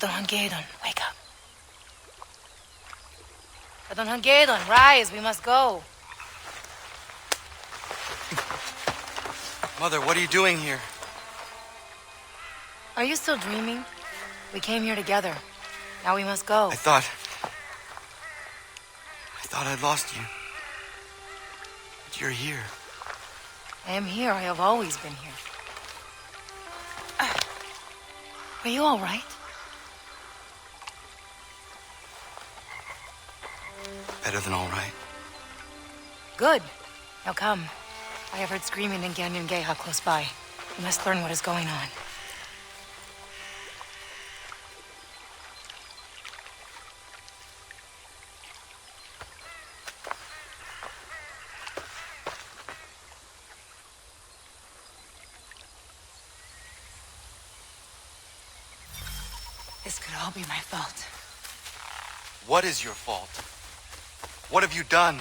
Hangedon, wake up. Hangedon, rise, we must go. Mother, what are you doing here? Are you still dreaming? We came here together. Now we must go. I thought I'd lost you. But you're here. I am here. I have always been here. Are you all right? Better than all right. Good. Now come. I have heard screaming in Ganyan Geha close by. We must learn what is going on. This could all be my fault. What is your fault? What have you done?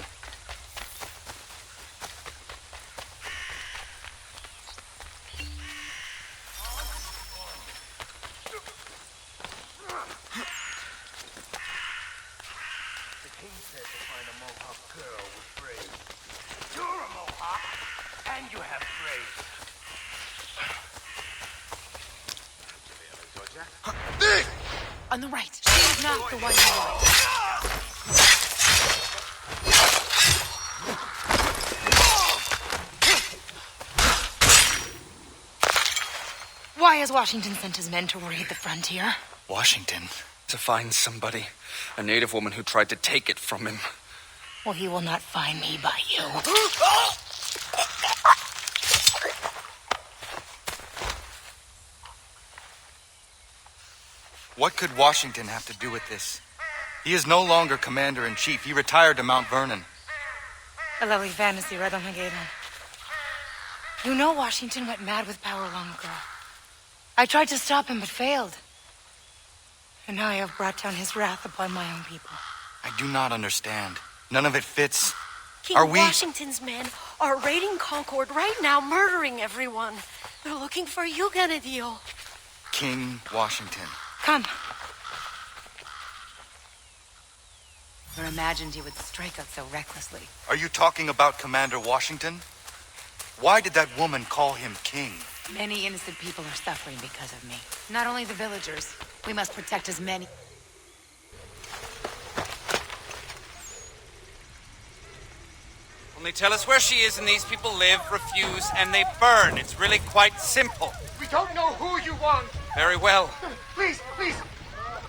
On the right. She is not the one you want. Why has Washington sent his men to raid the frontier? Washington? To find somebody. A native woman who tried to take it from him. Well, he will not find me by you. What could Washington have to do with this? He is no longer commander-in-chief. He retired to Mount Vernon. A lovely fantasy, right on Hagedon. You know Washington went mad with power long ago. I tried to stop him, but failed. And now I have brought down his wrath upon my own people. I do not understand. None of it fits. King Washington's men are raiding Concord right now, murdering everyone. They're looking for you, Ganadio. King Washington. Come. Never imagined he would strike us so recklessly. Are you talking about Commander Washington? Why did that woman call him king? Many innocent people are suffering because of me. Not only the villagers. We must protect as many. Only tell us where she is and these people live, refuse, and they burn. It's really quite simple. We don't know who you want. Very well. Please, please.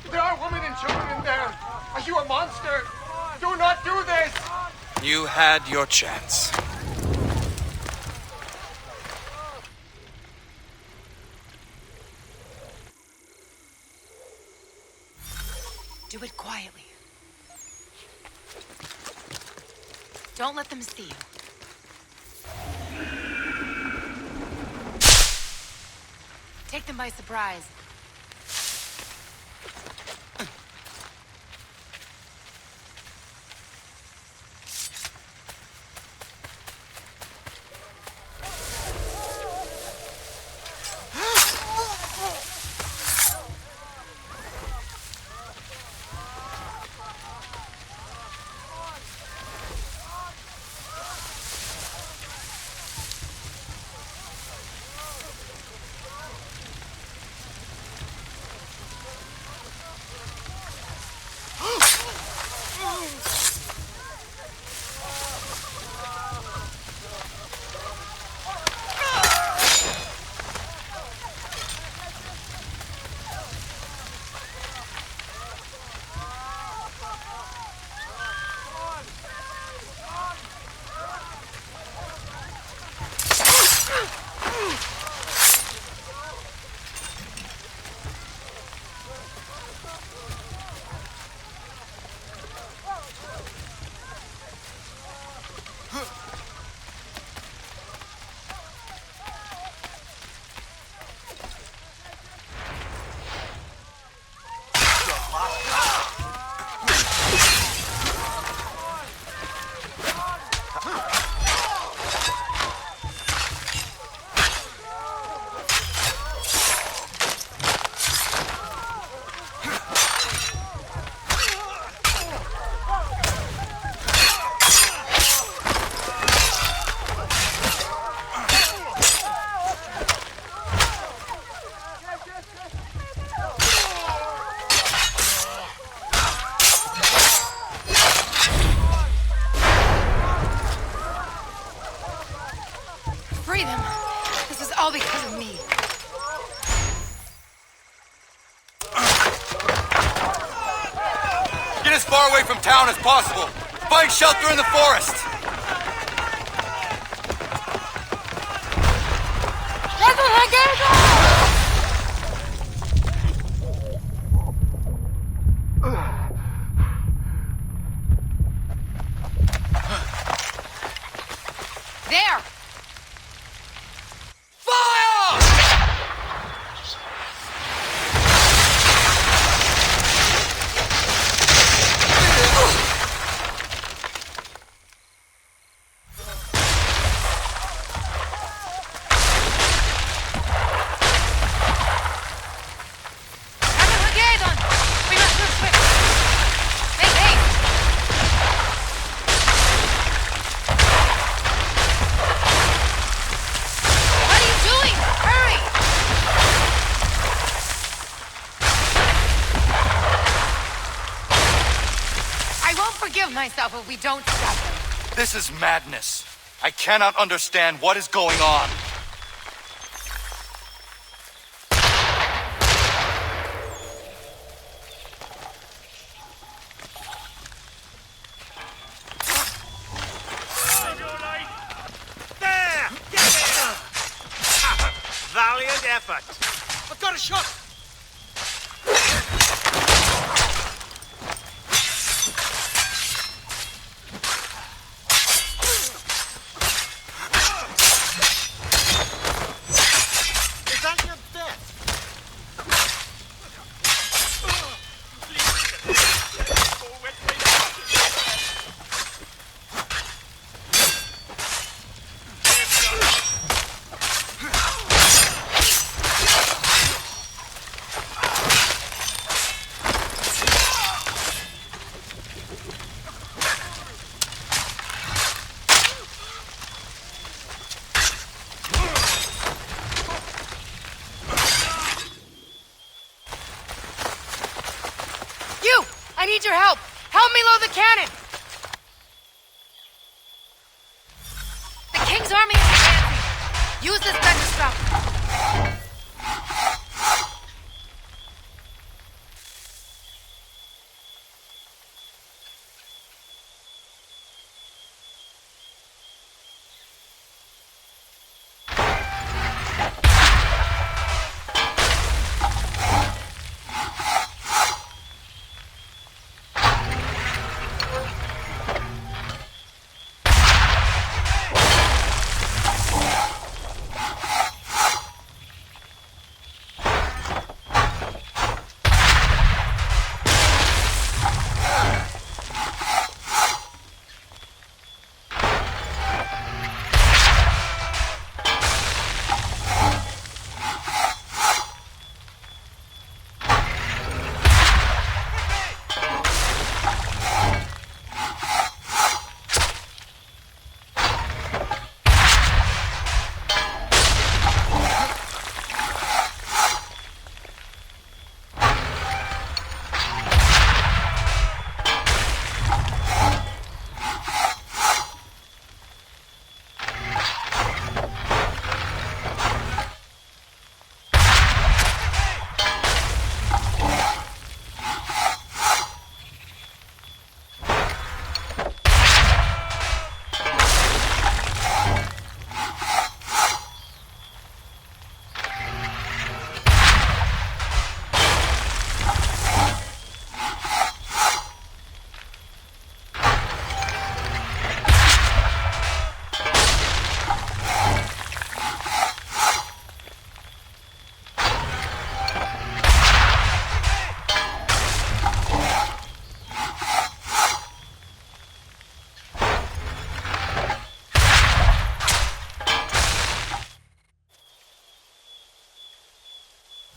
There are women and children in there. Are you a monster? Do not do this. You had your chance. Do it quietly. Don't let them see you. Take them by surprise. all because of me. Get as far away from town as possible. Find shelter in the forest. There! We must move swift. Make haste! What are you doing? Hurry! I won't forgive myself if we don't stop them. This is madness. I cannot understand what is going on. There! Get it! Valiant effort. I've got a shot. Is that your best? You! I need your help! Help me load the cannon! The King's army is advancing! Use this gun to stop them.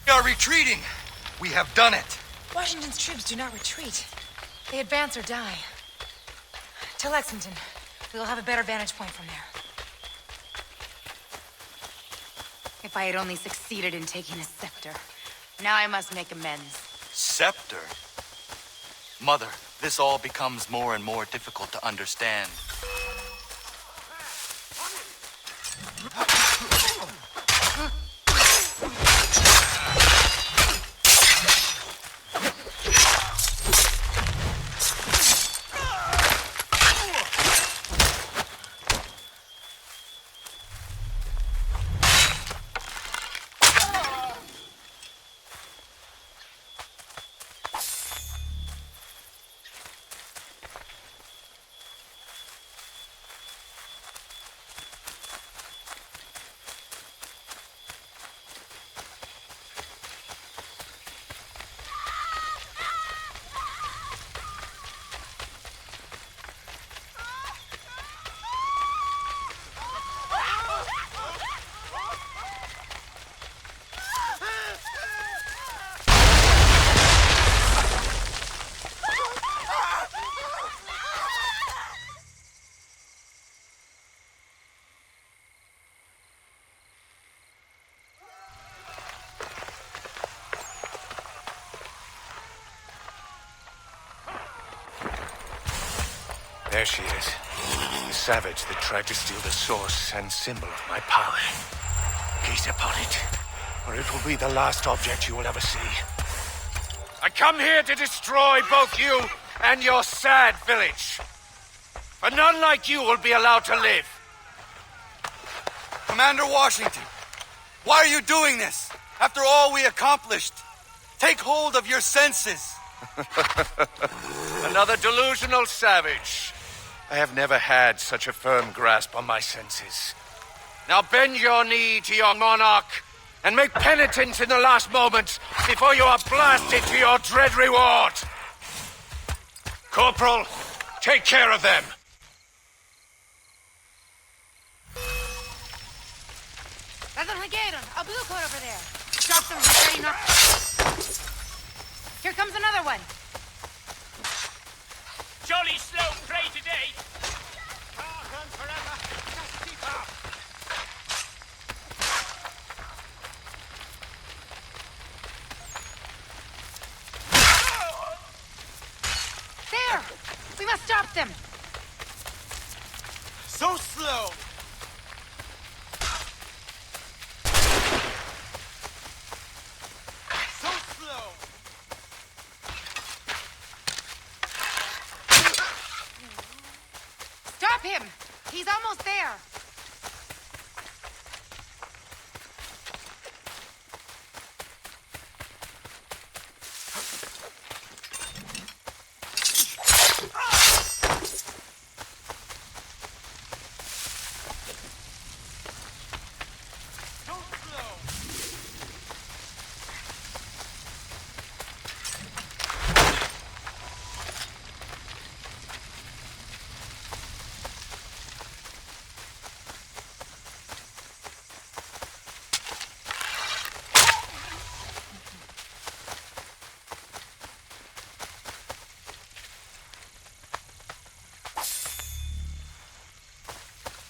We are retreating. We have done it. Washington's troops do not retreat. They advance or die. To Lexington. We will have a better vantage point from there. If I had only succeeded in taking a scepter. Now I must make amends. Scepter? Mother, this all becomes more and more difficult to understand. There she is. The savage that tried to steal the source and symbol of my power. Gaze upon it, or it will be the last object you will ever see. I come here to destroy both you and your sad village. For none like you will be allowed to live. Commander Washington, why are you doing this? After all we accomplished, take hold of your senses. Another delusional savage. I have never had such a firm grasp on my senses. Now bend your knee to your monarch and make penitence in the last moments before you are blasted to your dread reward. Corporal, take care of them. A blue coat over there. Drop them from ready not. Here comes another one. Jolly slow prey today. Can't run forever. Just keep up. There! We must stop them. So slow. So slow. Stop him! He's almost there. So slow.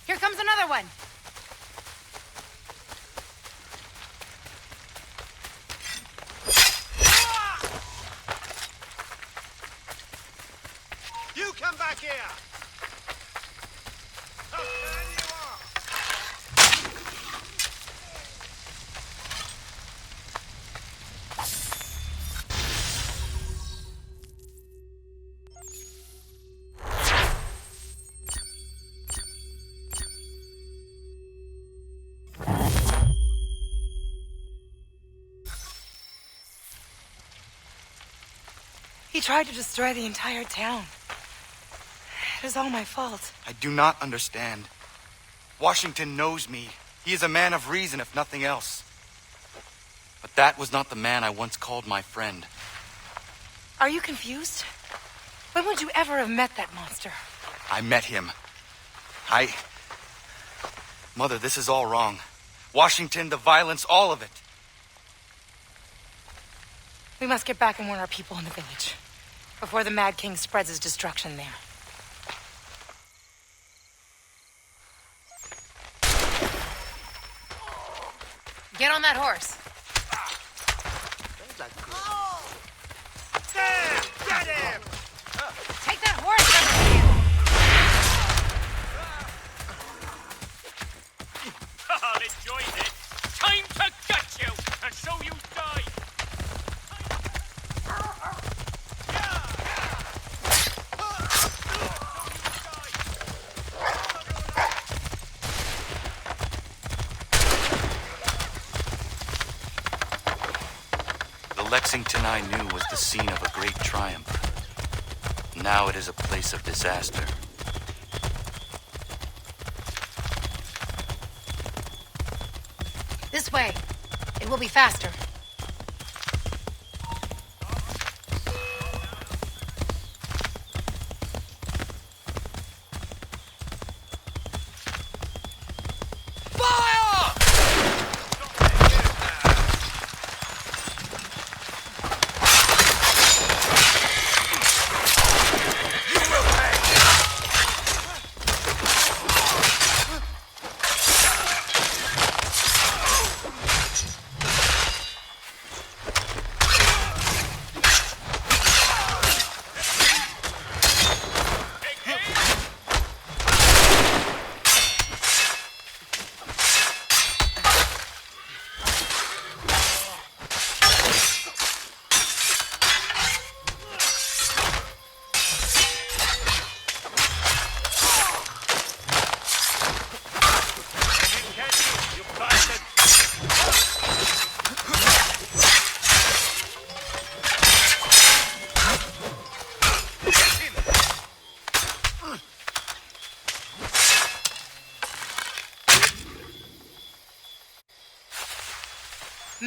Here comes another one. You come back here. Tough man you are. He tried to destroy the entire town. It is all my fault. I do not understand. Washington knows me. He is a man of reason, if nothing else. But that was not the man I once called my friend. Are you confused? When would you ever have met that monster? I met him. Mother, this is all wrong. Washington, the violence, all of it. We must get back and warn our people in the village before the Mad King spreads his destruction there. Get on that horse. There! Get him! Take that horse from him. I'll enjoy this. Time to gut you and show you die. The Lexington I knew was the scene of a great triumph. Now it is a place of disaster. This way. It will be faster.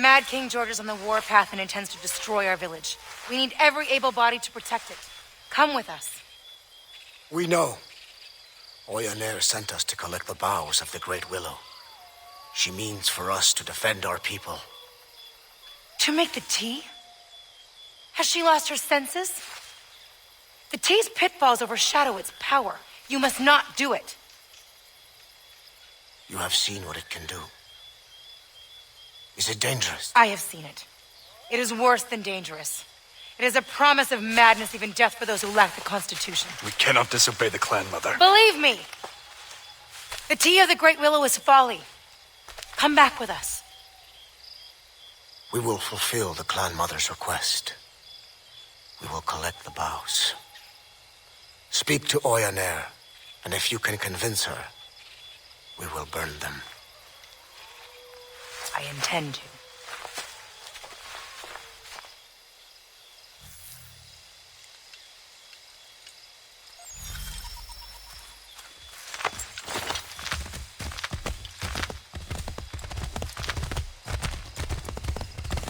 Mad King George is on the warpath and intends to destroy our village. We need every able body to protect it. Come with us. We know. Oyonnaire sent us to collect the boughs of the Great Willow. She means for us to defend our people. To make the tea? Has she lost her senses? The tea's pitfalls overshadow its power. You must not do it. You have seen what it can do. Is it dangerous? I have seen it. It is worse than dangerous. It is a promise of madness, even death for those who lack the Constitution. We cannot disobey the clan, Mother. Believe me! The tea of the Great Willow is folly. Come back with us. We will fulfill the clan mother's request. We will collect the boughs. Speak to Oyonnaire, and if you can convince her, we will burn them. I intend to.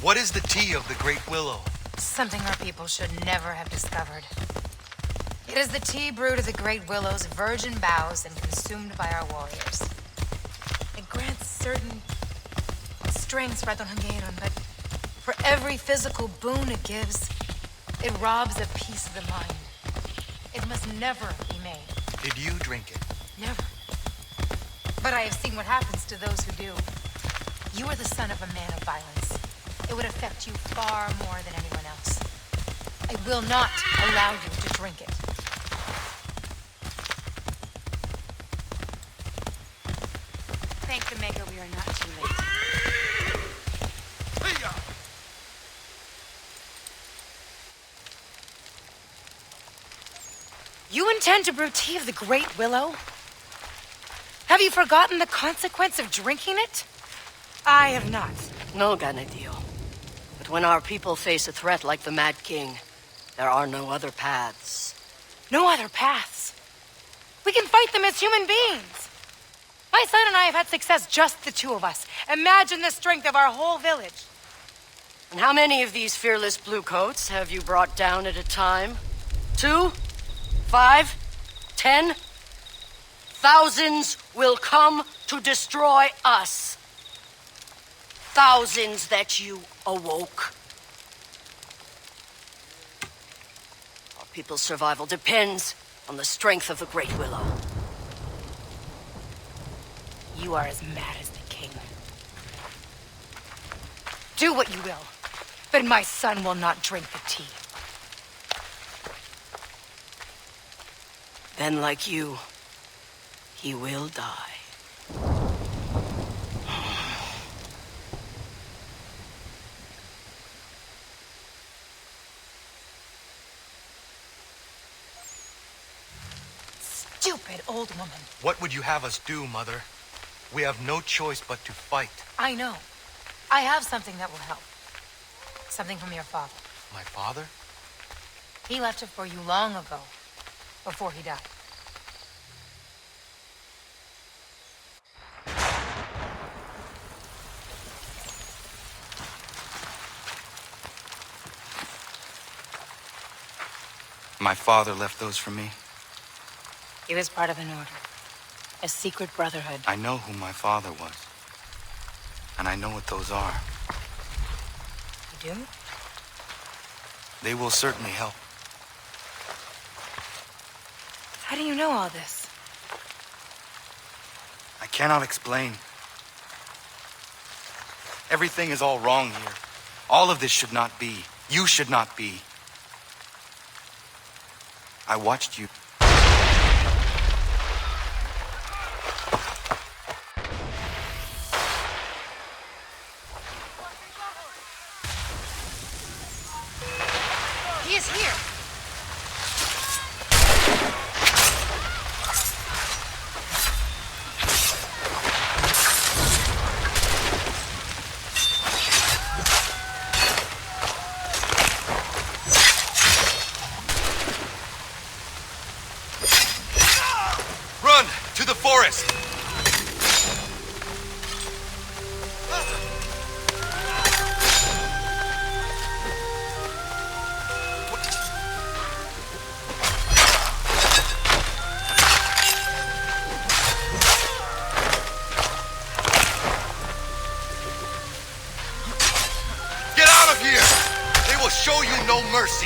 What is the tea of the Great Willow? Something our people should never have discovered. It is the tea brewed of the Great Willow's virgin boughs and consumed by our warriors. It grants certain strengths, Radon Hangeron, but for every physical boon it gives, it robs a piece of the mind. It must never be made. Did you drink it? Never. But I have seen what happens to those who do. You are the son of a man of violence. It would affect you far more than anyone else. I will not allow you to drink it. Thank the Maker we are not too late. You intend to brew tea of the Great Willow? Have you forgotten the consequence of drinking it? I have not. No, Ganadio. But when our people face a threat like the Mad King, there are no other paths. No other paths? We can fight them as human beings. My son and I have had success, just the two of us. Imagine the strength of our whole village. And how many of these fearless bluecoats have you brought down at a time? 2? 5? 10? Thousands will come to destroy us. Thousands that you awoke. Our people's survival depends on the strength of the Great Willow. You are as mad as the king. Do what you will, but my son will not drink the tea. Then, like you, he will die. Stupid old woman. What would you have us do, Mother? We have no choice but to fight. I know. I have something that will help. Something from your father. My father? He left it for you long ago, before he died. My father left those for me. He was part of an order. A secret brotherhood. I know who my father was. And I know what those are. You do? They will certainly help. How do you know all this? I cannot explain. Everything is all wrong here. All of this should not be. You should not be. I watched you. He is here. Run to the forest. no mercy.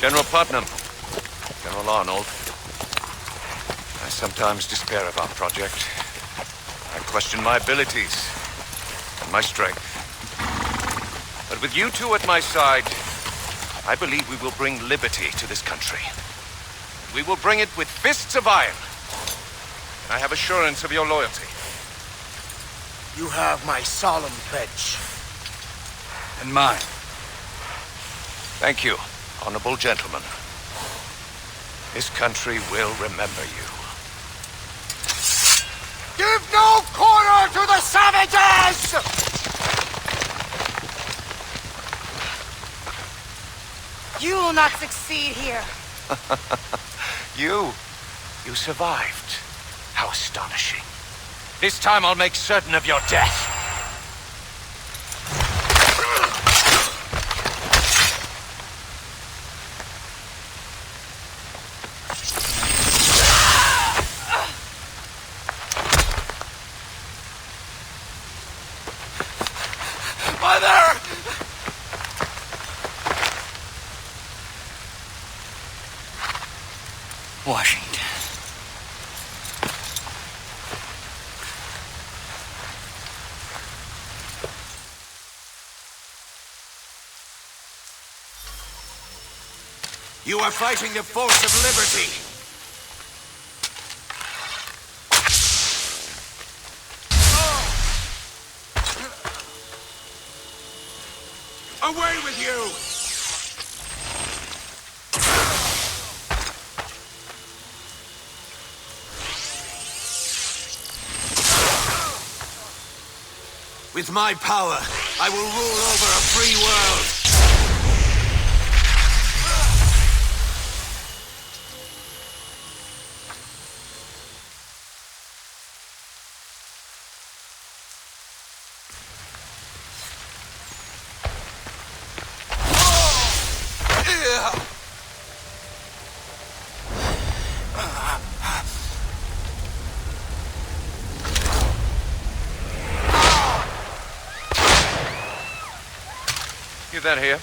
General Putnam, General Arnold. I sometimes despair of our project. I question my abilities and my strength. But with you two at my side, I believe we will bring liberty to this country. We will bring it with fists of iron. I have assurance of your loyalty. You have my solemn pledge. And mine. Thank you, honorable gentlemen. This country will remember you. Give no quarter to the savages! You will not succeed here. You survived. How astonishing. This time I'll make certain of your death. Washington. You are fighting the force of liberty. Away with you! With my power, I will rule over a free world. Give that here.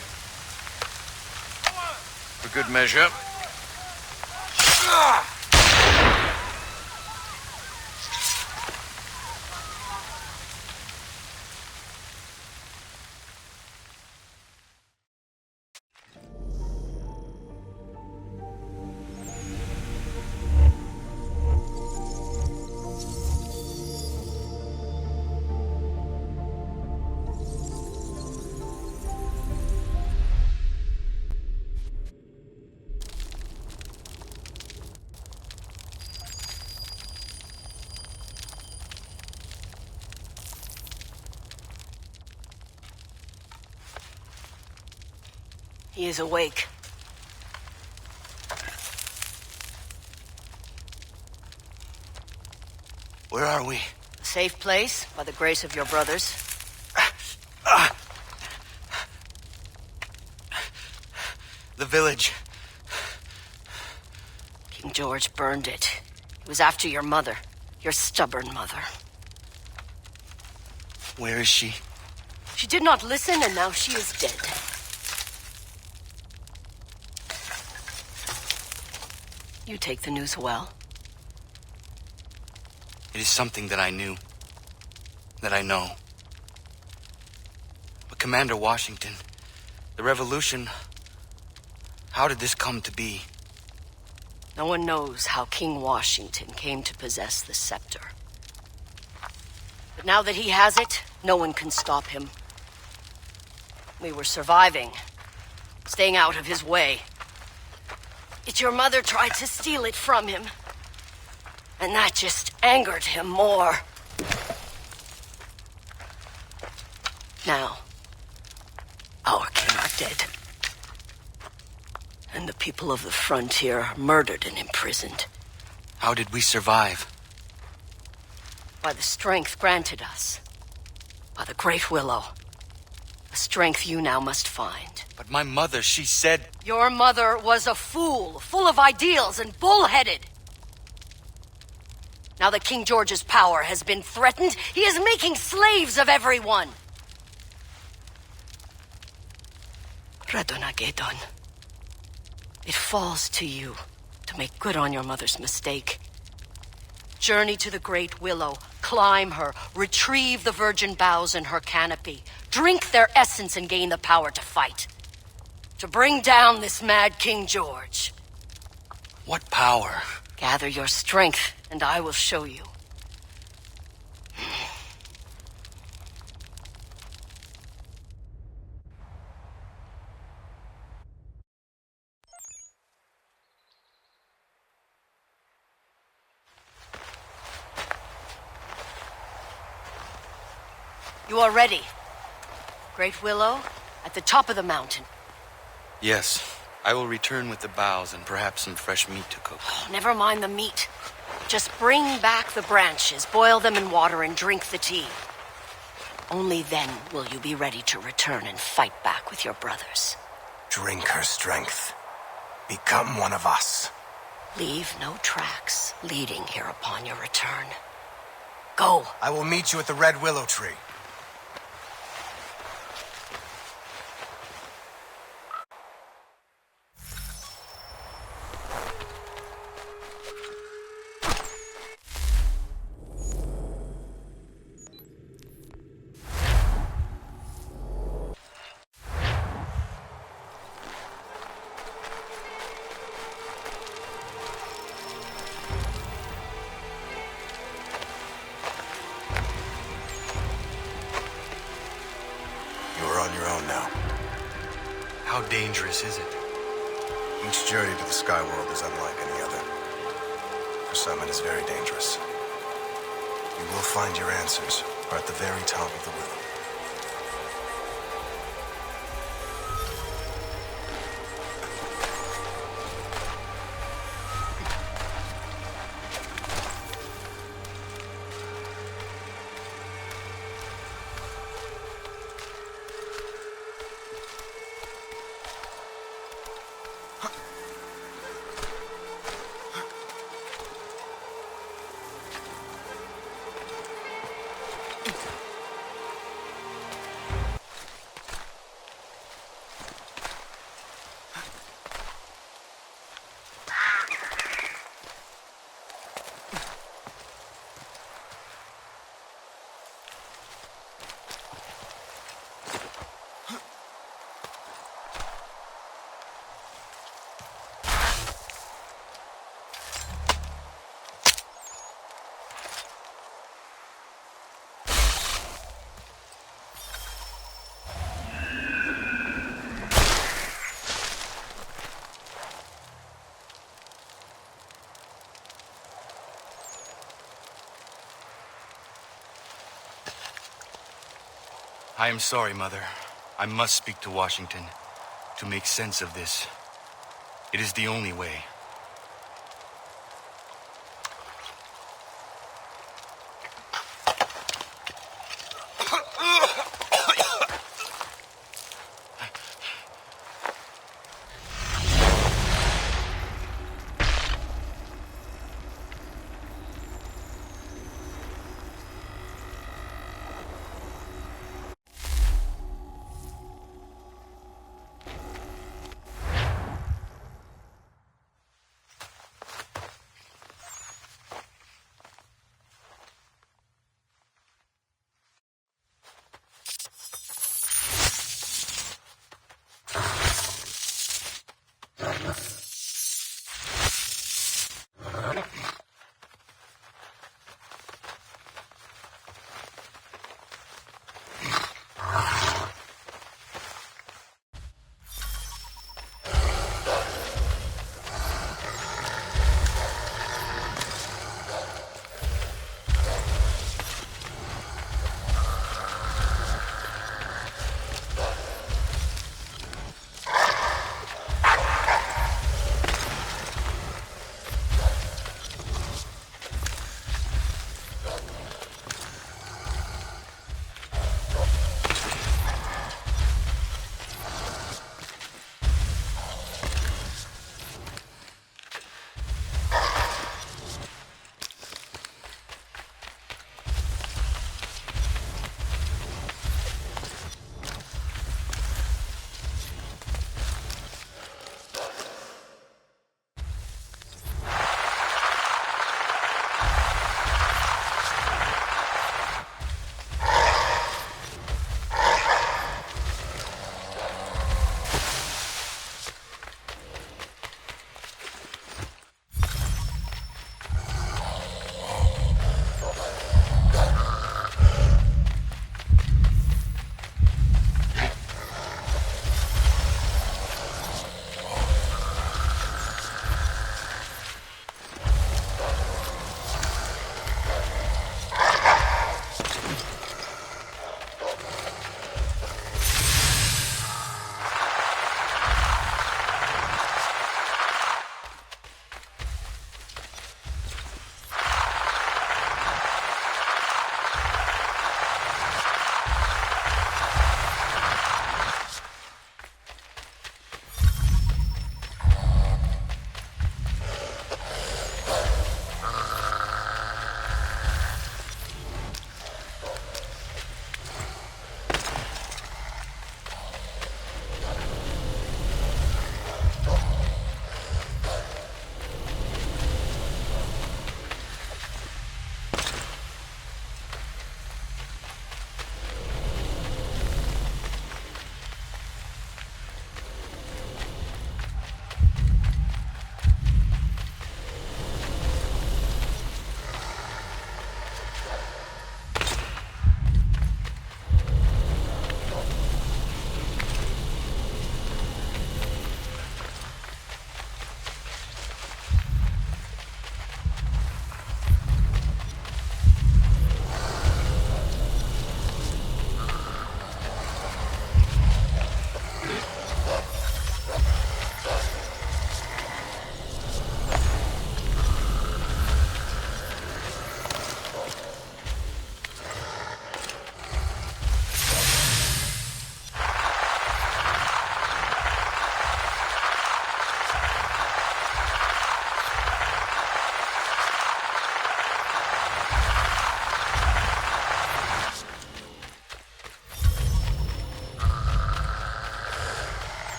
For good measure. He is awake. Where are we? A safe place, by the grace of your brothers. The village. King George burned it. It was after your mother. Your stubborn mother. Where is she? She did not listen, and now she is dead. You take the news well. It is something that I knew. That I know. But Commander Washington, the revolution... How did this come to be? No one knows how King Washington came to possess the scepter. But now that he has it, no one can stop him. We were surviving, staying out of his way. Yet your mother tried to steal it from him. And that just angered him more. Now, our king are dead. And the people of the frontier are murdered and imprisoned. How did we survive? By the strength granted us. By the Great Willow. A strength you now must find. But my mother, she said... Your mother was a fool, full of ideals and bullheaded. Now that King George's power has been threatened, he is making slaves of everyone. Radonagedon. It falls to you to make good on your mother's mistake. Journey to the Great Willow, climb her, retrieve the virgin boughs in her canopy, drink their essence and gain the power to fight. To bring down this mad King George. What power? Gather your strength, and I will show you. You are ready. Great Willow, at the top of the mountain. Yes. I will return with the boughs and perhaps some fresh meat to cook. Oh, never mind the meat. Just bring back the branches, boil them in water, and drink the tea. Only then will you be ready to return and fight back with your brothers. Drink her strength. Become one of us. Leave no tracks leading here upon your return. Go. I will meet you at the Red Willow Tree. How dangerous is it? Each journey to the Sky World is unlike any other. For some, it is very dangerous. You will find your answers are at the very top of the willow. I am sorry, Mother. I must speak to Washington to make sense of this. It is the only way.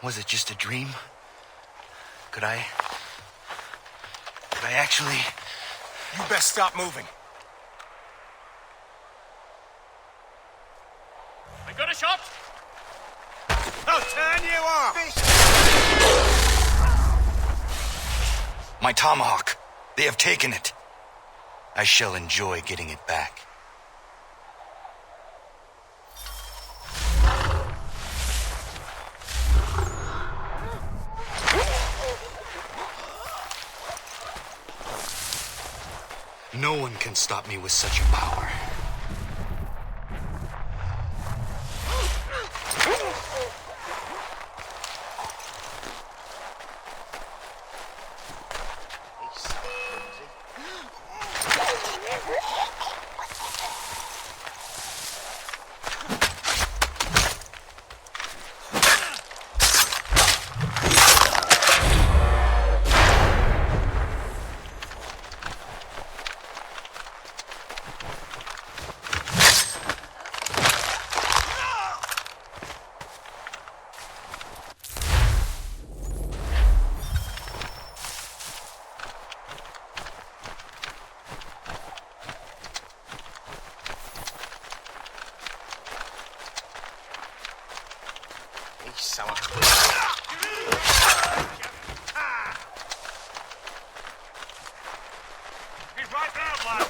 Was it just a dream? Could I actually... You best stop moving. I got a shot! I'll turn you off! My tomahawk. They have taken it. I shall enjoy getting it back. No one can stop me with such a power. He's right there, lad!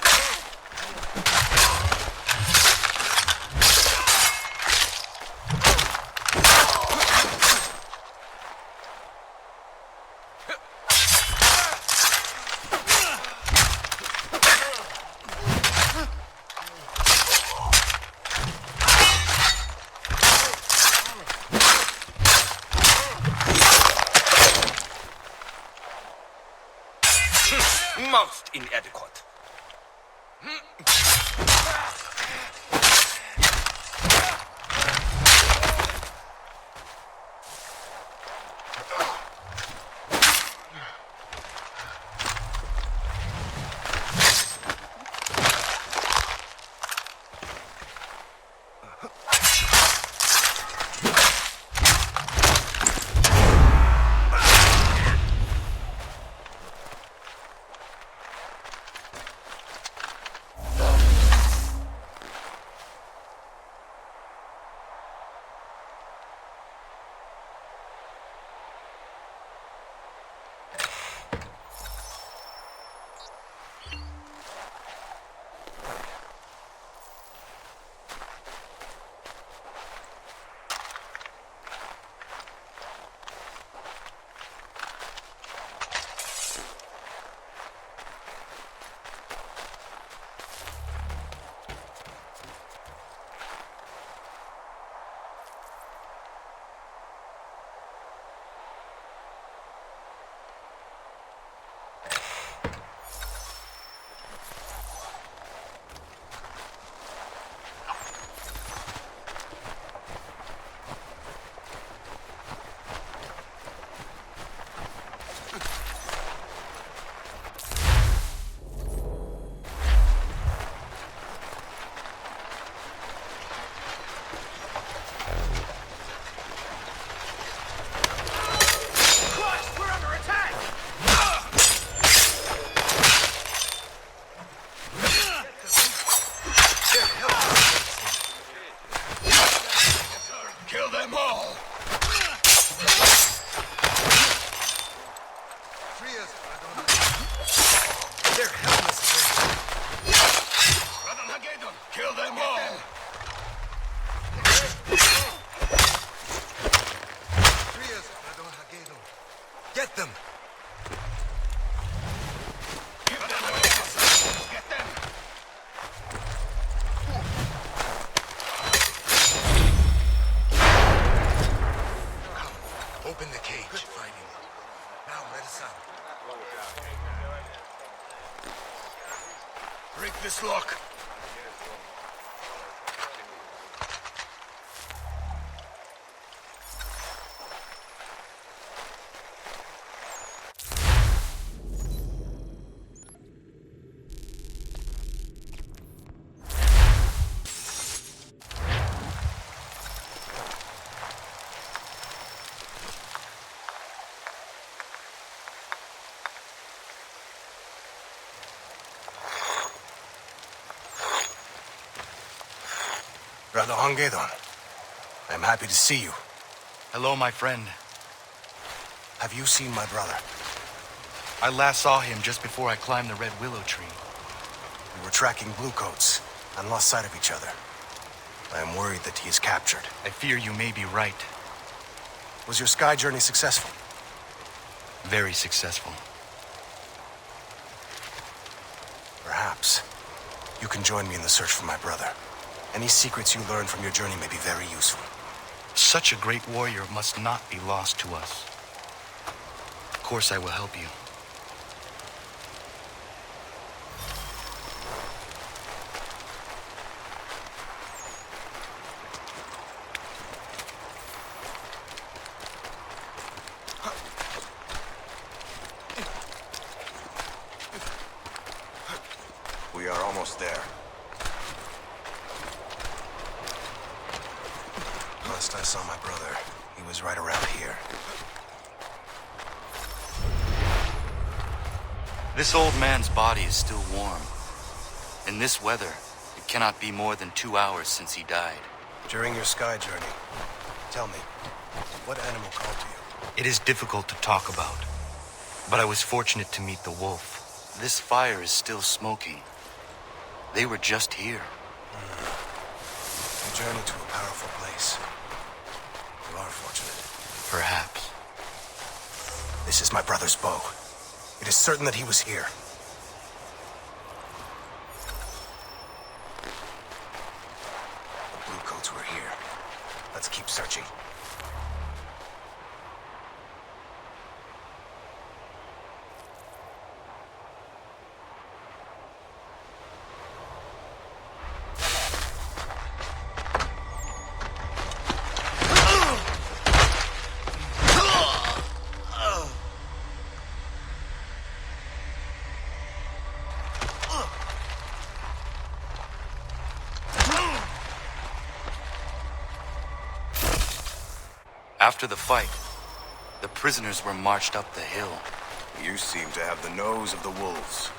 Most inadequate. This lock. Hongedon. I'm happy to see you. Hello, my friend. Have you seen my brother? I last saw him just before I climbed the red willow tree. We were tracking bluecoats and lost sight of each other. I am worried that he is captured. I fear you may be right. Was your sky journey successful? Very successful. Perhaps you can join me in the search for my brother. Any secrets you learn from your journey may be very useful. Such a great warrior must not be lost to us. Of course I will help you. We are almost there. Last I saw my brother, he was right around here. This old man's body is still warm. In this weather, it cannot be more than 2 hours since he died. During your sky journey, tell me, what animal called to you? It is difficult to talk about, but I was fortunate to meet the wolf. This fire is still smoking. They were just here. You journey to a powerful place. You are fortunate. Perhaps. This is my brother's bow. It is certain that he was here. The bluecoats were here. Let's keep searching. After the fight, the prisoners were marched up the hill. You seem to have the nose of the wolves.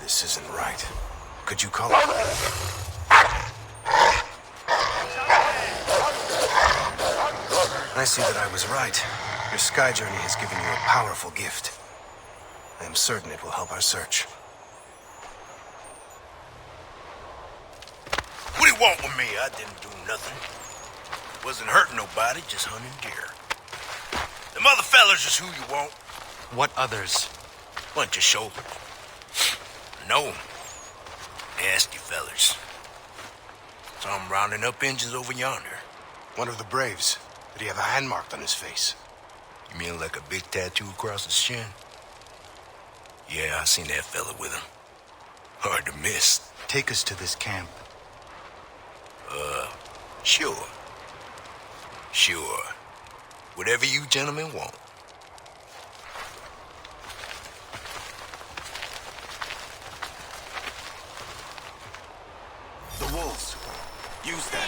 This isn't right. Could you call it? I see that I was right. Your sky journey has given you a powerful gift. I am certain it will help our search. What do you want with me? I didn't do nothing. Wasn't hurting nobody, just hunting deer. Them other fellas is who you want. What others? Bunch of shoulders. No. Nasty fellers. So I'm rounding up engines over yonder. One of the Braves. Did he have a hand marked on his face? You mean like a big tattoo across his chin? Yeah, I seen that fella with him. Hard to miss. Take us to this camp. Sure. Sure. Whatever you gentlemen want. The wolves. Use that.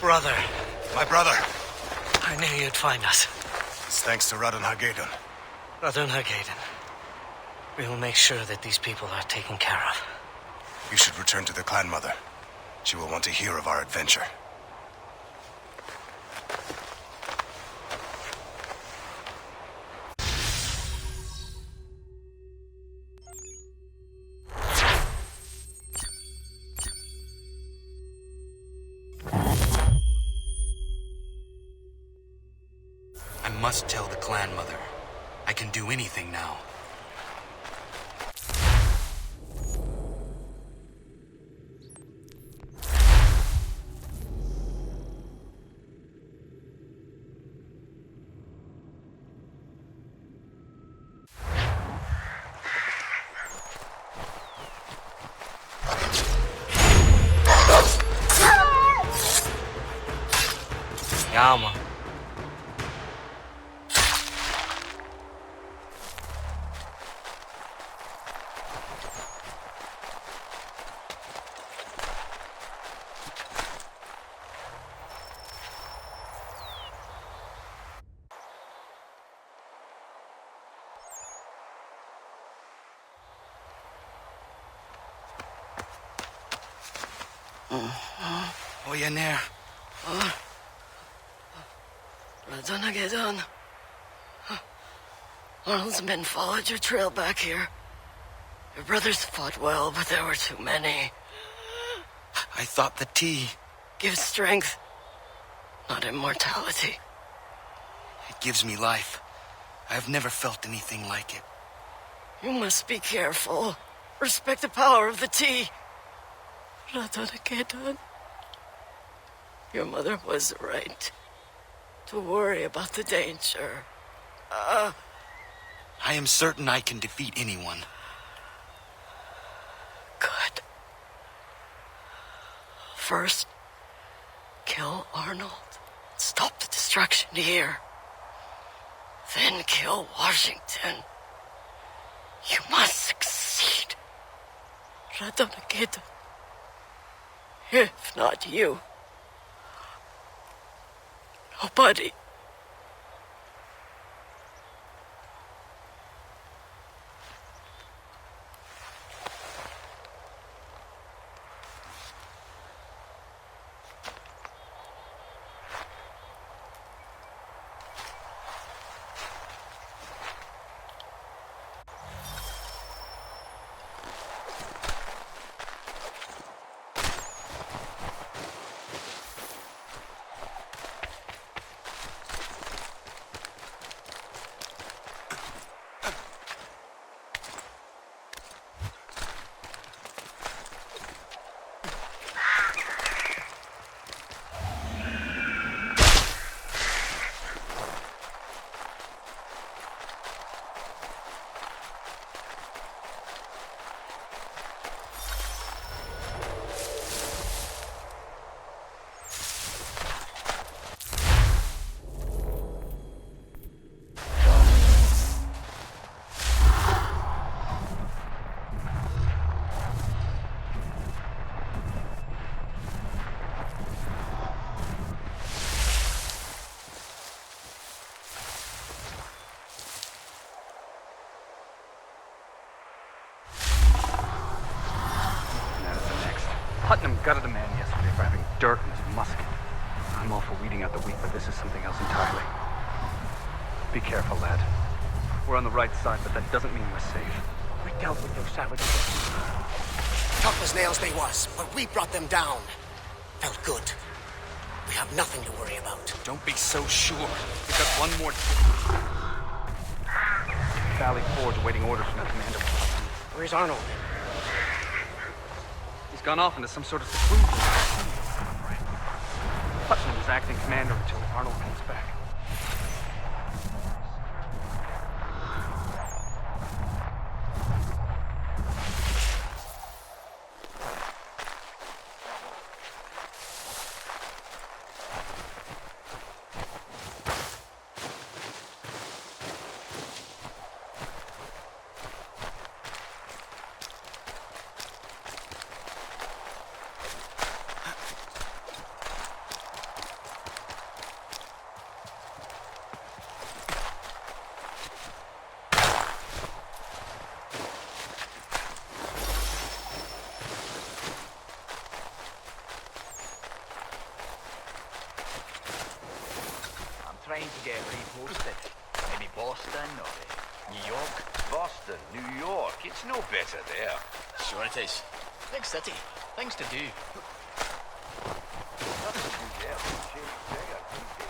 Brother. My brother. I knew you'd find us. It's thanks to Radon Hagedon. Radon Hagedon. We will make sure that these people are taken care of. You should return to the clan mother. She will want to hear of our adventure. I must tell the clan mother. I can do anything now. Yama. Oyaner. Radon Hagedon. Arnold's men followed your trail back here. Your brothers fought well, but there were too many. I thought the tea. Gives strength, not immortality. It gives me life. I've never felt anything like it. You must be careful. Respect the power of the tea. Radon Hagedon. Your mother was right to worry about the danger. I am certain I can defeat anyone. Good. First, kill Arnold. Stop the destruction here. Then kill Washington. You must succeed. Radon Hagedon. If not you, nobody. Putnam gutted a man yesterday for having dirt in his musket. I'm all for weeding out the wheat, but this is something else entirely. Be careful, lad. We're on the right side, but that doesn't mean we're safe. We dealt with those savages. Tough as nails they was, but we brought them down. Felt good. We have nothing to worry about. Don't be so sure. We've got one more... Valley Forge awaiting orders from the commander. Where's Arnold? He's gone off into some sort of seclusion. Putnam is acting commander until Arnold comes back. Boston, New York. It's no better there. Sure it is. Big city. Things to do. Nothing to do there. Change bigger these days.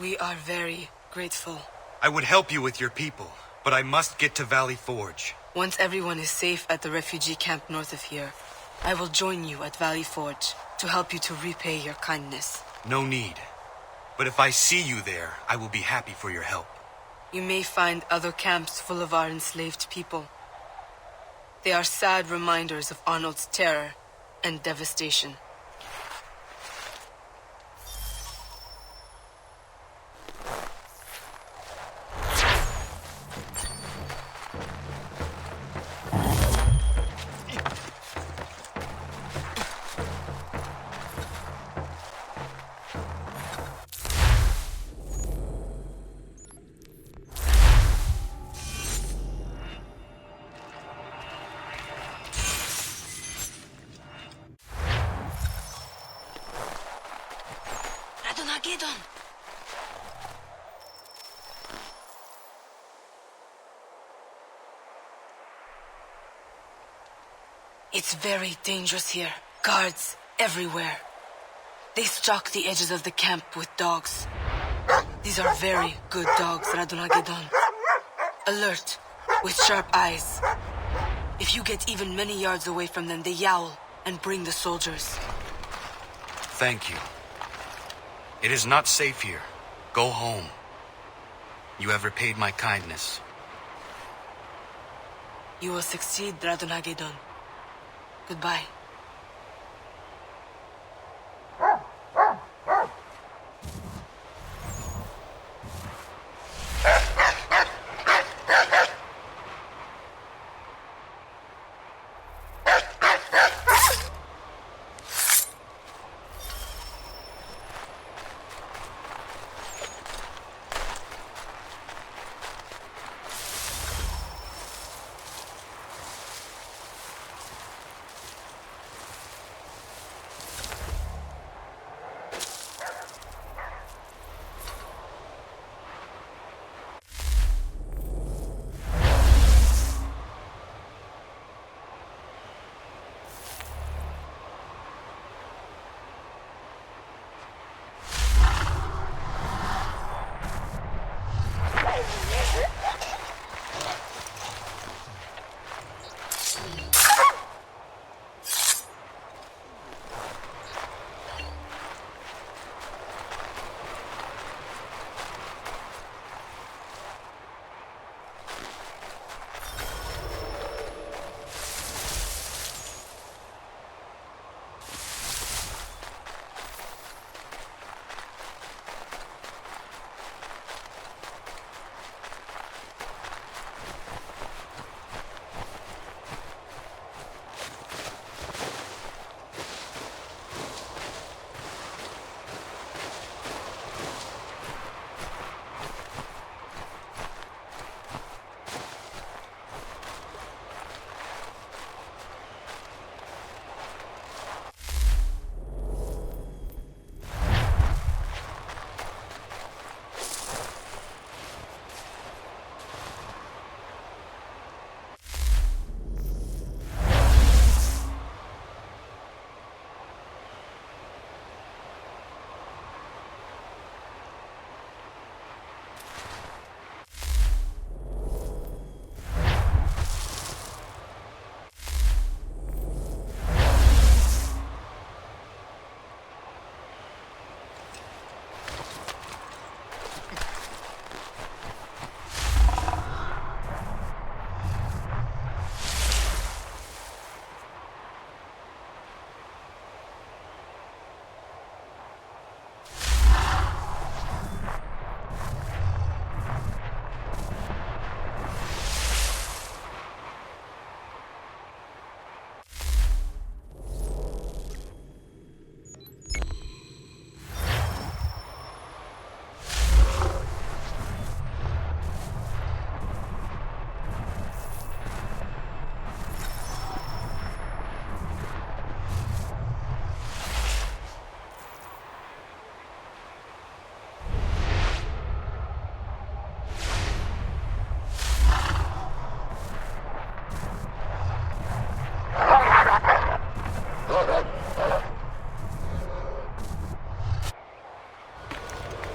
We are very grateful. I would help you with your people, but I must get to Valley Forge. Once everyone is safe at the refugee camp north of here, I will join you at Valley Forge to help you to repay your kindness. No need. But if I see you there, I will be happy for your help. You may find other camps full of our enslaved people. They are sad reminders of Arnold's terror and devastation. It's very dangerous here. Guards everywhere. They stalk the edges of the camp with dogs. These are very good dogs, Radonagedon. Alert, with sharp eyes. If you get even many yards away from them, they yowl and bring the soldiers. Thank you. It is not safe here. Go home. You have repaid my kindness. You will succeed, Radonagedon. Goodbye.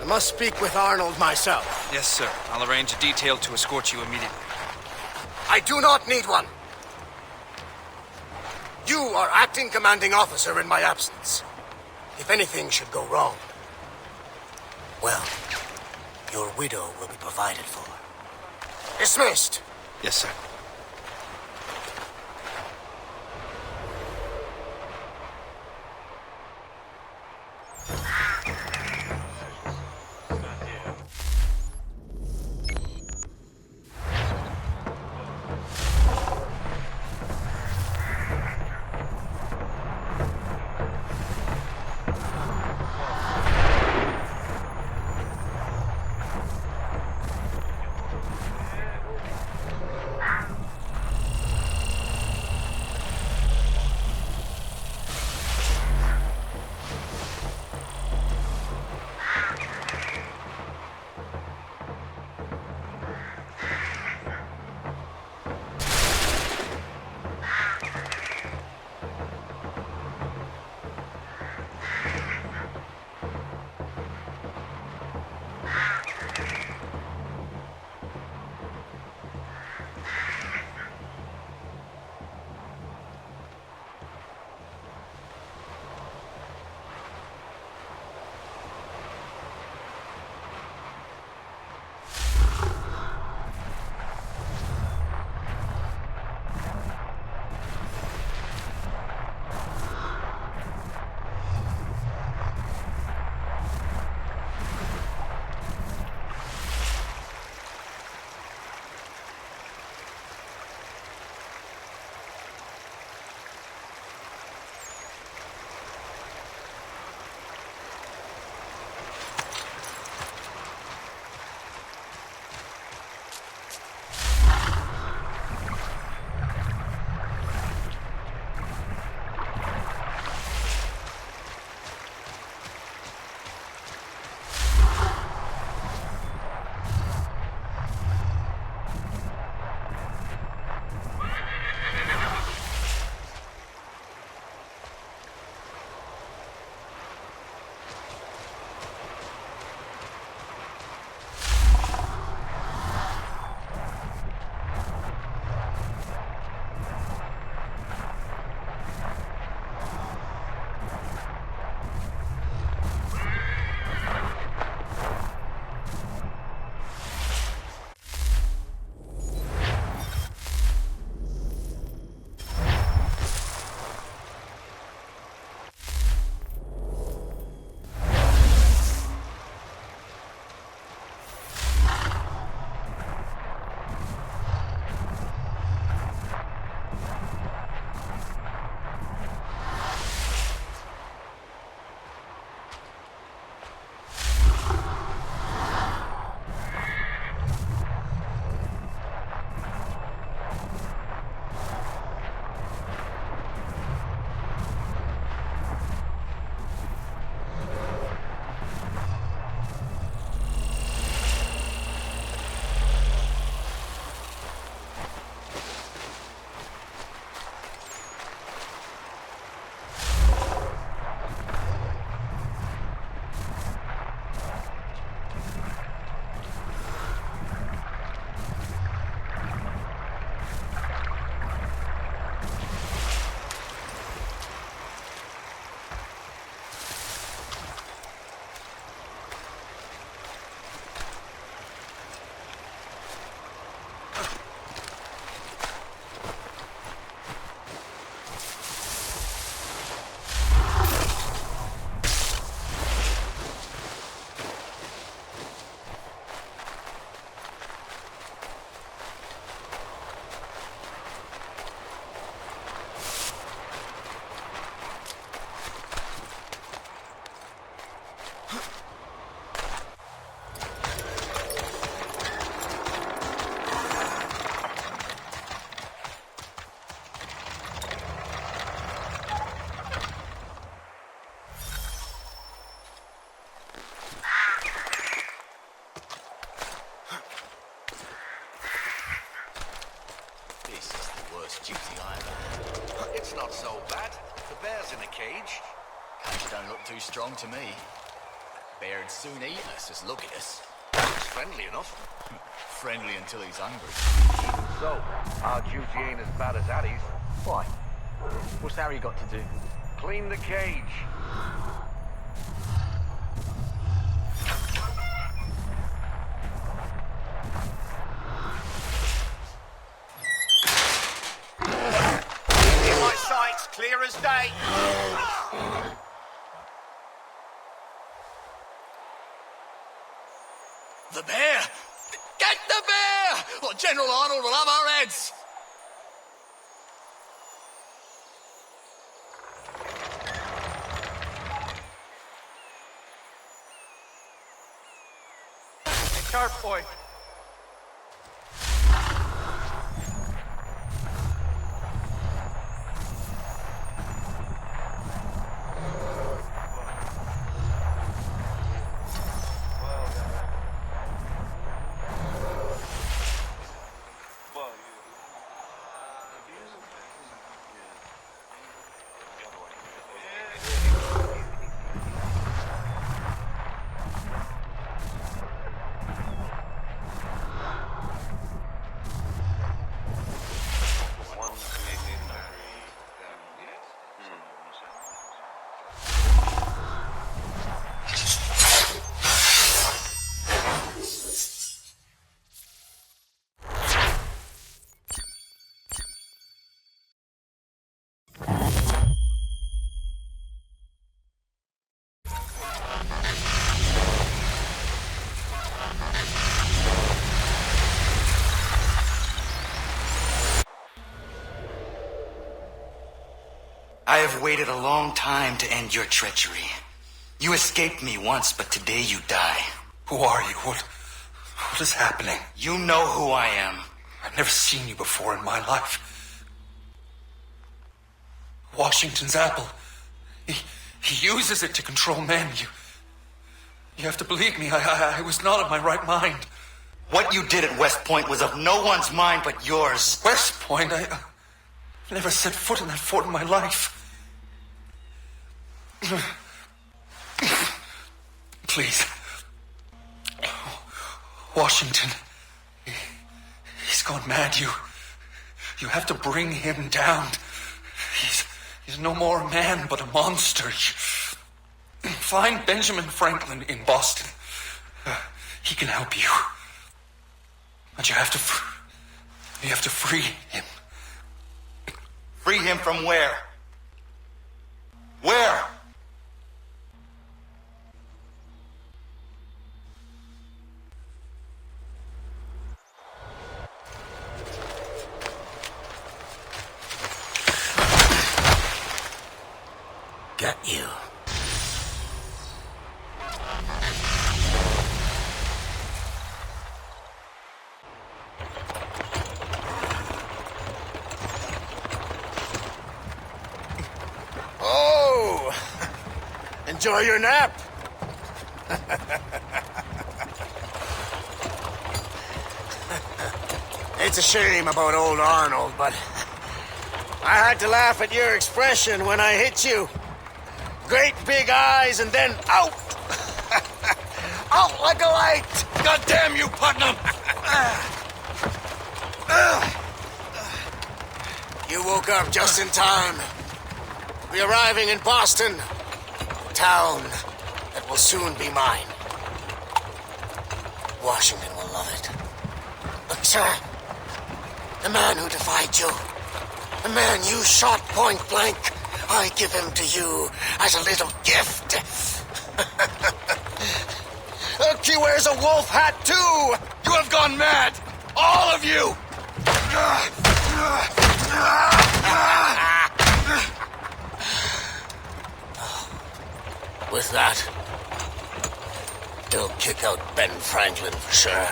must speak with Arnold myself. Yes, sir. I'll arrange a detail to escort you immediately. I do not need one. You are acting commanding officer in my absence. If anything should go wrong, well, your widow will be provided for. Dismissed. Yes, sir. It's not so bad. The bear's in a cage. Cage don't look too strong to me. bear'd soon eat us, just look at us. He's friendly enough. Friendly until he's hungry. Even so, our duty ain't as bad as Harry's. Why? What's Harry got to do? Clean the cage. In my sight's clear as day. The bear! Get the bear! Or General Arnold will have our heads! Sharp boy. I have waited a long time to end your treachery. You escaped me once, but today you die. Who are you? What is happening? You know who I am. I've never seen you before in my life. Washington's apple. He uses it to control men. You have to believe me. I was not in my right mind. What you did at West Point was of no one's mind but yours. West Point? I never set foot in that fort in my life. Please. Washington. He's gone mad. You have to bring him down. He's no more a man, but a monster. Find Benjamin Franklin in Boston. He can help you. But you have to free him. Free him from where? Where? Got you. Oh! Enjoy your nap. It's a shame about old Arnold, but I had to laugh at your expression when I hit you. Great big eyes and then out! Out like a light! God damn you, Putnam! You woke up just in time. We're arriving in Boston, a town that will soon be mine. Washington will love it. But, sir, the man who defied you, the man you shot point blank, I give him to you as a little gift. Look, he wears a wolf hat, too! You have gone mad! All of you! With that, he'll kick out Ben Franklin for sure.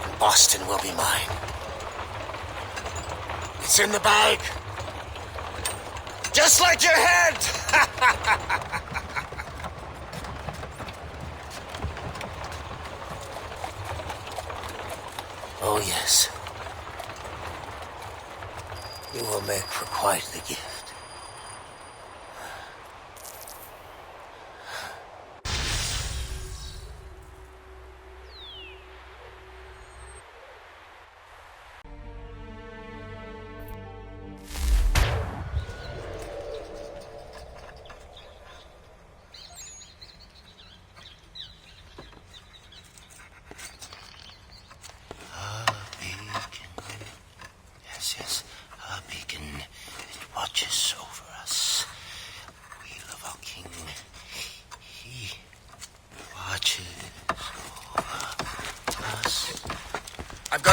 And Boston will be mine. It's in the bag. Just like your head! Oh, yes. You will make for quite the gift.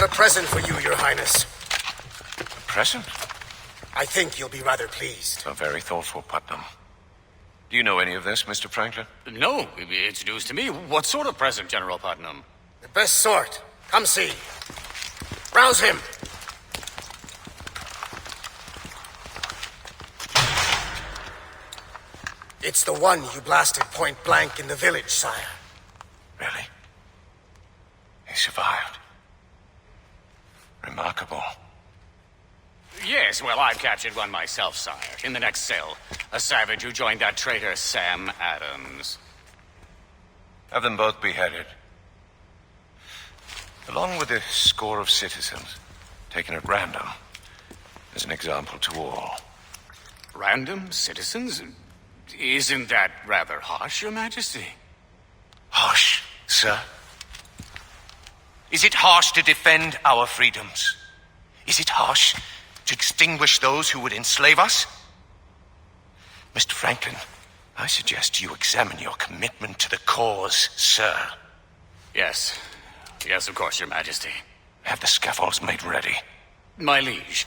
got a present for you, Your Highness. A present? I think you'll be rather pleased. Very thoughtful, Putnam. Do you know any of this, Mr. Franklin? No, it's news to me. What sort of present, General Putnam? The best sort. Come see. Rouse him. It's the one you blasted point blank in the village, sire. Really? He survived. Remarkable. Yes, well, I've captured one myself, sire. In the next cell. A savage who joined that traitor Sam Adams. Have them both beheaded. Along with a score of citizens, taken at random, as an example to all. Random citizens? Isn't that rather harsh, Your Majesty? Harsh, sir? Is it harsh to defend our freedoms? Is it harsh to extinguish those who would enslave us? Mr. Franklin, I suggest you examine your commitment to the cause, sir. Yes. Yes, of course, Your Majesty. Have the scaffolds made ready. My liege.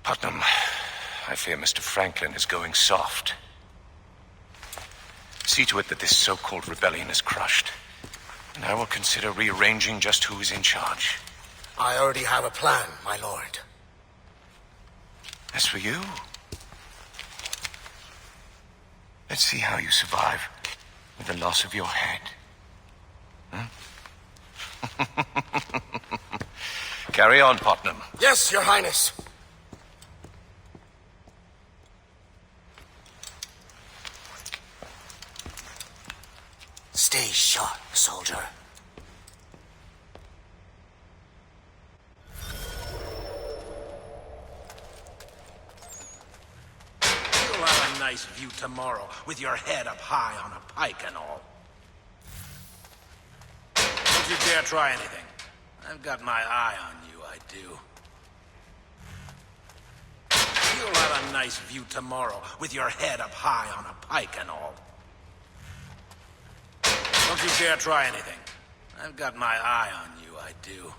Putnam, I fear Mr. Franklin is going soft. See to it that this so-called rebellion is crushed, and I will consider rearranging just who is in charge. I already have a plan, my lord. As for you, let's see how you survive with the loss of your head. Huh? Carry on, Putnam. Yes, Your Highness. Stay shut, soldier. You'll have a nice view tomorrow, with your head up high on a pike and all. Don't you dare try anything. I've got my eye on you, I do. You'll have a nice view tomorrow, with your head up high on a pike and all. Don't you dare try anything. I've got my eye on you, I do.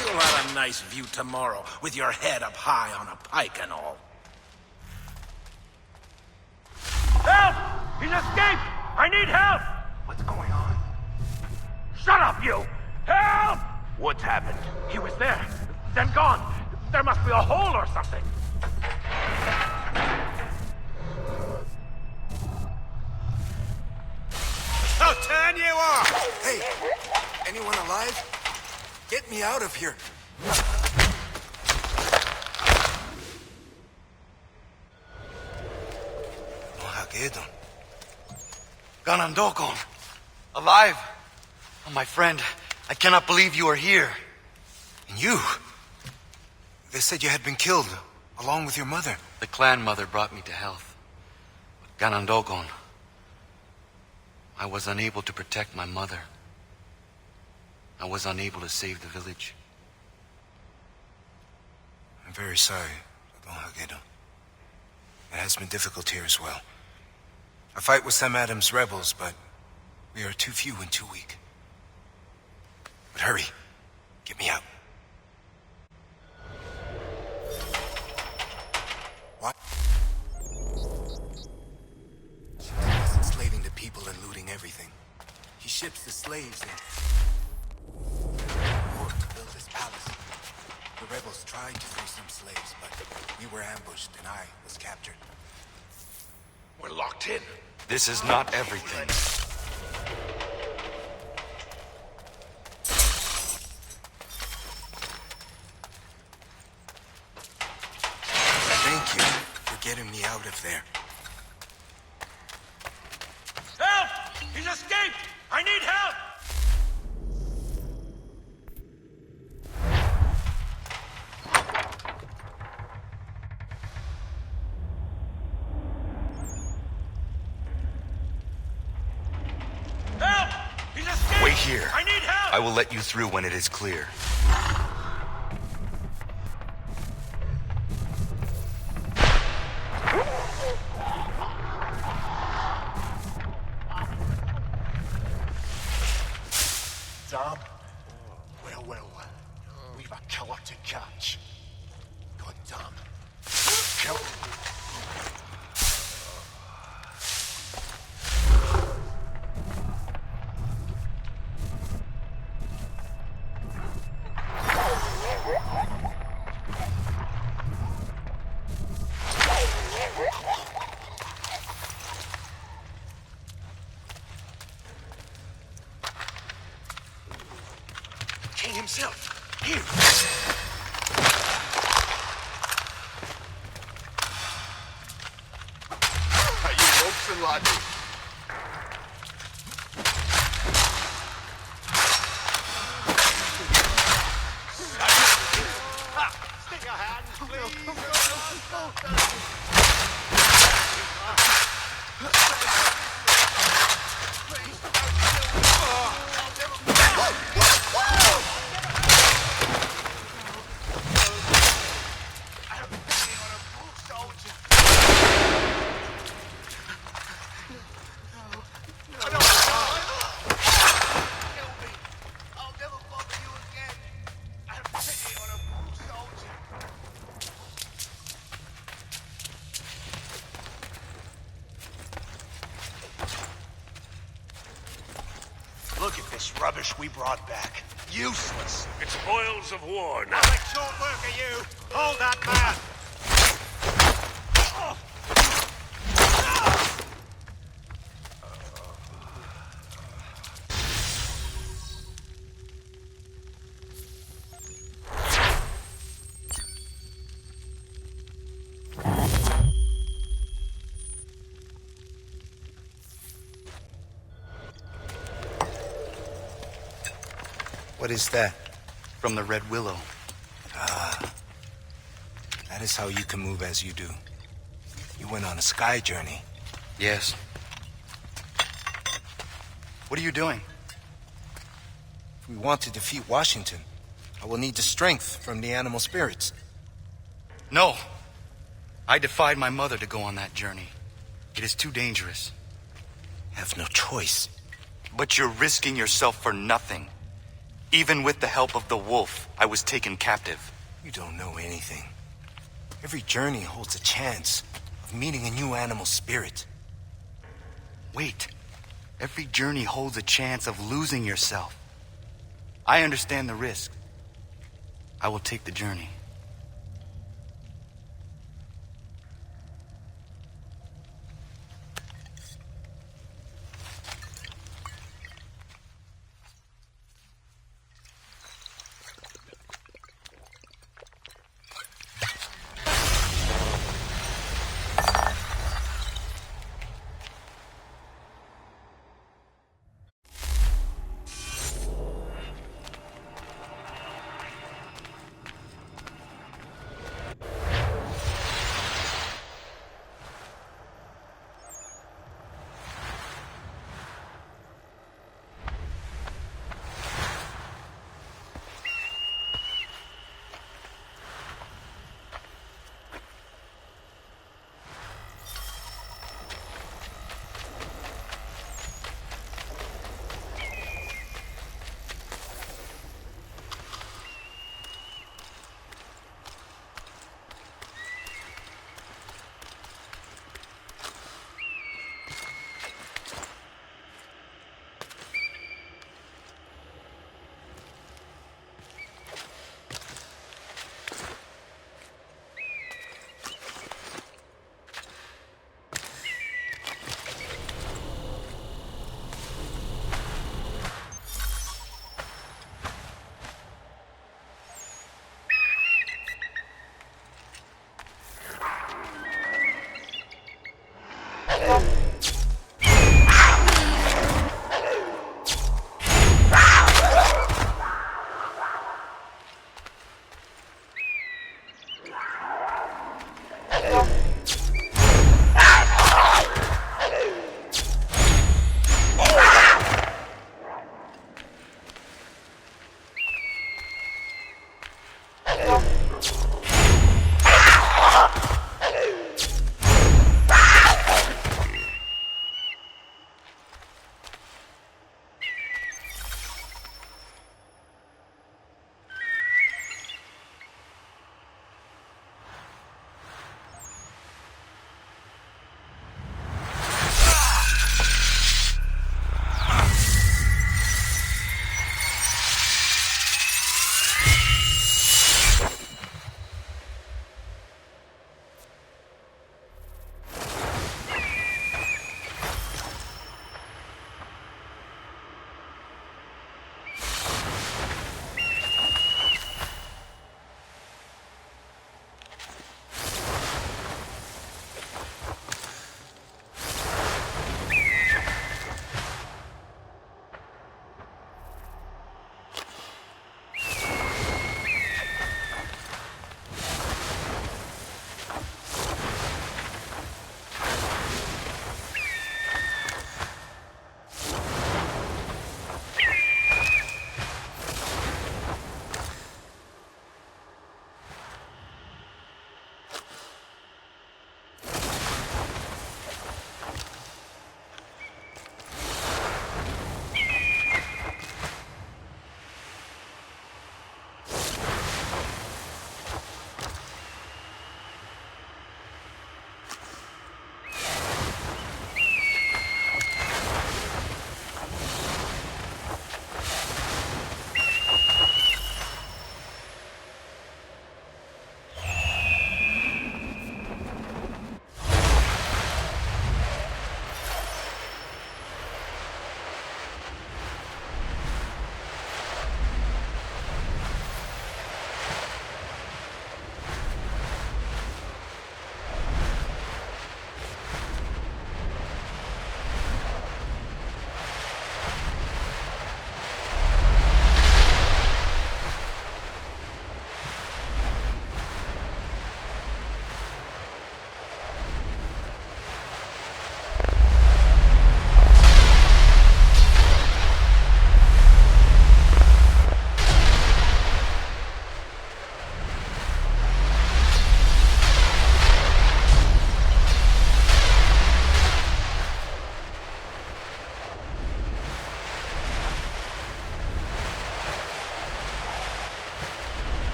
You'll have a nice view tomorrow, with your head up high on a pike and all. Help! He's escaped! I need help! What's going on? Shut up, you! Help! What's happened? He was there, then gone. There must be a hole or something. I'll turn you off! Hey, anyone alive? Get me out of here. Ganandokon, alive. Oh, my friend, I cannot believe you are here. And you? They said you had been killed, along with your mother. The clan mother brought me to health. But Ganandokon, I was unable to protect my mother. I was unable to save the village. I'm very sorry, Don Hagedo. It has been difficult here as well. I fight with Sam Adams' rebels, but we are too few and too weak. But hurry. Get me out. What? He's enslaving the people and looting everything. He ships the slaves in. To build his palace. The rebels tried to free some slaves, but we were ambushed and I was captured. We're locked in. This is not everything. Thank you for getting me out of there. Help! He's escaped! I need help! Help! He's escaped! Wait here. I need help! I will let you through when it is clear. kill. King himself. Here. Are you ropes and lodging? Stick your hands, please. Look at this rubbish we brought back. Useless. It's spoils of war now. I'll make short work of you. Hold that man. What is that? From the Red Willow. Ah. That is how you can move as you do. You went on a sky journey. Yes. What are you doing? If we want to defeat Washington, I will need the strength from the animal spirits. No. I defied my mother to go on that journey. It is too dangerous. Have no choice. But you're risking yourself for nothing. Even with the help of the wolf, I was taken captive. You don't know anything. Every journey holds a chance of meeting a new animal spirit. Wait. Every journey holds a chance of losing yourself. I understand the risk. I will take the journey.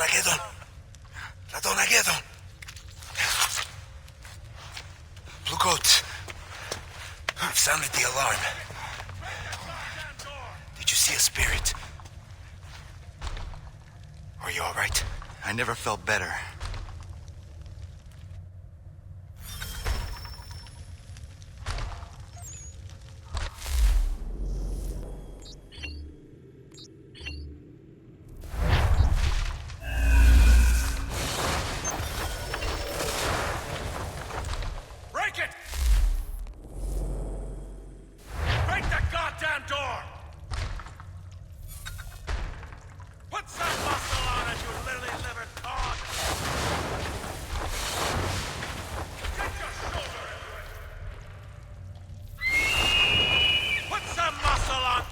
Radonagedon! Radonagedon! Blue coats. I've sounded the alarm. Did you see a spirit? Are you all right? I never felt better. Break it! Break the goddamn door! Put some muscle on it, you lily-livered cod! Get your shoulder into it! Put some muscle on...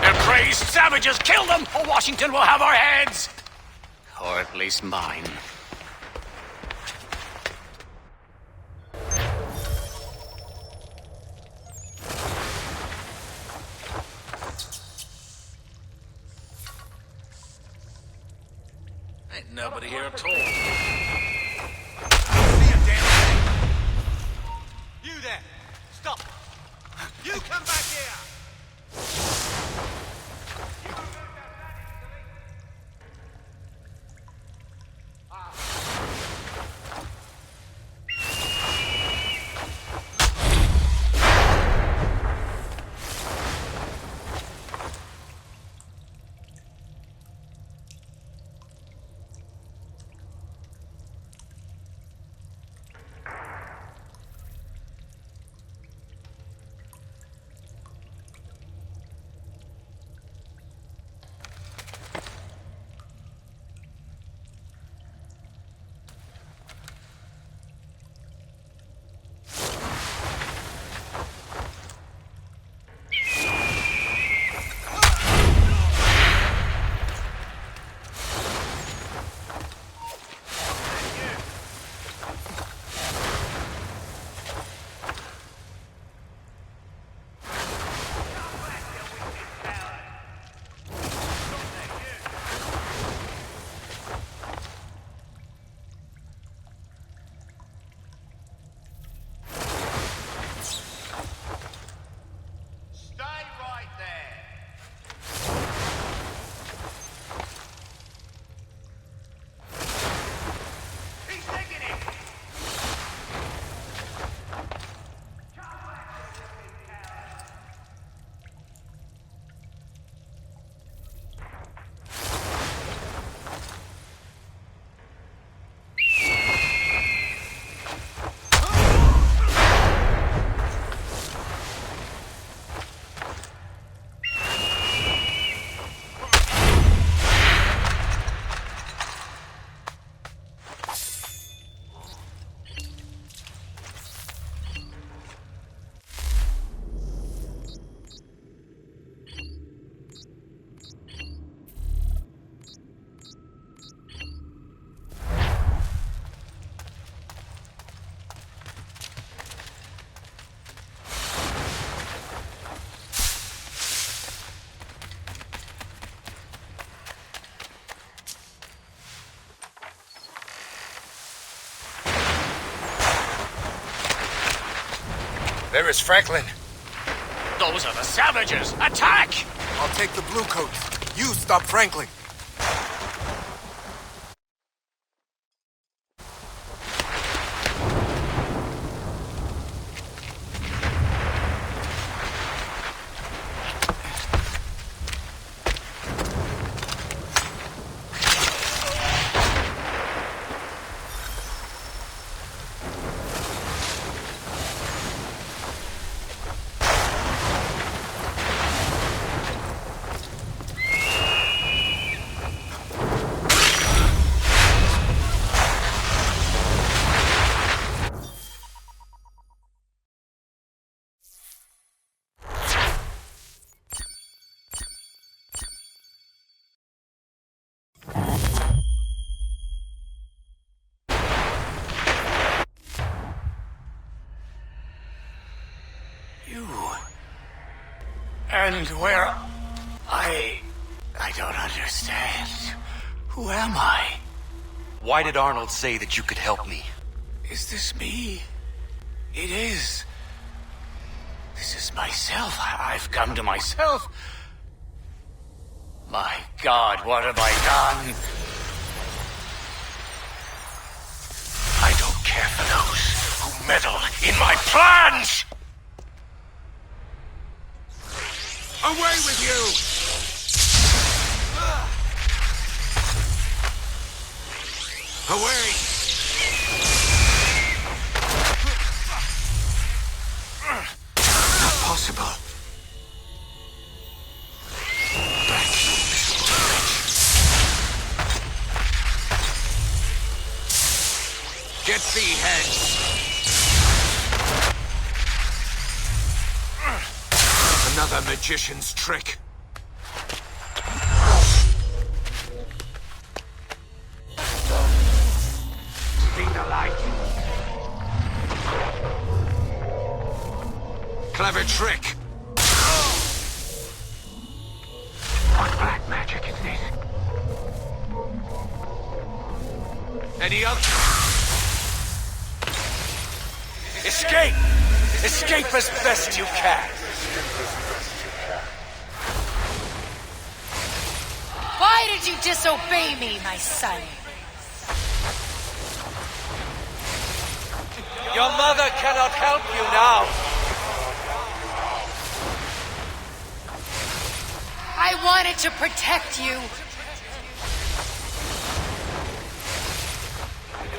They're crazed savages! Kill them, or Washington will have our heads! Or at least mine. Ain't nobody here at all. You there! Stop! You come back here! There is Franklin. Those are the savages! Attack! I'll take the blue coats. You stop Franklin. And where... I don't understand. Who am I? Why did Arnold say that you could help me? Is this me? It is. This is myself. I've come to myself. My God, what have I done? I don't care for those who meddle in my plans! Away with you! Away! Not possible. Back, you miserable wretch. Get thee hence! Another magician's trick. See the light. Clever trick. What black magic is this? Any other? Escape! Escape as best you can! Why did you disobey me, my son? Your mother cannot help you now. I wanted to protect you.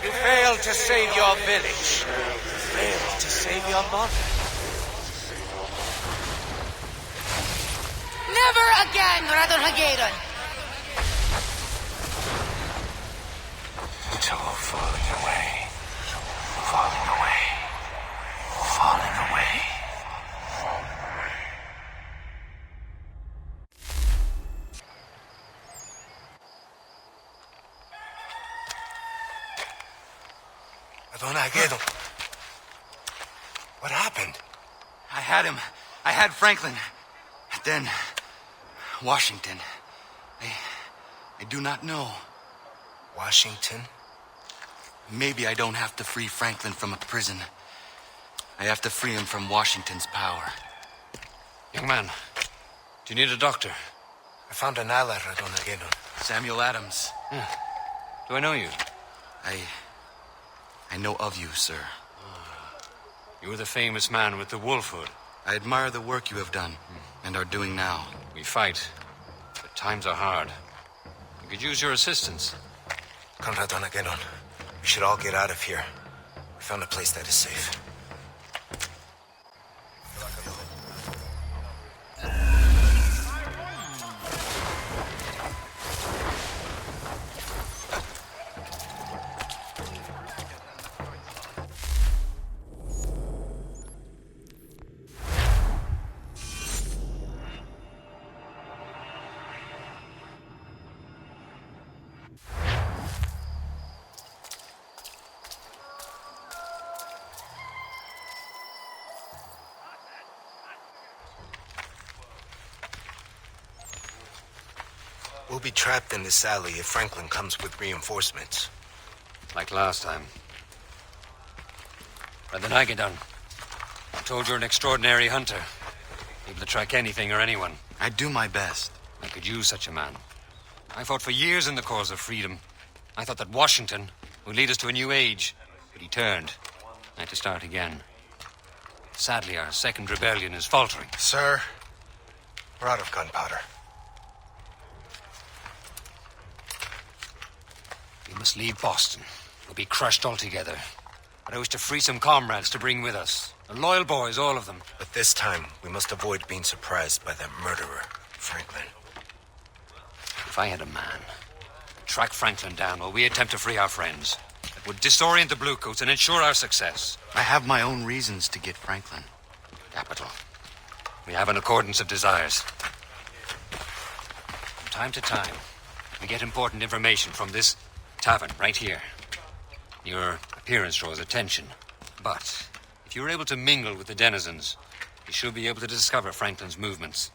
You failed to save your village. You failed to save your mother. Never again, Radon Hageron. It's all falling away. Falling away. Falling away. What happened? I had him. I had Franklin. Then, Washington. I do not know. Washington? Maybe I don't have to free Franklin from a prison. I have to free him from Washington's power. Young man, do you need a doctor? I found an ally, Radon Hageron. Samuel Adams. Do I know you? I know of you, sir. You were the famous man with the wolf hood. I admire the work you have done, and are doing now. We fight, but times are hard. We could use your assistance. Conrad Donagenon, we should all get out of here. We found a place that is safe. We'll be trapped in this alley if Franklin comes with reinforcements. Like last time. Brother Nagedon, I'm told you're an extraordinary hunter. Able to track anything or anyone. I do my best. I could use such a man. I fought for years in the cause of freedom. I thought that Washington would lead us to a new age, but he turned. I had to start again. Sadly, our second rebellion is faltering. Sir, we're out of gunpowder. We must leave Boston. We'll be crushed altogether. But I wish to free some comrades to bring with us. They're loyal boys, all of them. But this time, we must avoid being surprised by that murderer, Franklin. If I had a man, I'd track Franklin down while we attempt to free our friends. That would disorient the Bluecoats and ensure our success. I have my own reasons to get Franklin. Capital. We have an accordance of desires. From time to time, we get important information from this tavern right here. Your appearance draws attention. But if you're able to mingle with the denizens, you should be able to discover Franklin's movements.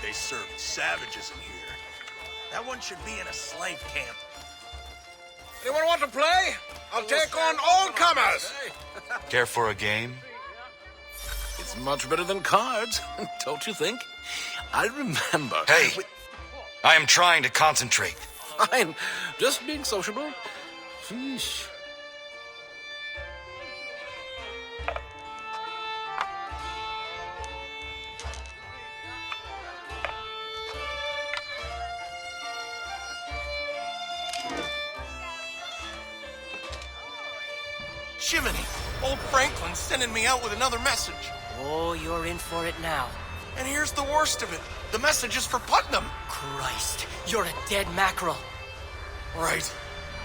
they serve savages in here. That one should be in a slave camp. Anyone want to play? I'll take on all comers. Care for a game? It's much better than cards, don't you think? I remember... Hey! I am trying to concentrate. Fine. Just being sociable. Sheesh. Shivany, old Franklin's sending me out with another message. Oh, you're in for it now. And here's the worst of it. The message is for Putnam. Christ, you're a dead mackerel. Right.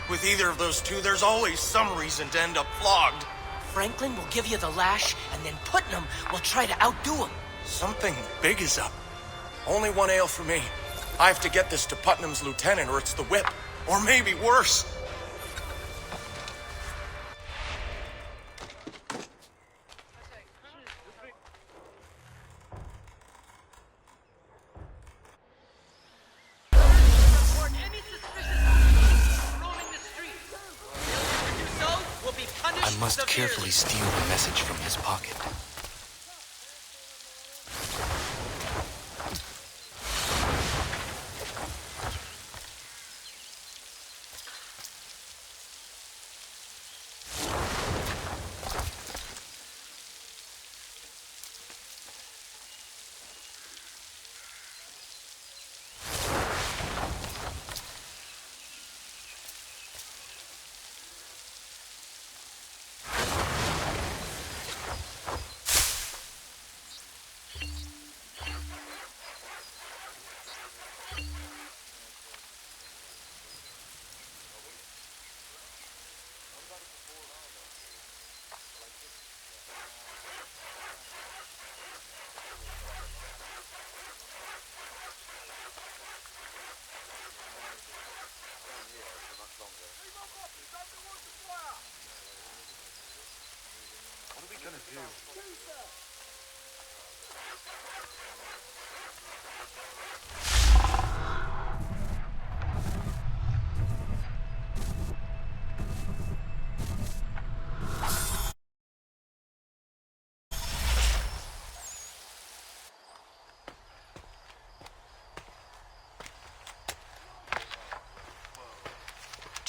With either of those two, there's always some reason to end up flogged. Franklin will give you the lash, and then Putnam will try to outdo him. Something big is up. Only one ale for me. I have to get this to Putnam's lieutenant, or it's the whip. Or maybe worse. I must carefully steal the message from his pocket.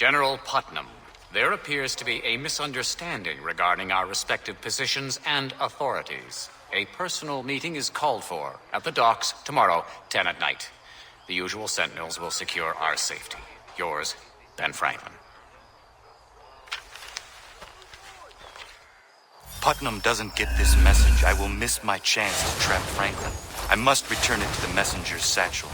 General Putnam, there appears to be a misunderstanding regarding our respective positions and authorities. A personal meeting is called for at the docks tomorrow, 10 at night. The usual sentinels will secure our safety. Yours, Ben Franklin. Putnam doesn't get this message, I will miss my chance to trap Franklin. I must return it to the messenger's satchel.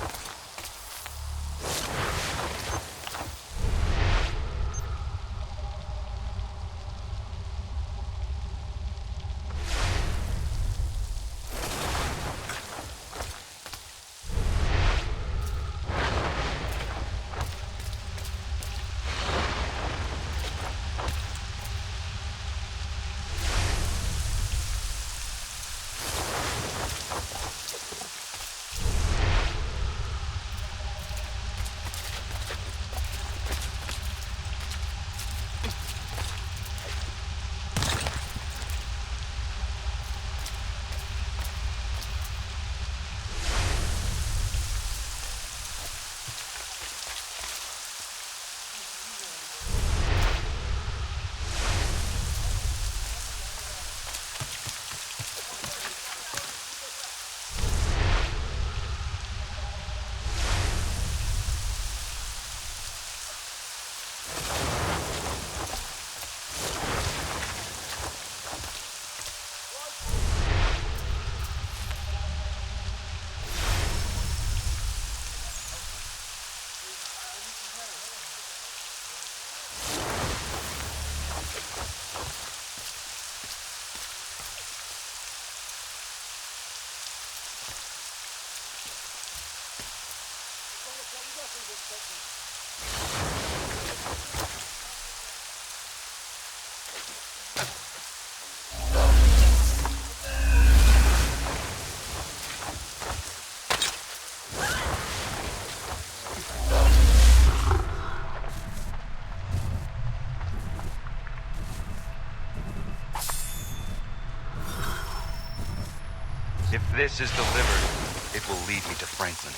If this is delivered, it will lead me to Franklin.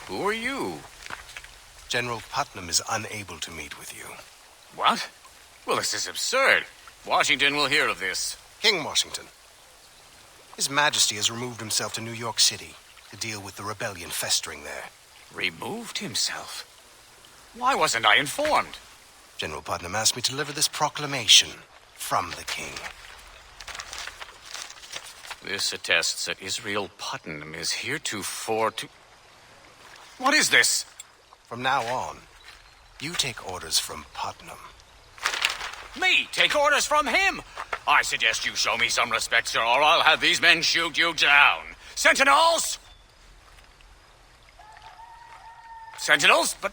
Who are you? General Putnam is unable to meet with you. What? Well, this is absurd. Washington will hear of this. King Washington. His Majesty has removed himself to New York City to deal with the rebellion festering there. Removed himself? Why wasn't I informed? General Putnam asked me to deliver this proclamation from the king. This attests that Israel Putnam is heretofore to... What is this? From now on, you take orders from Putnam. Me take orders from him? I suggest you show me some respect, sir, or I'll have these men shoot you down. Sentinels! Sentinels? But...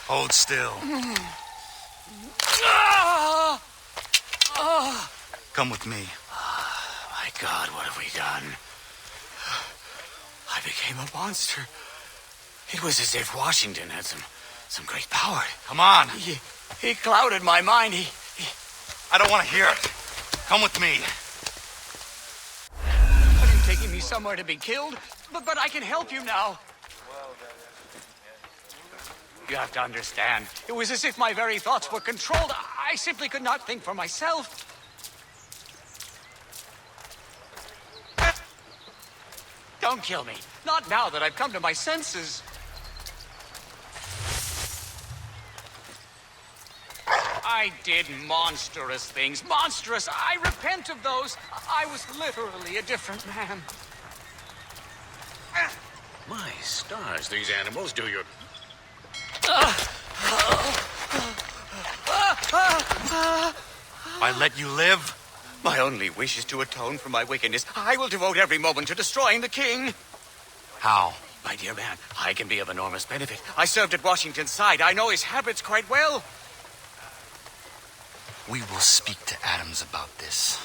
Hold still. Come with me. My God, what have we done? I became a monster. It was as if Washington had some great power. Come on. He clouded my mind. I don't want to hear it. Come with me. Are you taking me somewhere to be killed? But I can help you now. You have to understand. It was as if my very thoughts were controlled. I simply could not think for myself. Don't kill me. Not now that I've come to my senses. I did monstrous things. Monstrous. I repent of those. I was literally a different man. My stars, these animals do your... I let you live? My only wish is to atone for my wickedness. I will devote every moment to destroying the king. How? My dear man, I can be of enormous benefit. I served at Washington's side. I know his habits quite well. We will speak to Adams about this.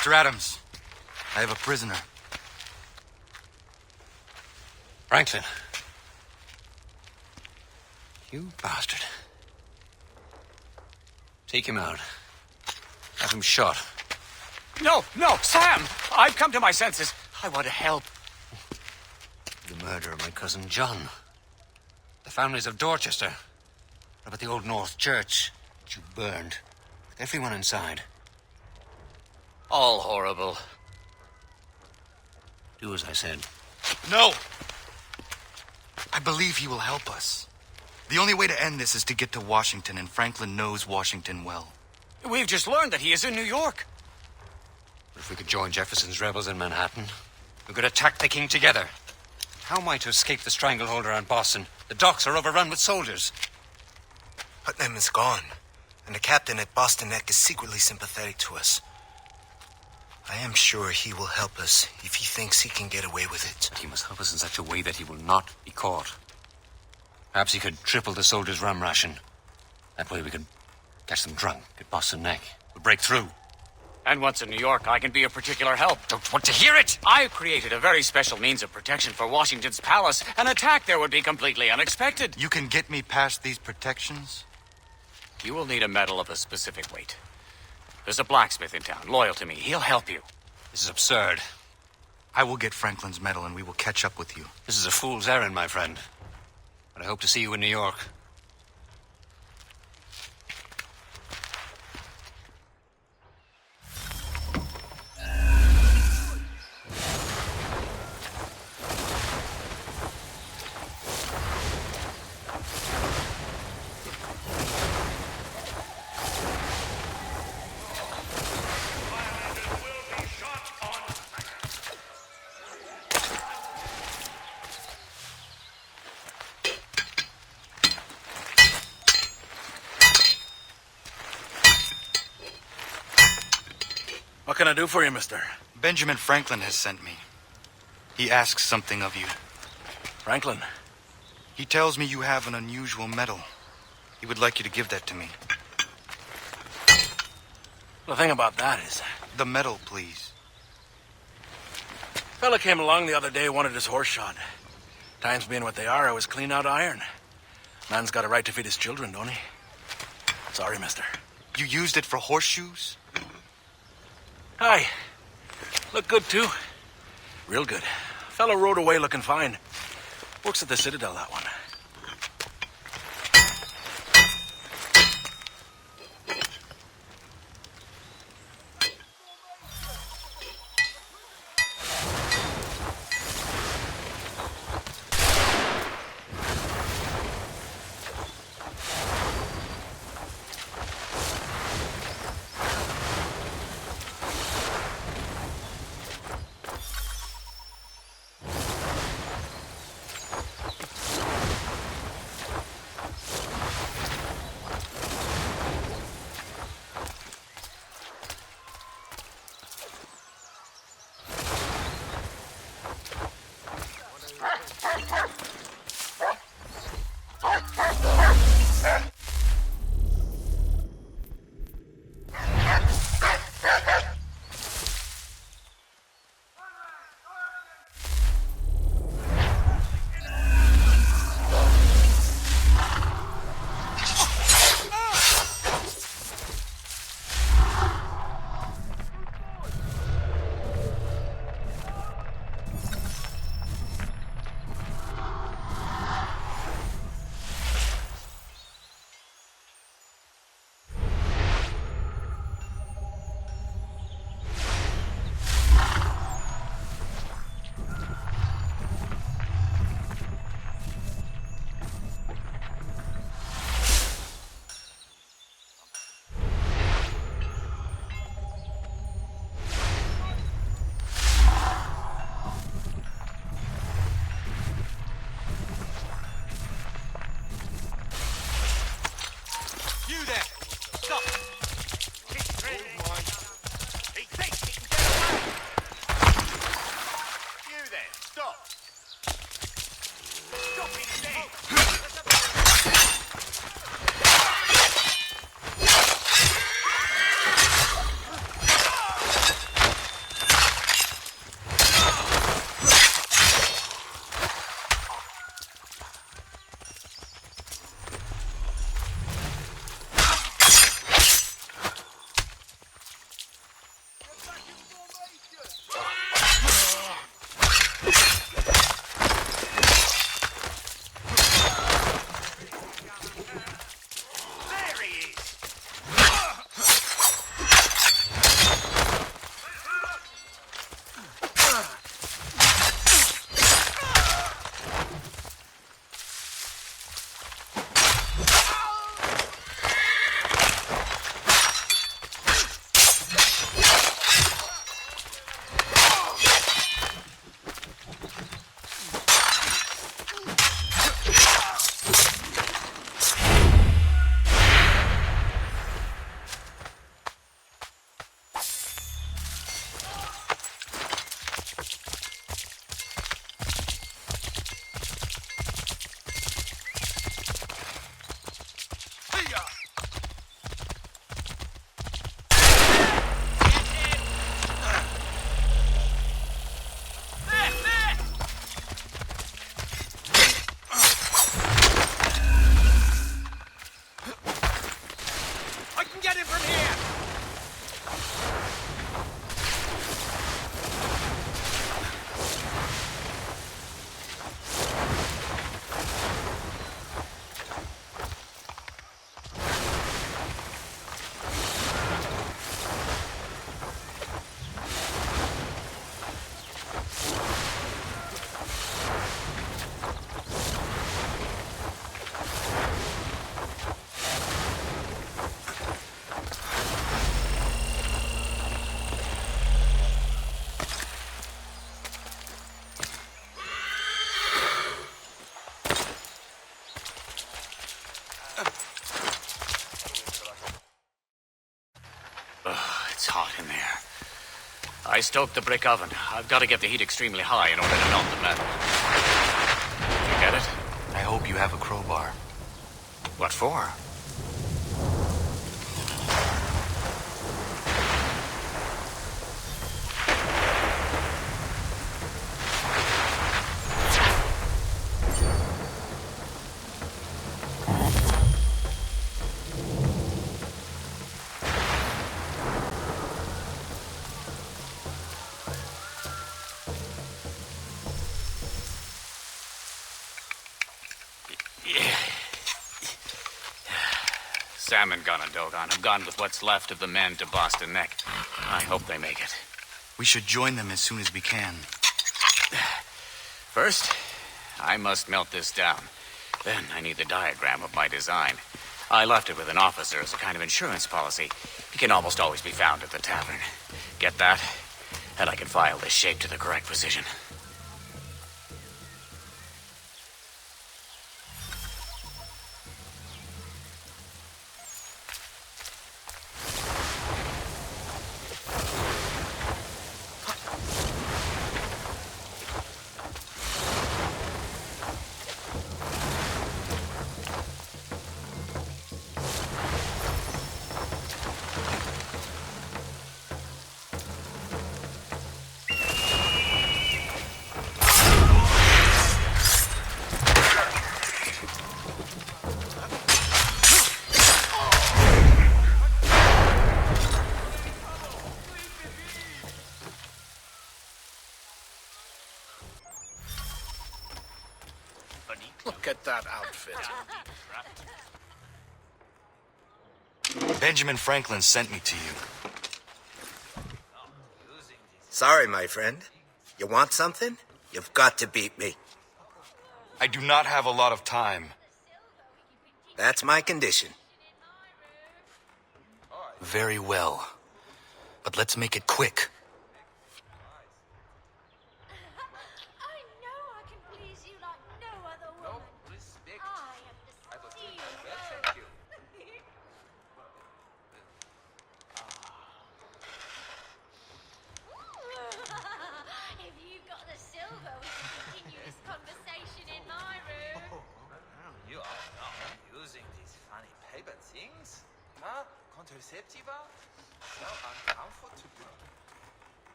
Mr. Adams, I have a prisoner. Franklin. You bastard. Take him out. Have him shot. No, Sam! I've come to my senses. I want to help. The murder of my cousin John. The families of Dorchester. What about the Old North Church, which you burned, with everyone inside? All horrible. Do as I said. No! I believe he will help us. The only way to end this is to get to Washington, and Franklin knows Washington well. We've just learned that he is in New York. But if we could join Jefferson's rebels in Manhattan, we could attack the king together. How am I to escape the stranglehold around Boston? The docks are overrun with soldiers. Putnam is gone, and the captain at Boston Neck is secretly sympathetic to us. I am sure he will help us if he thinks he can get away with it. But he must help us in such a way that he will not be caught. Perhaps he could triple the soldiers' rum ration. That way we could catch them drunk at Boston Neck. We'll break through. And once in New York, I can be of particular help. Don't want to hear it! I've created a very special means of protection for Washington's palace. An attack there would be completely unexpected. You can get me past these protections? You will need a metal of a specific weight. There's a blacksmith in town, loyal to me. He'll help you. This is absurd. I will get Franklin's medal and we will catch up with you. This is a fool's errand, my friend. But I hope to see you in New York. What can I do for you, mister? Benjamin Franklin has sent me. He asks something of you. Franklin? He tells me you have an unusual medal. He would like you to give that to me. The thing about that is... The medal, please. Fella came along the other day, wanted his horse shot. Times being what they are, I was clean out of iron. Man's got a right to feed his children, don't he? Sorry, mister. You used it for horseshoes? Hi. Look good, too. Real good. Fella rode away looking fine. Works at the Citadel, that one. hot in there. I stoked the brick oven. I've got to get the heat extremely high in order to melt the metal. Did you get it? I hope you have a crowbar. What for? Sam and Gunn and Dogon have gone with what's left of the men to Boston Neck. I hope they make it. We should join them as soon as we can. First, I must melt this down. Then I need the diagram of my design. I left it with an officer as a kind of insurance policy. It can almost always be found at the tavern. Get that? And I can file this shape to the correct position. Look at that outfit. Benjamin Franklin sent me to you. Sorry, my friend. You want something? You've got to beat me. I do not have a lot of time. That's my condition. Very well. But let's make it quick.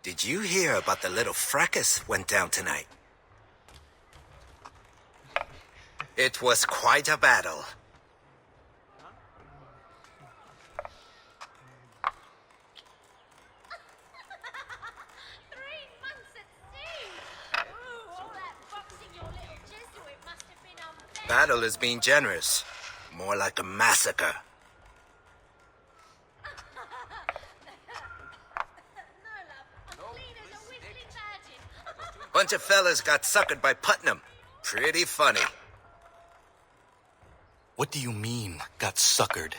Did you hear about the little fracas went down tonight? It was quite a battle. Battle is being generous. More like a massacre. Bunch of fellas got suckered by Putnam. Pretty funny. What do you mean, got suckered?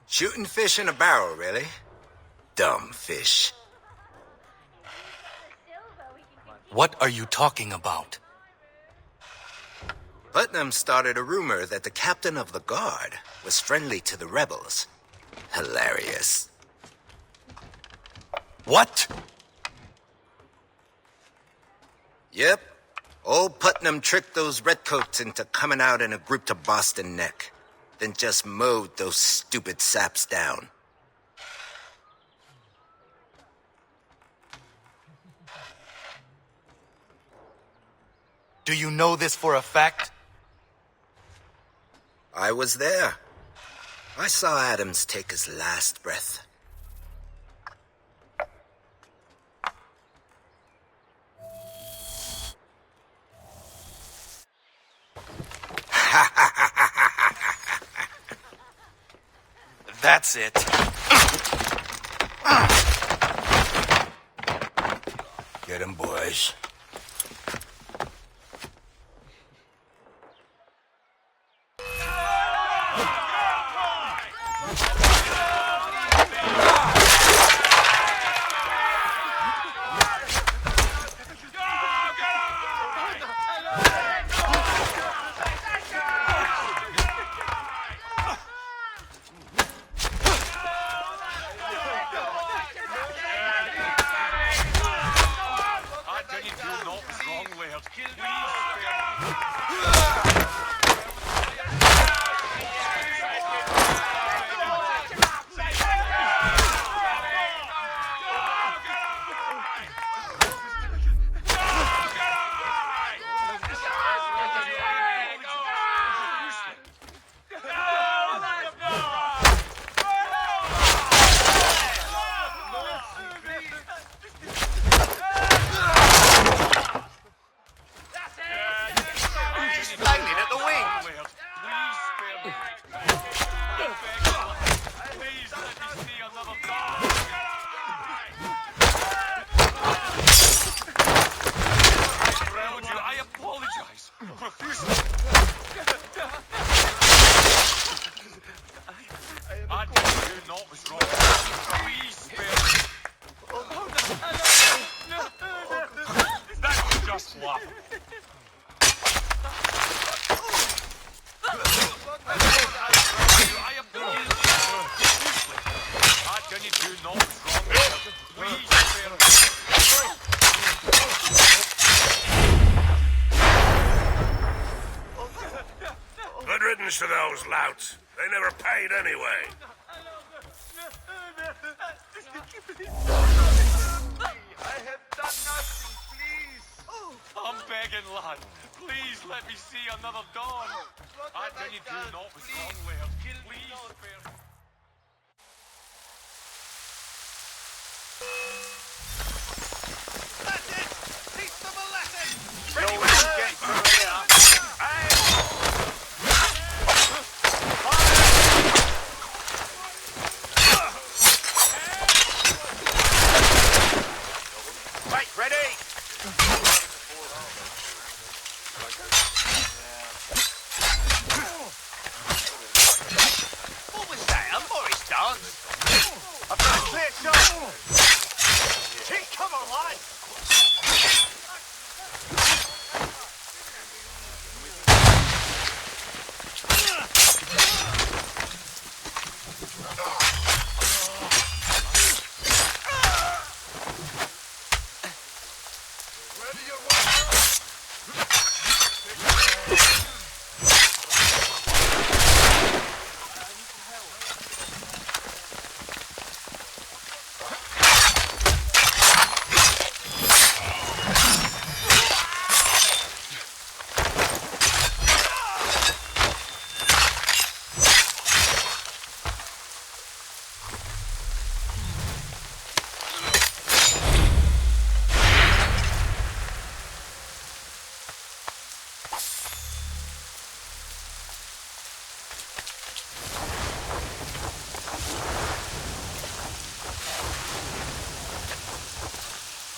Shooting fish in a barrel, really? Dumb fish. What are you talking about? Putnam started a rumor that the captain of the guard was friendly to the rebels. Hilarious. What? Yep. Old Putnam tricked those redcoats into coming out in a group to Boston Neck, then just mowed those stupid saps down. Do you know this for a fact? I was there. I saw Adams take his last breath. That's it. Get him, boys. up. What can you do? No strong. Please, Good riddance to those louts. They never paid anyway. I have done nothing, please. I'm begging, lad. Please let me see another dawn. What can you do? No strong way. Please, spare. That's it! Teach them a lesson! Ready when you get through here. Right, ready? What was that? A Morris dance? I've got a clear shot. Come on, lad.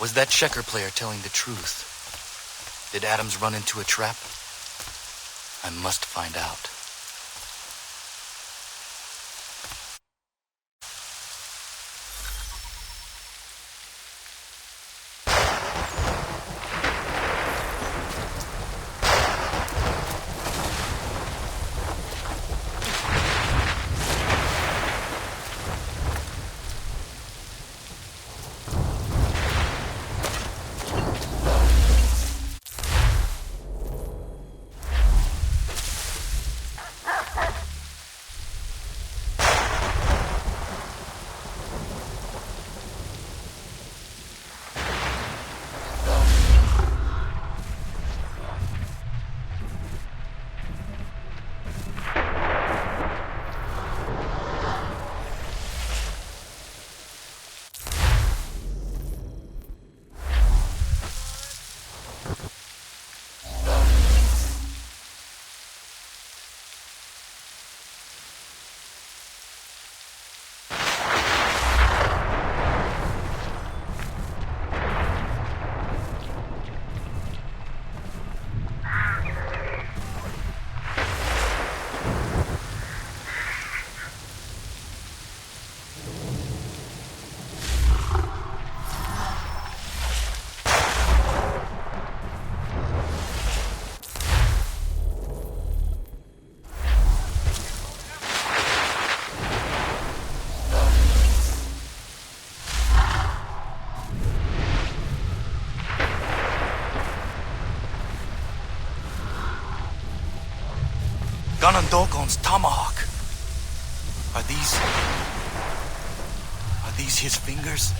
Was that checker player telling the truth? Did Adams run into a trap? I must find out. Ganondogon's tomahawk. Are these his fingers?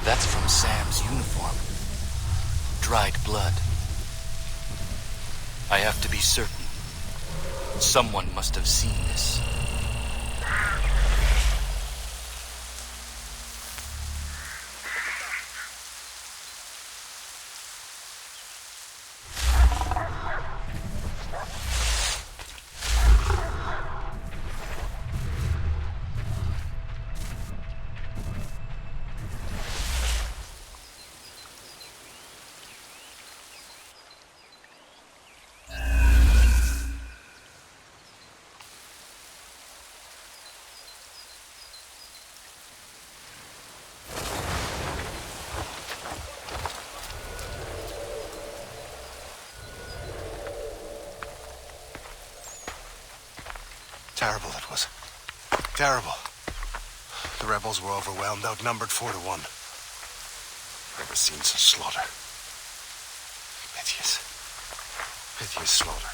That's from Sam's uniform. Dried blood. I have to be certain. Someone must have seen this. Terrible it was. Terrible. The rebels were overwhelmed, outnumbered 4-1. Never seen such slaughter. Piteous. Piteous slaughter.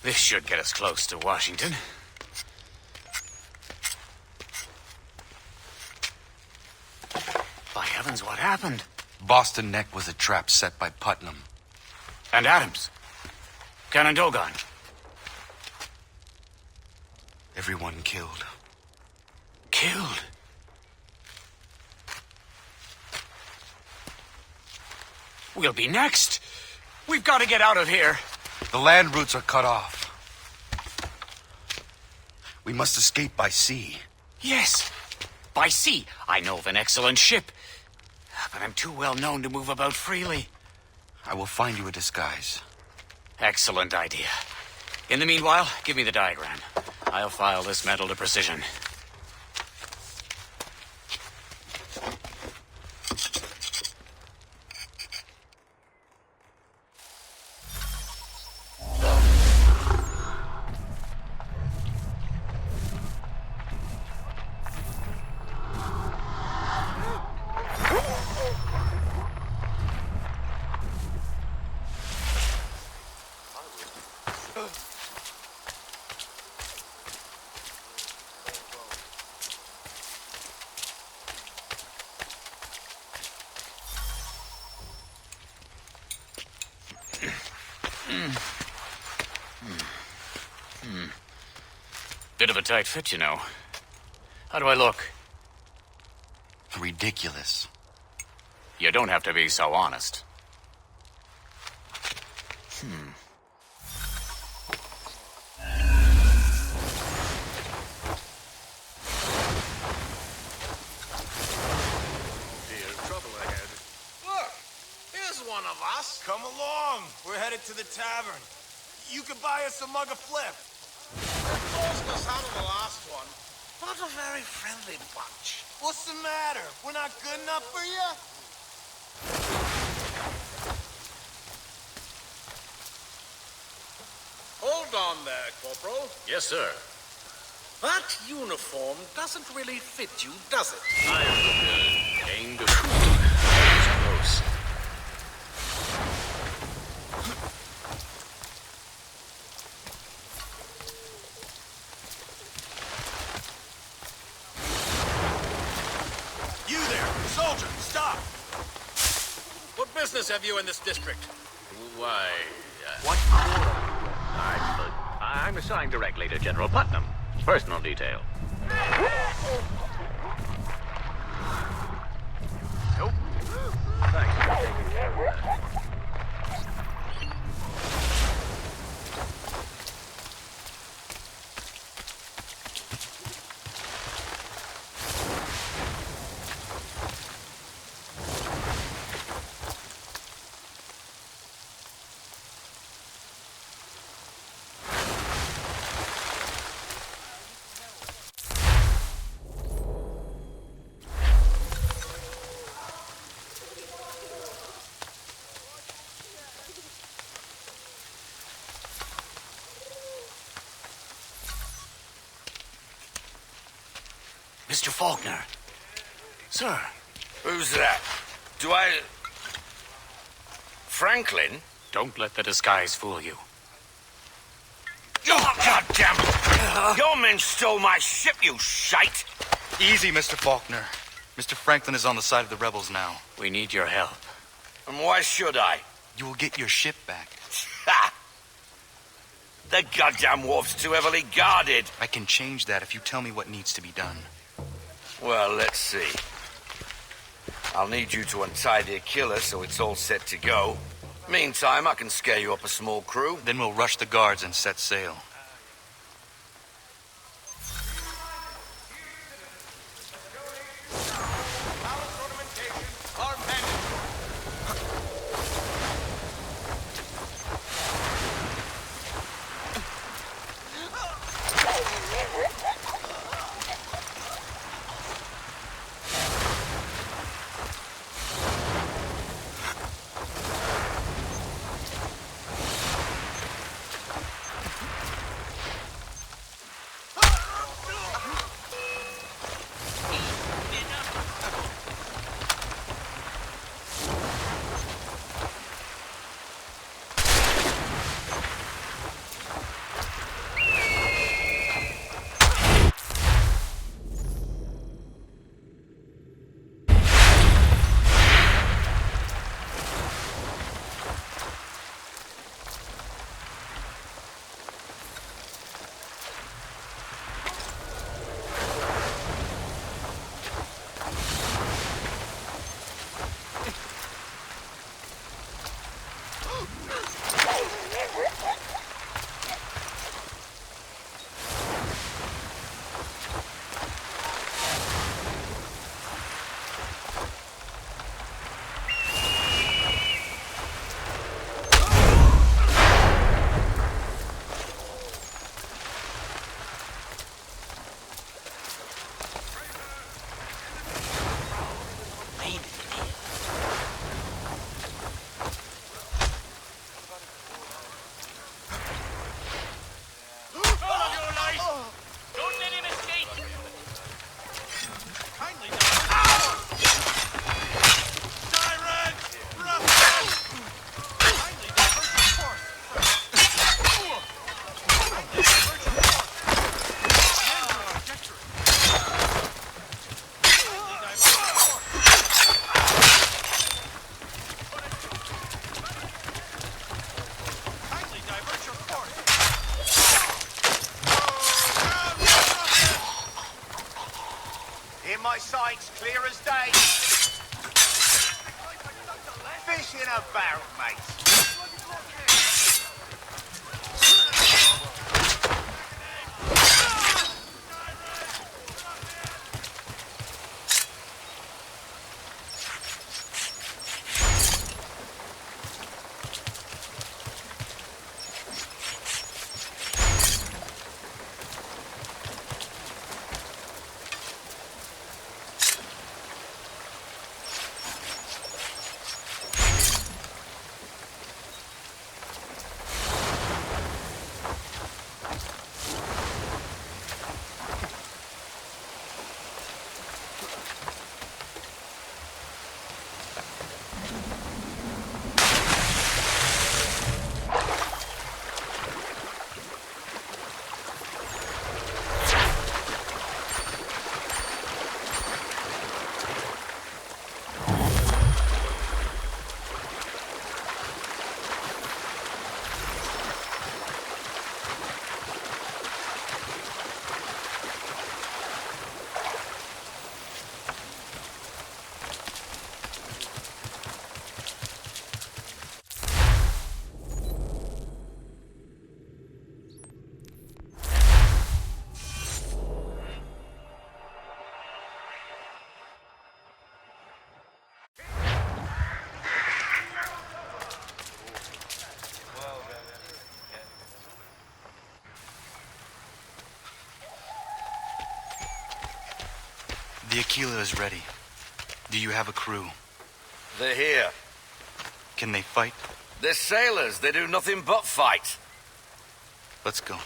This should get us close to Washington. By heavens, what happened? Boston Neck was a trap set by Putnam. And Adams. Canandogan. Everyone killed. Killed? We'll be next. We've got to get out of here. The land routes are cut off. We must escape by sea. Yes, by sea. I know of an excellent ship, but I'm too well known to move about freely. I will find you a disguise. Excellent idea. In the meanwhile, give me the diagram. I'll file this metal to precision. Bit of a tight fit, you know. How do I look? Ridiculous. You don't have to be so honest. Dear, trouble ahead. Look, here's one of us. Come along. We're headed to the tavern. You could buy us a mug of flip. Lost us out of the last one. Not a very friendly bunch. What's the matter? We're not good enough for you? Hold on there, Corporal. Yes, sir. That uniform doesn't really fit you, does it? I look aimed at close. You there, soldier, stop! What business have you in this district? Why, What? I'm assigned directly to General Putnam. Personal detail. Nope. Thanks for taking care of that. Mr. Faulkner. Sir. Who's that? Do I... Franklin? Don't let the disguise fool you. Oh, goddammit! Your men stole my ship, you shite! Easy, Mr. Faulkner. Mr. Franklin is on the side of the rebels now. We need your help. And why should I? You will get your ship back. Ha! The goddamn wharf's too heavily guarded. I can change that if you tell me what needs to be done. Well, let's see. I'll need you to untie the Aquila so it's all set to go. Meantime, I can scare you up a small crew. Then we'll rush the guards and set sail. My sight's clear as day. Fish in a barrel, mate. The Aquila is ready. Do you have a crew? They're here. Can they fight? They're sailors. They do nothing but fight. Let's go.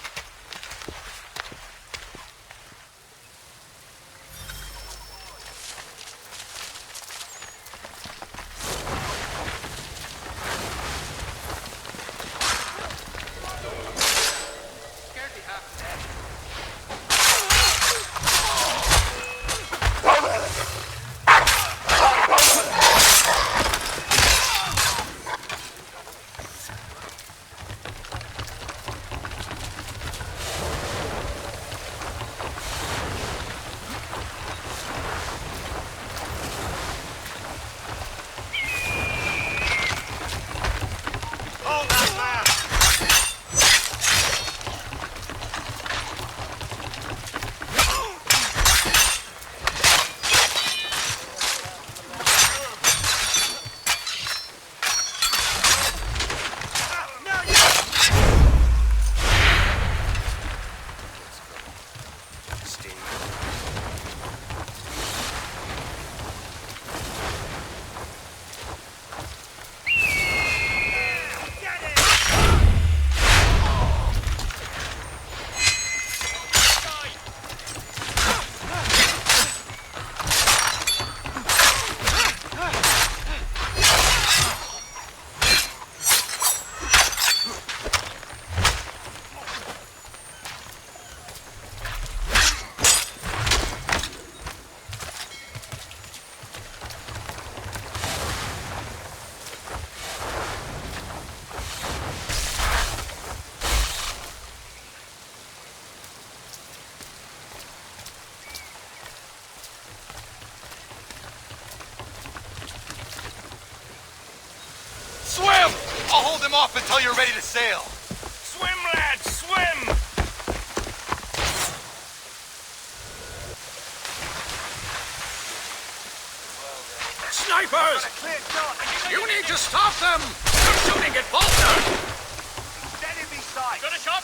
them off until you're ready to sail. Swim, lads, swim! Snipers! You need to stop them! They're shooting at Bolter! Enemy sight! Got a shot?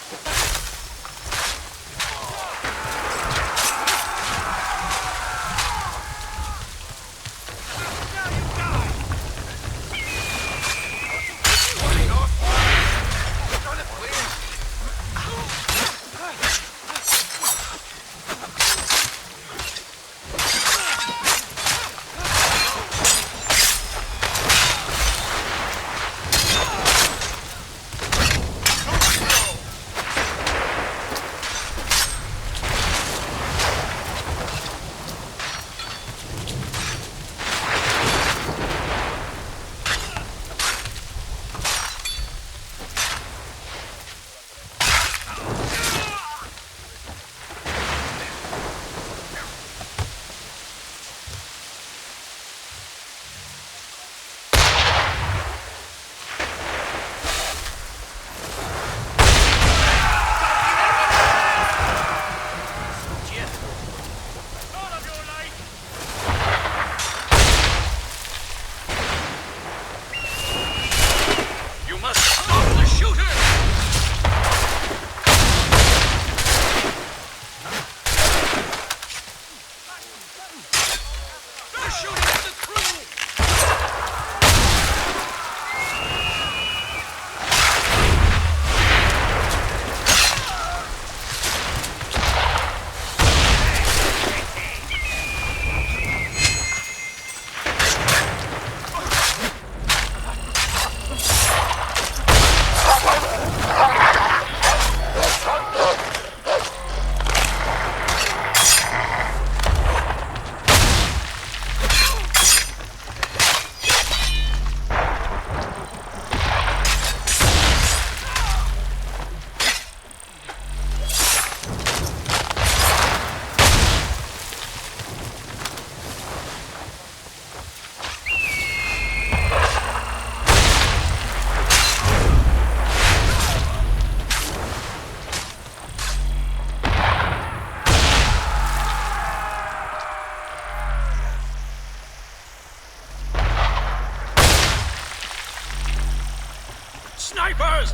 Snipers!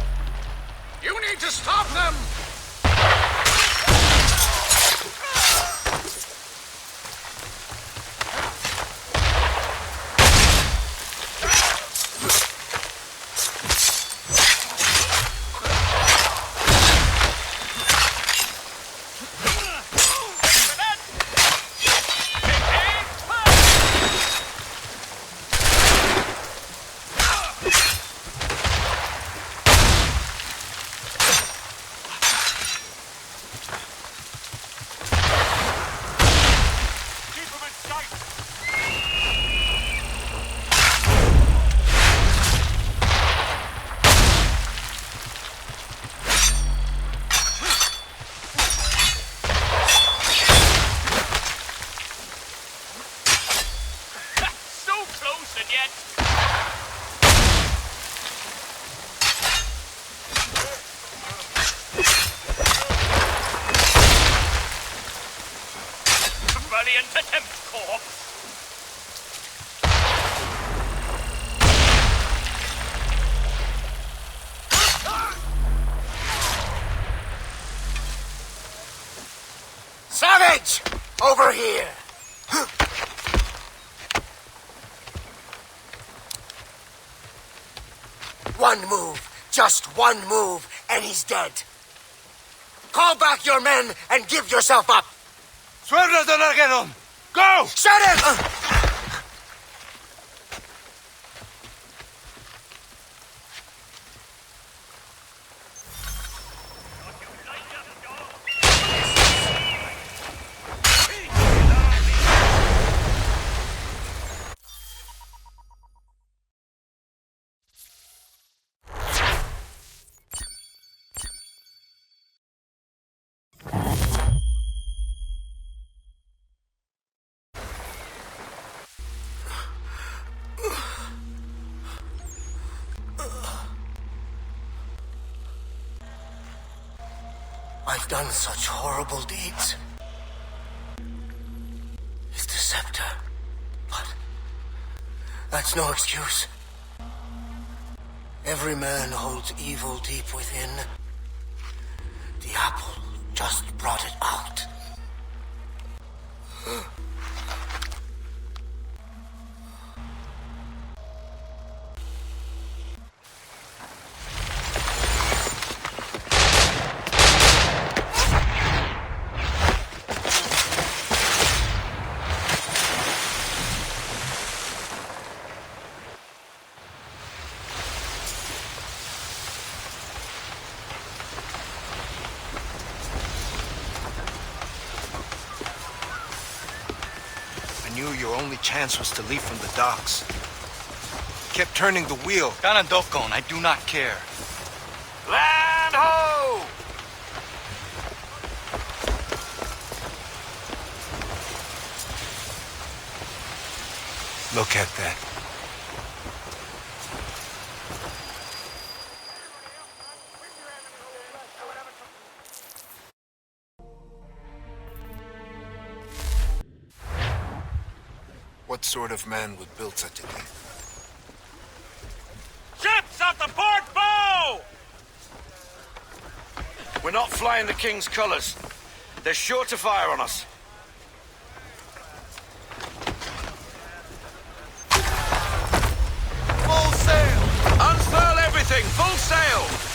You need to stop them! Savage! Over here! One move, just one move, and he's dead. Call back your men and give yourself up! Sueltas de Largueron! Go! Shut it! I've done such horrible deeds. It's the scepter. But that's no excuse. Every man holds evil deep within. The apple just brought it out. Your only chance was to leave from the docks. Kept turning the wheel. Ganandokon, I do not care. Land ho! Look at that. What sort of man would build such a thing? Ships at the port bow! We're not flying the King's colours. They're sure to fire on us. Full sail! Unfurl everything! Full sail!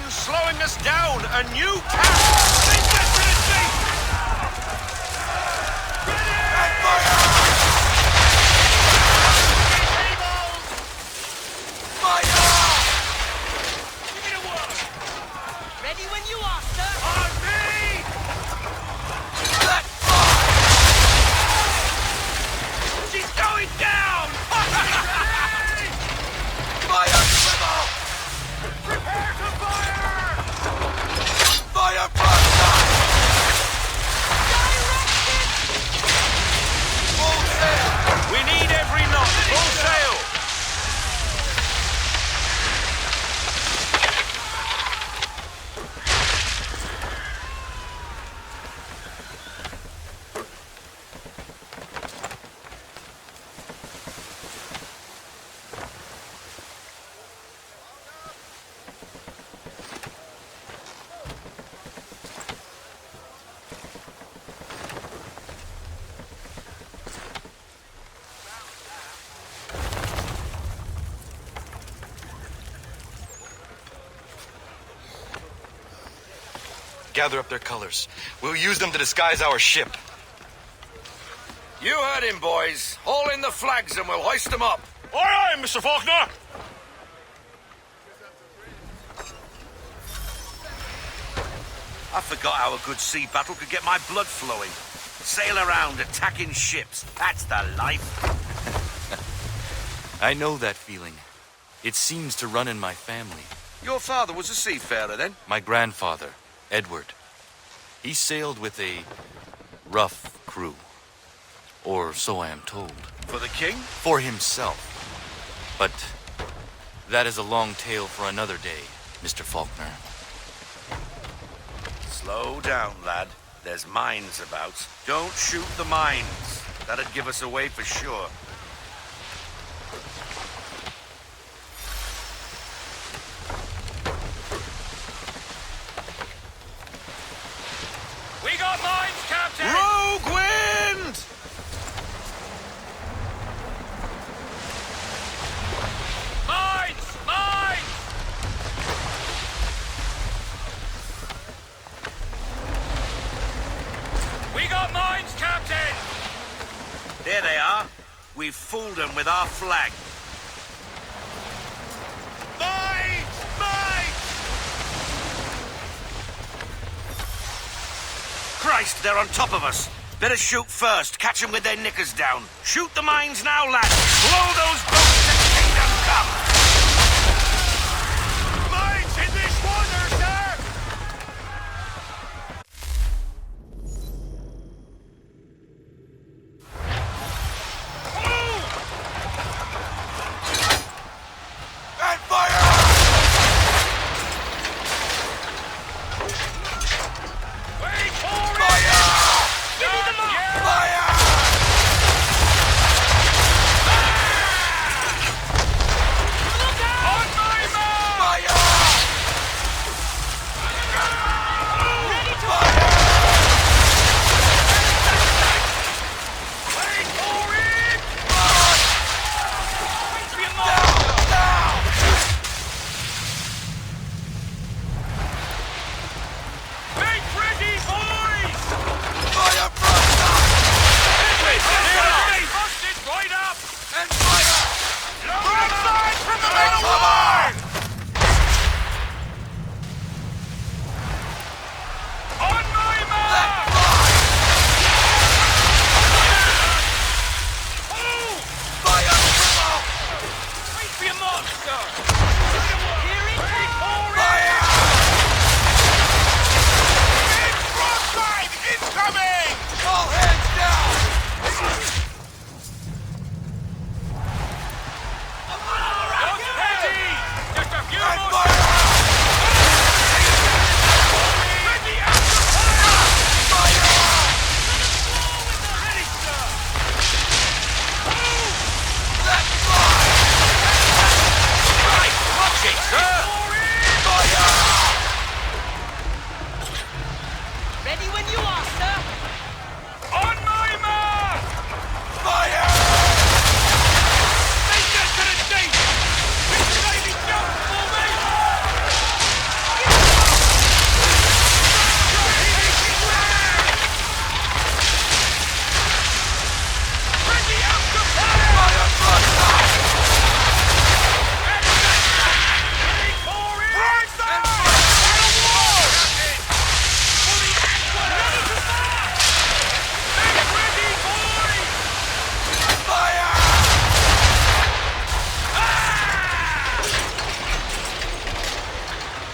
Slowing us down, a new Ready when you are, sir! On me! She's going down! Fire! Swivel! Prepare to fire! Fire broadside! Full sail! We need every knot! Full sail! Gather up their colors. We'll use them to disguise our ship. You heard him, boys. Haul in the flags and we'll hoist them up. Aye, aye, Mr. Faulkner. I forgot how a good sea battle could get my blood flowing. Sail around, attacking ships. That's the life. I know that feeling. It seems to run in my family. Your father was a seafarer, then? My grandfather, Edward. He sailed with a rough crew. Or so I am told. For the king? For himself. But that is a long tale for another day, Mr. Faulkner. Slow down, lad. There's mines about. Don't shoot the mines. That'd give us away for sure. We got mines, Captain! Rogue wind! Mines! Mines! We got mines, Captain! There they are. We've fooled them with our flag. Mines! Mines! Christ, they're on top of us. Better shoot first. Catch them with their knickers down. Shoot the mines now, lads. Blow those boats to kingdom come. Mines in this water, sir! And fire! Wait for it! Fire! Give me the mark! Fire! Look out! On my mark! Fire! Ready to Wait for it! Wait for your mark! Down! Make ready, boys! Fire faster! Bust it right up! And fire! Broadside from the middle line! On my mark! Move! Fire triple! Wait for your mark, sir! Here it is! Fire! Big broadside incoming! All hands down! Not heavy! Just a few And more fire! Ready after fire! Fire! Ready, sir! Move! Let's fly! Right, watch it, sir! Fire! Ready when you are, sir. On my mark! Fire! They get to the deep! This lady jump for me! Ready out to fire! Fire faster! Ready for it! Broadside! To the wall! For the Aquila! Ready to fire! Make ready, boys! Fire!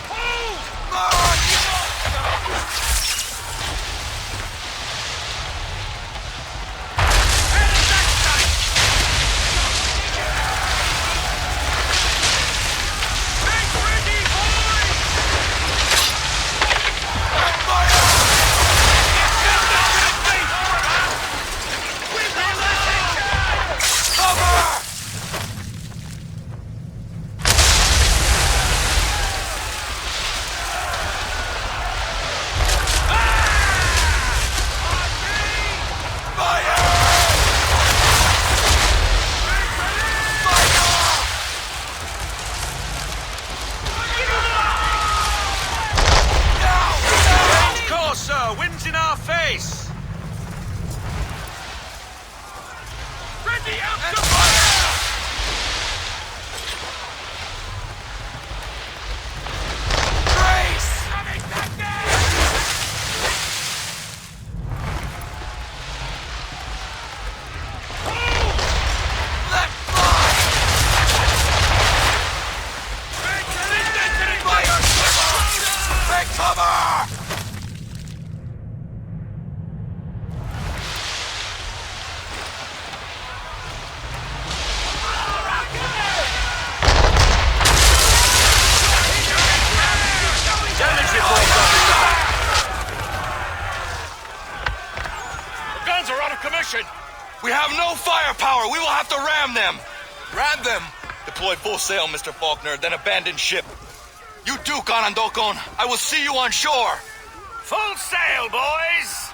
Move! March! Head of that side! Make ready, boys! And fire! Cover! Fire! Of course, sir. Wind's in our face. Ready out to Fire! Grace! Coming back there! position! We have no firepower! We will have to ram them! Ram them? Deploy full sail, Mr. Faulkner, then abandon ship. You do, Ganondokon. I will see you on shore! Full sail, boys!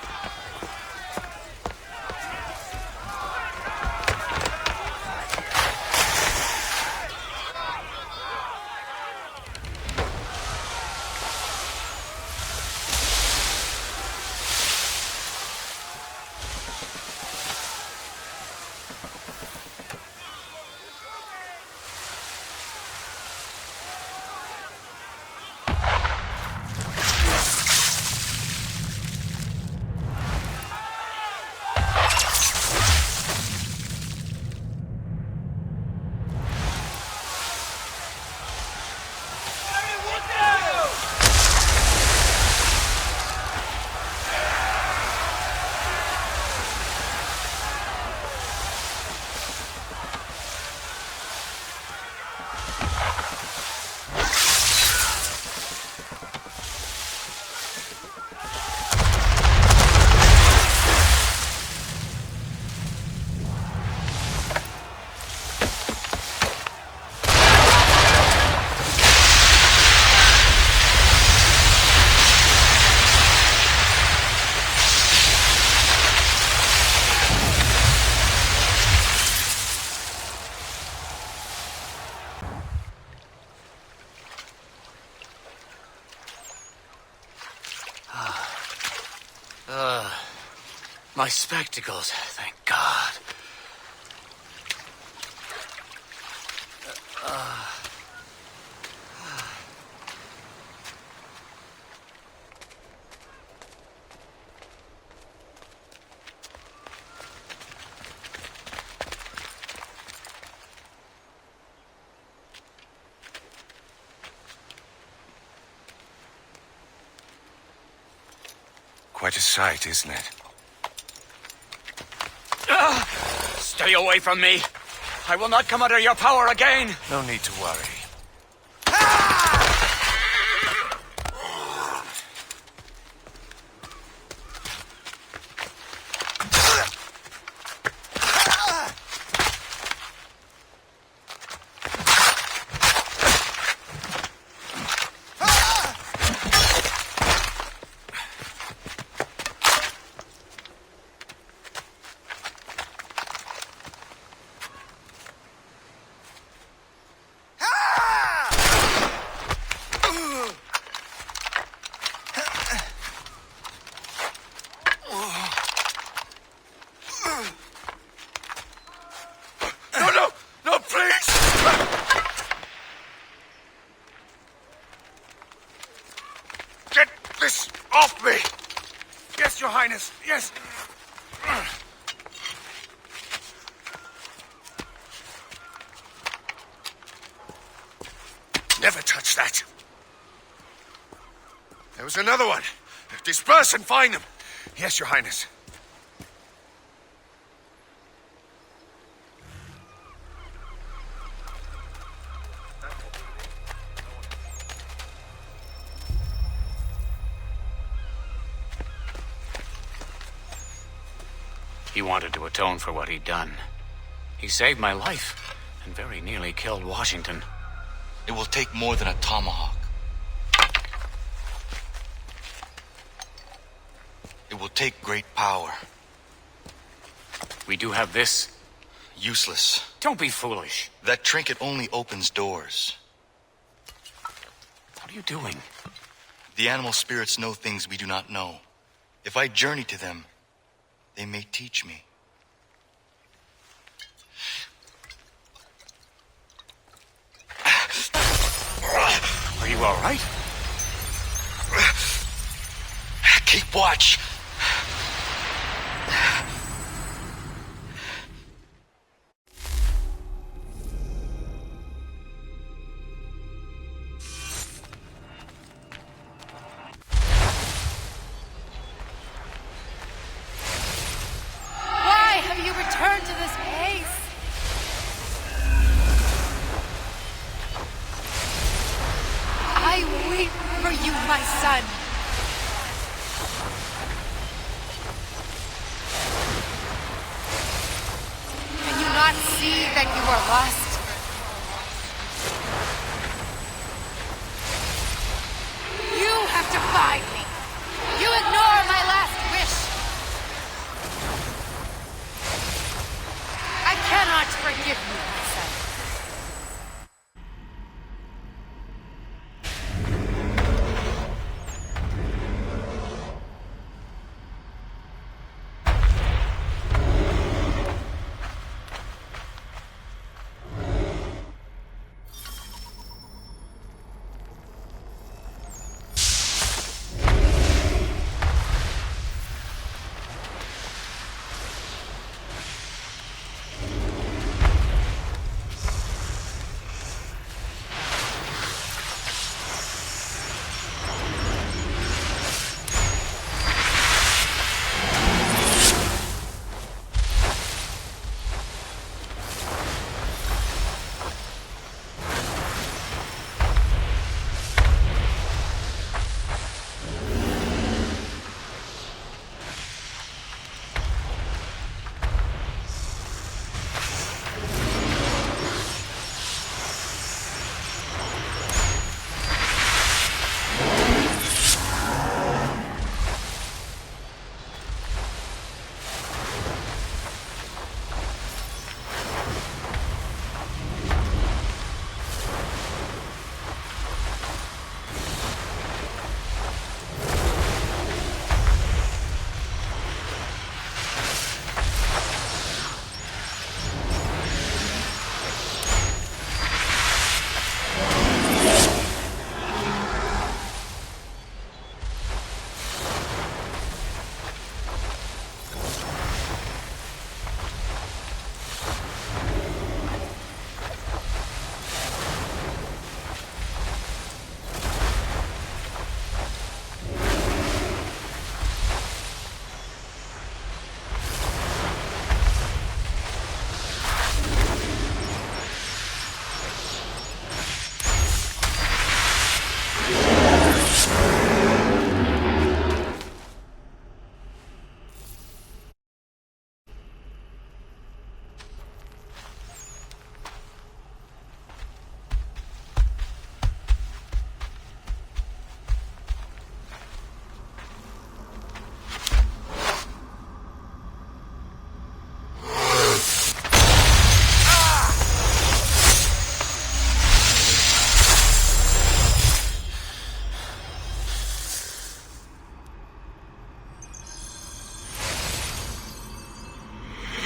My spectacles, thank God. Quite a sight, isn't it? Stay away from me. I will not come under your power again. No need to worry. Your Highness, yes. Never touch that. There was another one. Disperse and find them. Yes, Your Highness. He wanted to atone for what he'd done. He saved my life, and very nearly killed Washington. It will take more than a tomahawk. It will take great power. We do have this. Useless. Don't be foolish. That trinket only opens doors. What are you doing? The animal spirits know things we do not know. If I journey to them, they may teach me. Are you all right? Keep watch. see that you are lost? You have defied me. You ignore my last wish. I cannot forgive you, my son.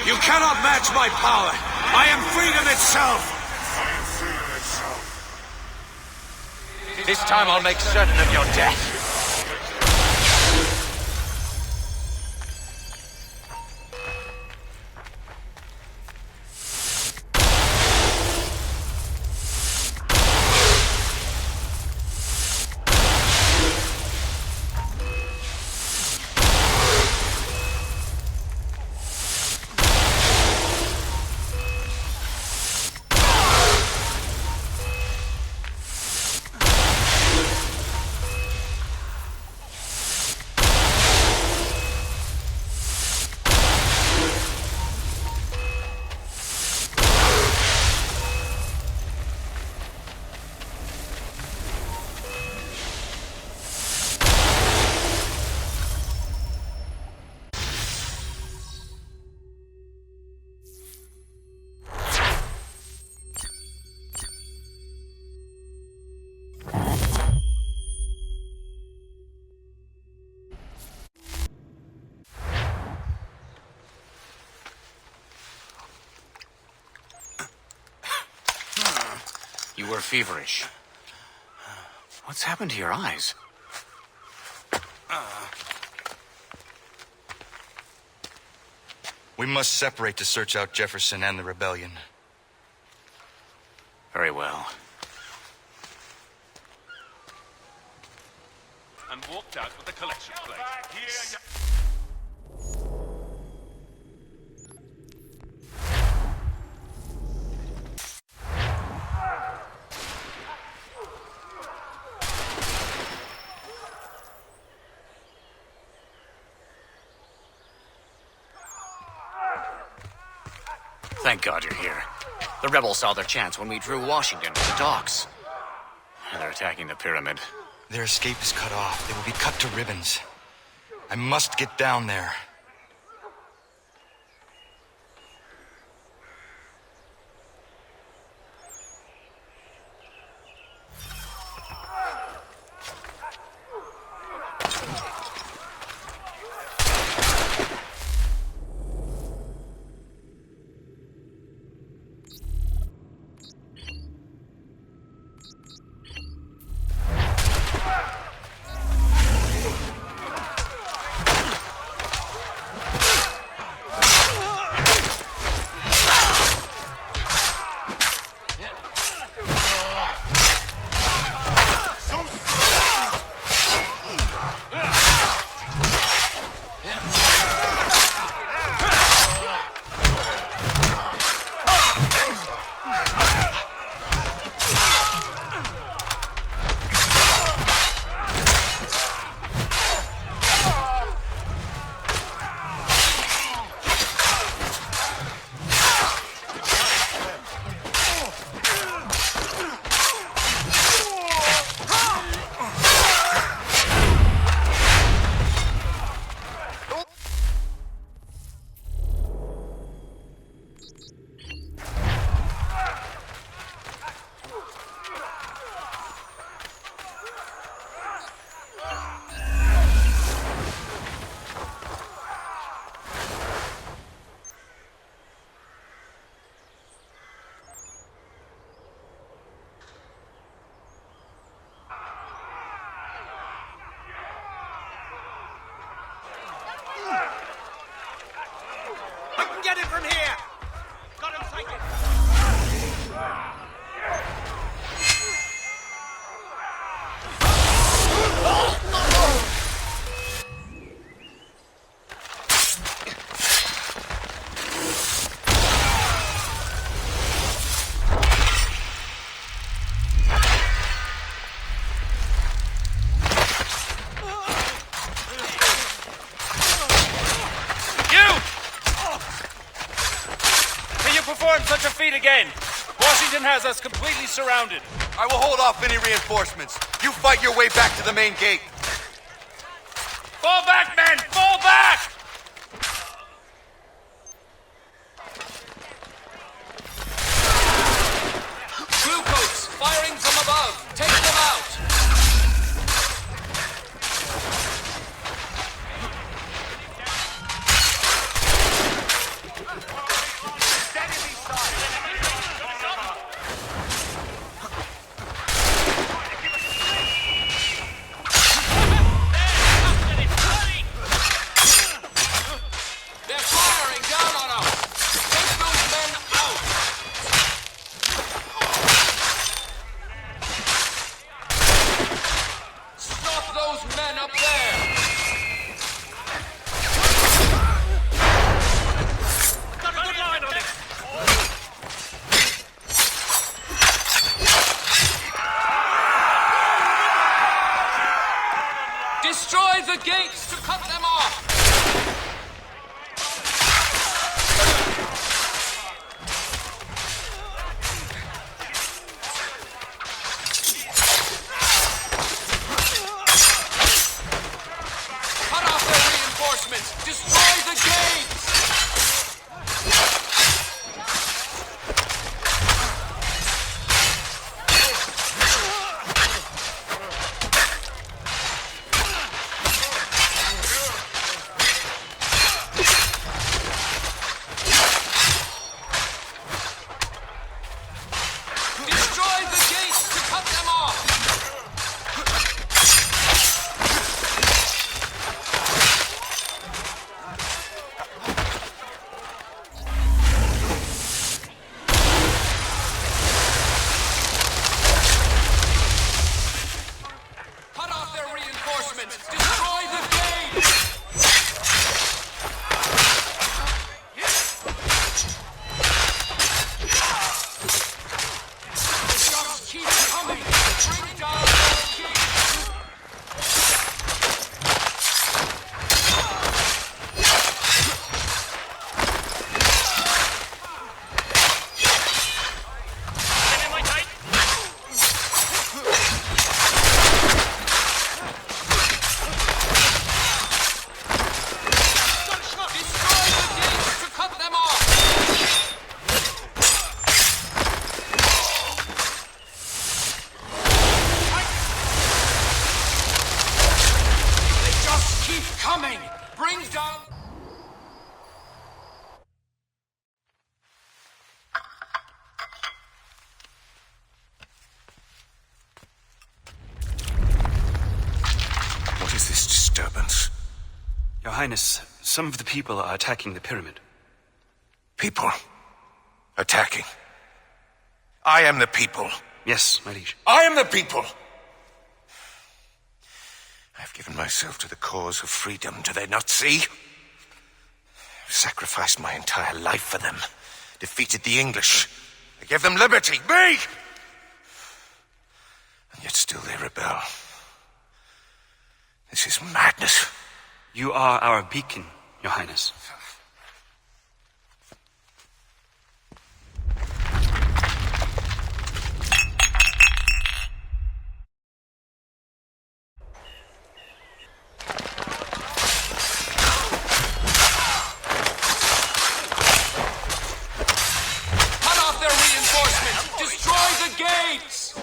You cannot match my power. I am freedom itself. This time I'll make certain of your death. You were feverish. What's happened to your eyes? We must separate to search out Jefferson and the rebellion. Very well. And walked out with the collection plate. Thank Thank God you're here. The rebels saw their chance when we drew Washington to the docks. And they're attacking the pyramid. Their escape is cut off. They will be cut to ribbons. I must get down there. Get him from here! Got him sighted! Such a feat again. Washington has us completely surrounded. I will hold off any reinforcements. You fight your way back to the main gate. Fall back, men! Fall back! Bluecoats firing from above. Take them out. Destroy the gates to cut them off! Cut off their reinforcements! Destroy the gates! coming! Bring down... What is this disturbance? Your Highness, some of the people are attacking the pyramid. People? Attacking? I am the people. Yes, my liege. I am the people! I've given myself to the cause of freedom. Do they not see? I've sacrificed my entire life for them. Defeated the English. I gave them liberty. Me! And yet still they rebel. This is madness. You are our beacon, Your Highness. Cut off their reinforcements! Destroy the gates!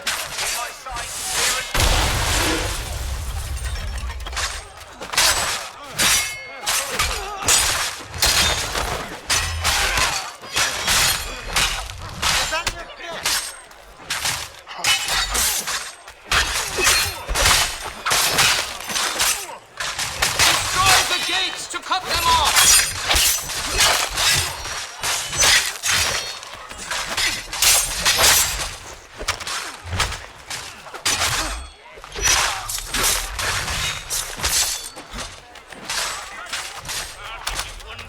To cut them off!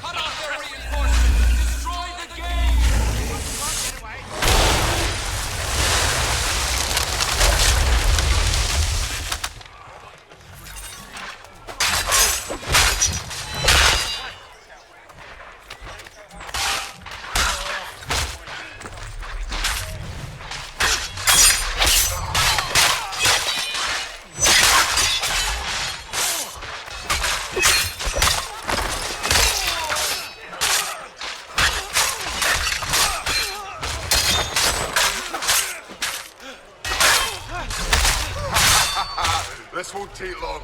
Cut off their reinforcements! Destroy the gate! This won't take long.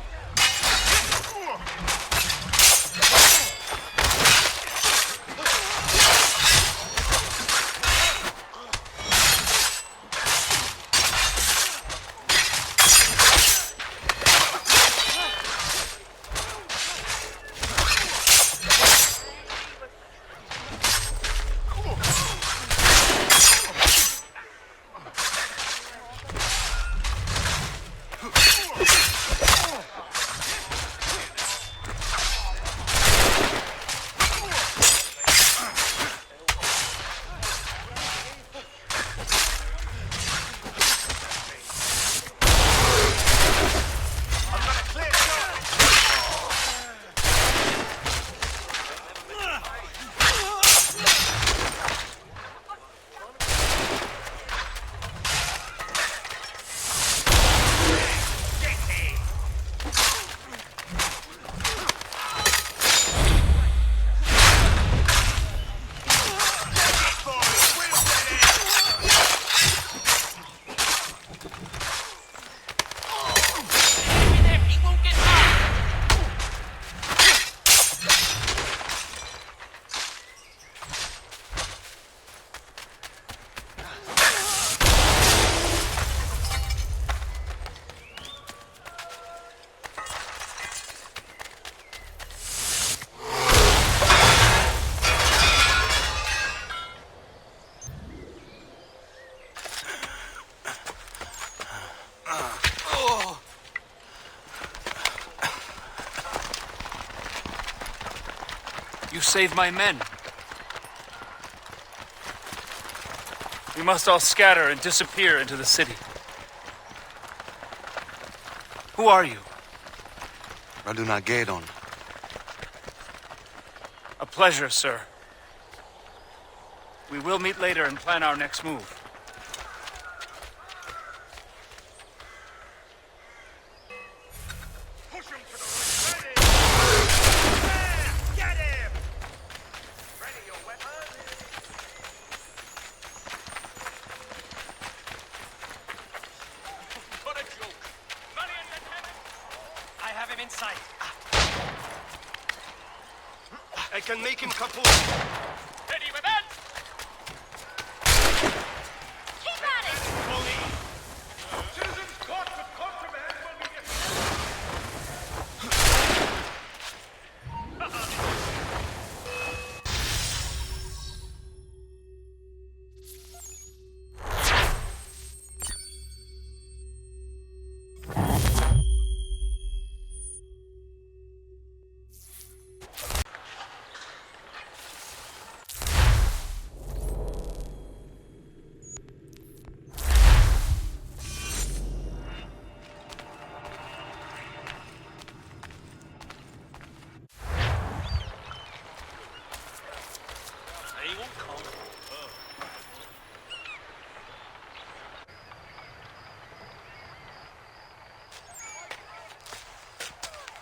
You saved my men. We must all scatter and disappear into the city. Who are you? Radunagedon. A pleasure, sir. We will meet later and plan our next move. I have him in sight. I can make him kaput. Ready, my men! Keep at it! Citizens caught with contraband will be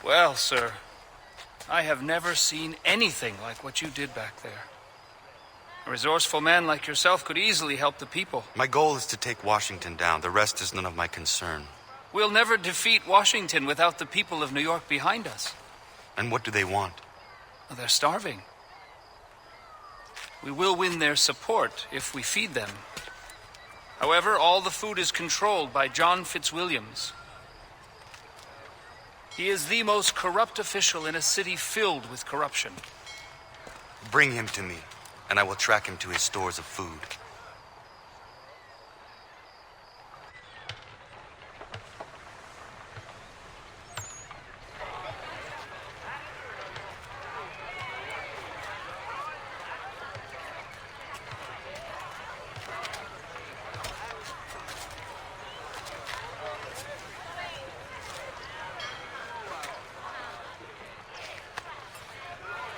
Well, sir, I have never seen anything like what you did back there. A resourceful man like yourself could easily help the people. My goal is to take Washington down. The rest is none of my concern. We'll never defeat Washington without the people of New York behind us. And what do they want? They're starving. We will win their support if we feed them. However, all the food is controlled by John Fitzwilliams. He is the most corrupt official in a city filled with corruption. Bring him to me, and I will track him to his stores of food.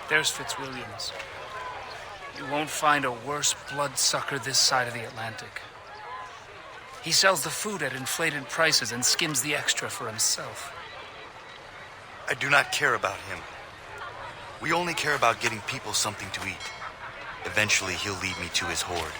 There's Fitzwilliams. You won't find a worse bloodsucker this side of the Atlantic. He sells the food at inflated prices and skims the extra for himself. I do not care about him. We only care about getting people something to eat. Eventually, he'll lead me to his horde.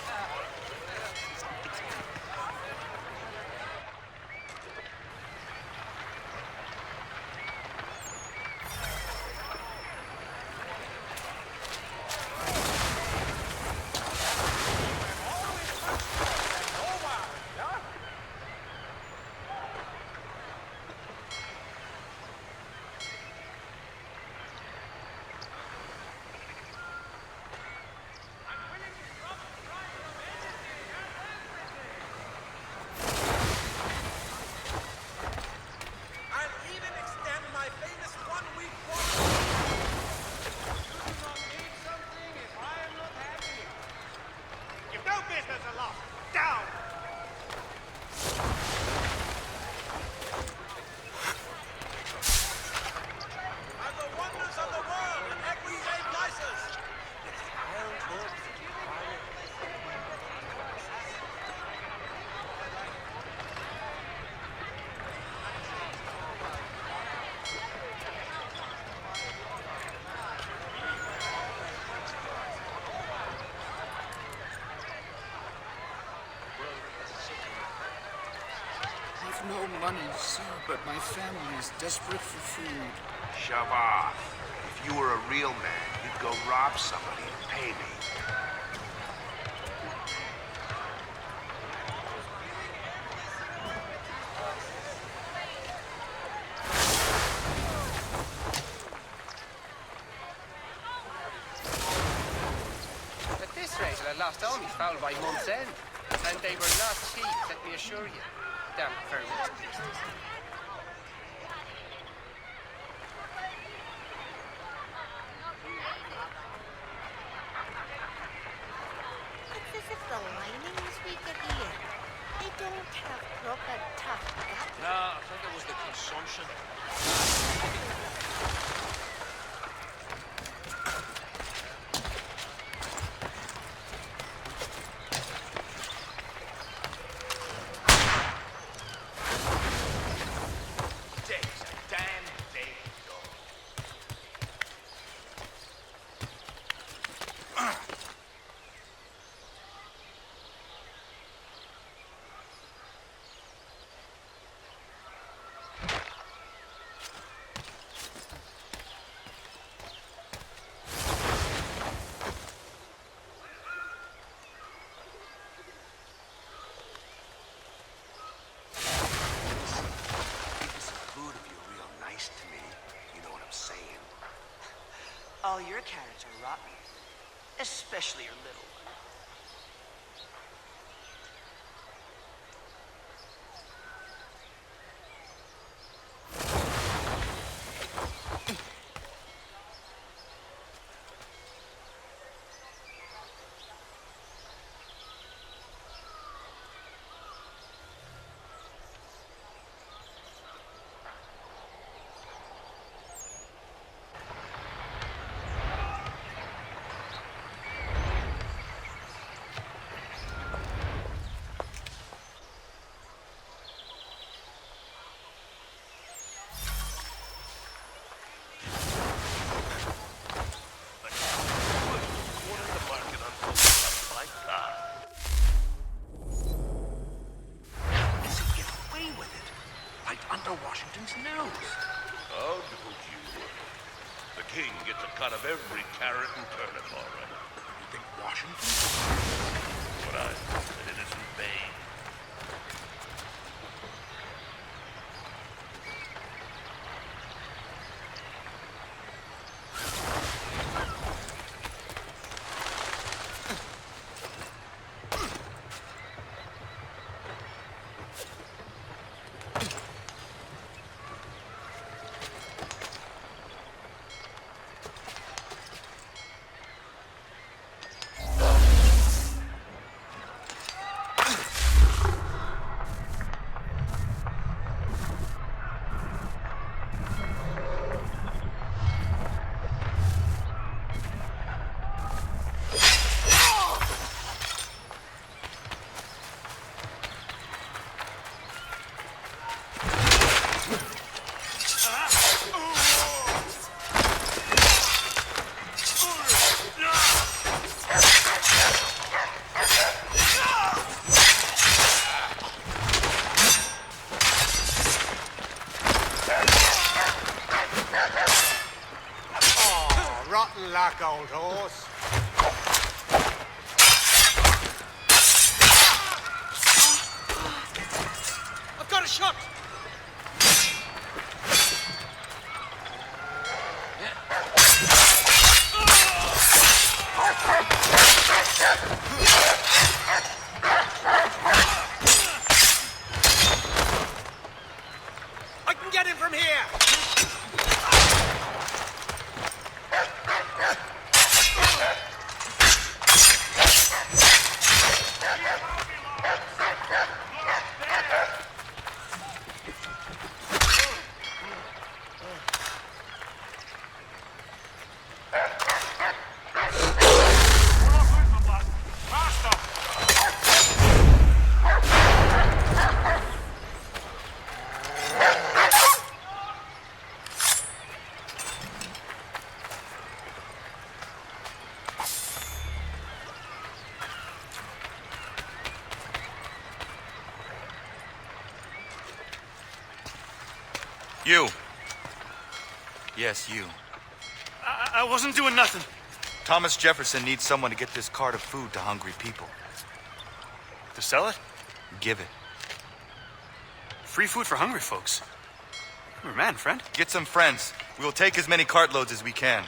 No money, sir, but my family is desperate for food. Shove off. If you were a real man, you'd go rob somebody and pay me. At this rate, I lost all my fowl by month's end. And they were not cheap, let me assure you. Damn vermin beasties. It's as if the linings we get here, they don't have proper tough gut. Nah, I think it was the consumption. your carrots are rotten. Especially your little one. Washington's nose. How don't you worry? The king gets a cut of every carrot and turnip, all right. You think Washington? But I'm an innocent babe. Rotten luck, old horse. I've got a shot! I can get him from here! You. Yes, you. I wasn't doing nothing. Thomas Jefferson needs someone to get this cart of food to hungry people. To sell it? Give it. Free food for hungry folks. You're a man, friend. Get some friends. We will take as many cartloads as we can.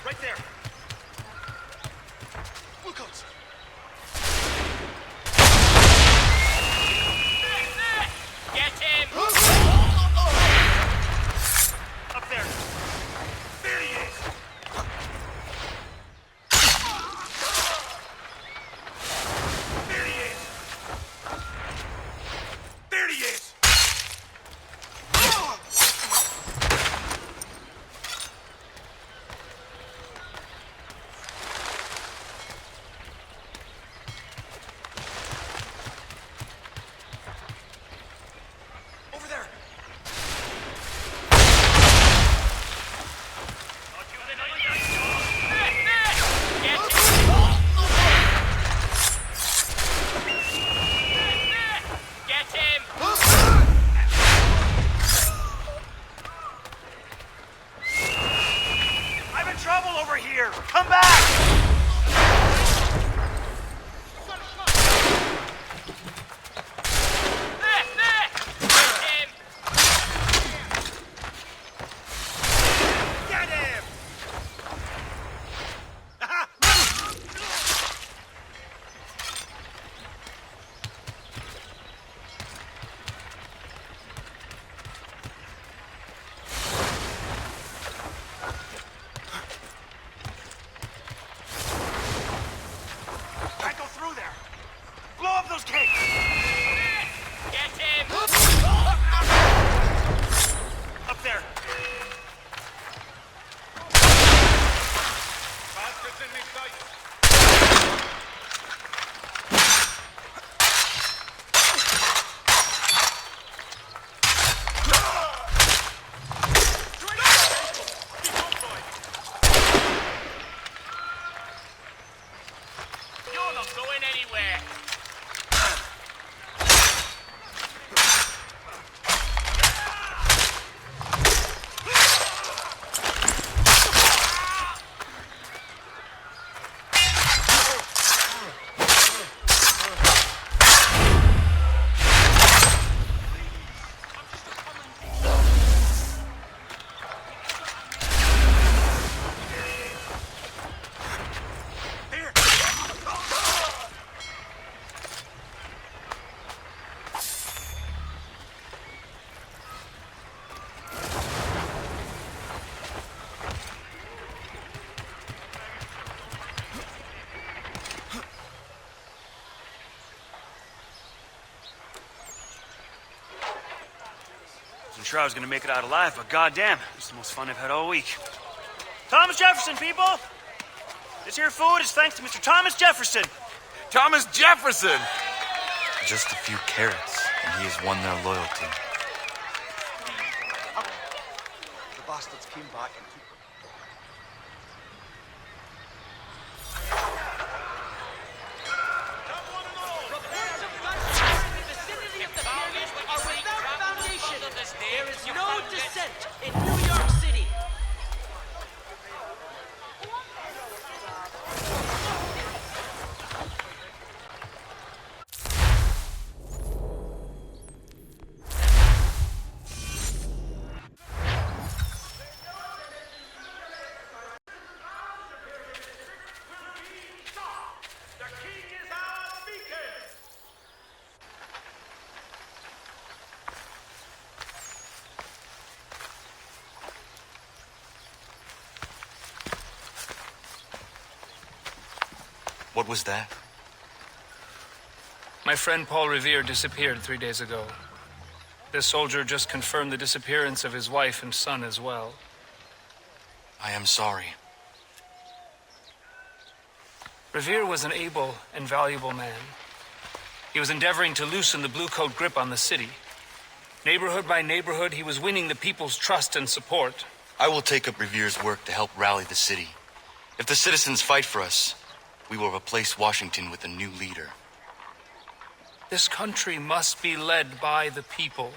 Right there. Bluecoats. Get him! Up there. There he is. There he is. There he is. all over here! Come back! I'm sure I was gonna make it out alive, but goddamn, it's the most fun I've had all week. Thomas Jefferson, people! This here food is thanks to Mr. Thomas Jefferson. Thomas Jefferson! Just a few carrots, and he has won their loyalty. The bastards came back and took them. There is no dissent in New York City. What was that? My friend Paul Revere disappeared 3 days ago. This soldier just confirmed the disappearance of his wife and son as well. I am sorry. Revere was an able and valuable man. He was endeavoring to loosen the Blue Coat grip on the city. Neighborhood by neighborhood, he was winning the people's trust and support. I will take up Revere's work to help rally the city. If the citizens fight for us, we will replace Washington with a new leader. This country must be led by the people.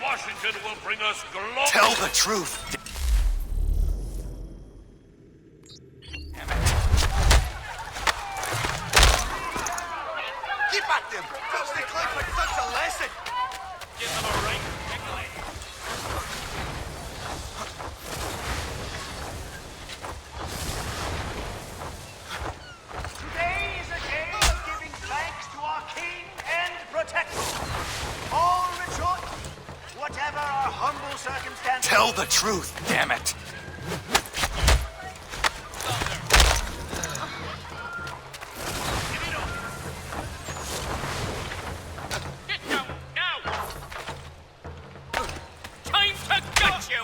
Washington will bring us glory. Tell the truth. Keep at them! whatever our humble circumstances... Tell the truth, damn it! Get down now! Time to gut you!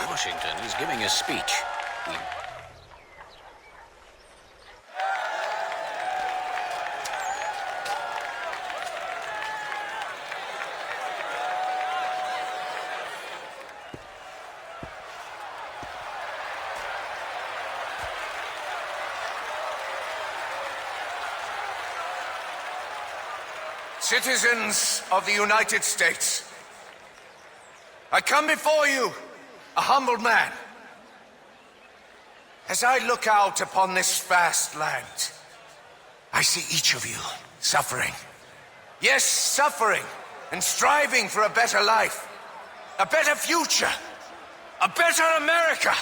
Washington is giving a speech. Citizens of the United States, I come before you, a humble man. As I look out upon this vast land, I see each of you suffering. Yes, suffering and striving for a better life, a better future, a better America.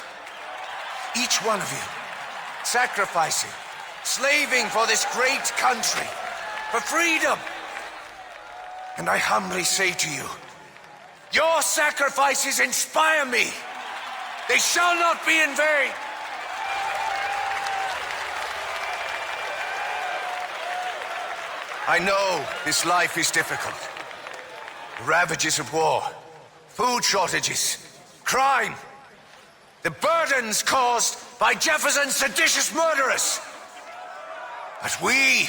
Each one of you sacrificing, slaving for this great country, for freedom. And I humbly say to you, your sacrifices inspire me. They shall not be in vain. I know this life is difficult. The ravages of war, food shortages, crime, the burdens caused by Jefferson's seditious murderers. But we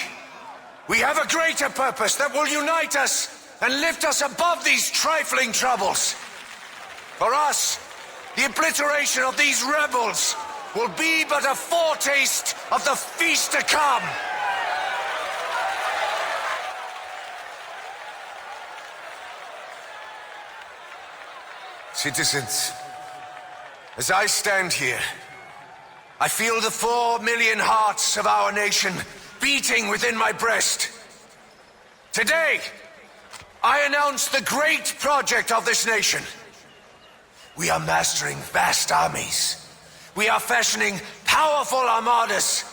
have a greater purpose that will unite us and lift us above these trifling troubles. For us, the obliteration of these rebels will be but a foretaste of the feast to come. Citizens, as I stand here, I feel the 4 million hearts of our nation beating within my breast. Today, I announce the great project of this nation. We are mastering vast armies. We are fashioning powerful armadas.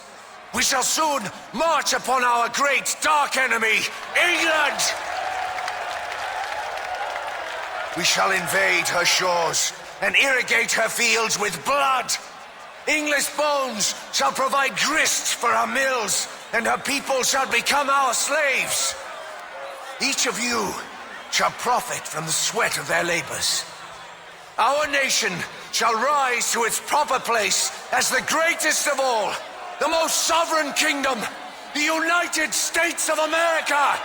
We shall soon march upon our great dark enemy, England! We shall invade her shores and irrigate her fields with blood. English bones shall provide grist for our mills, and her people shall become our slaves. Each of you shall profit from the sweat of their labors. Our nation shall rise to its proper place as the greatest of all, the most sovereign kingdom, the United States of America.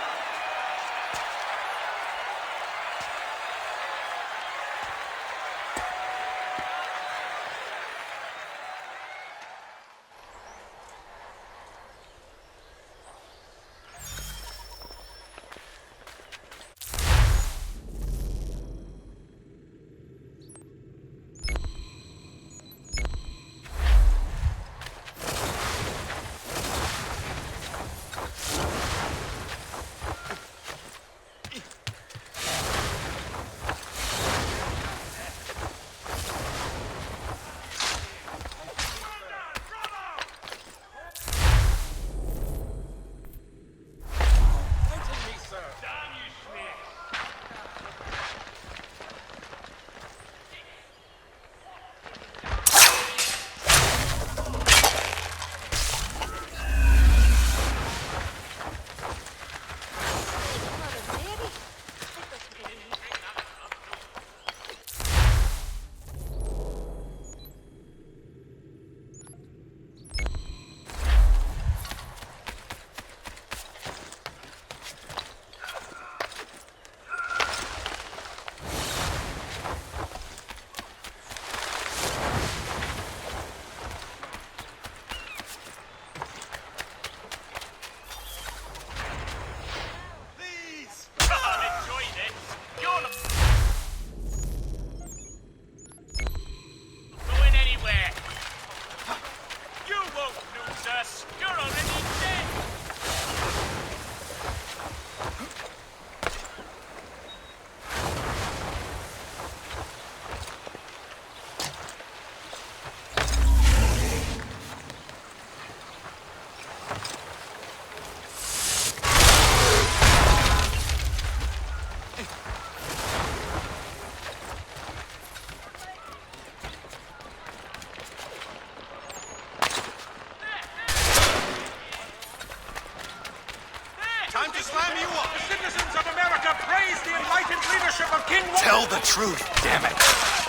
to slam you up. The citizens of America praise the enlightened leadership of King Wood. Tell the truth, damn it.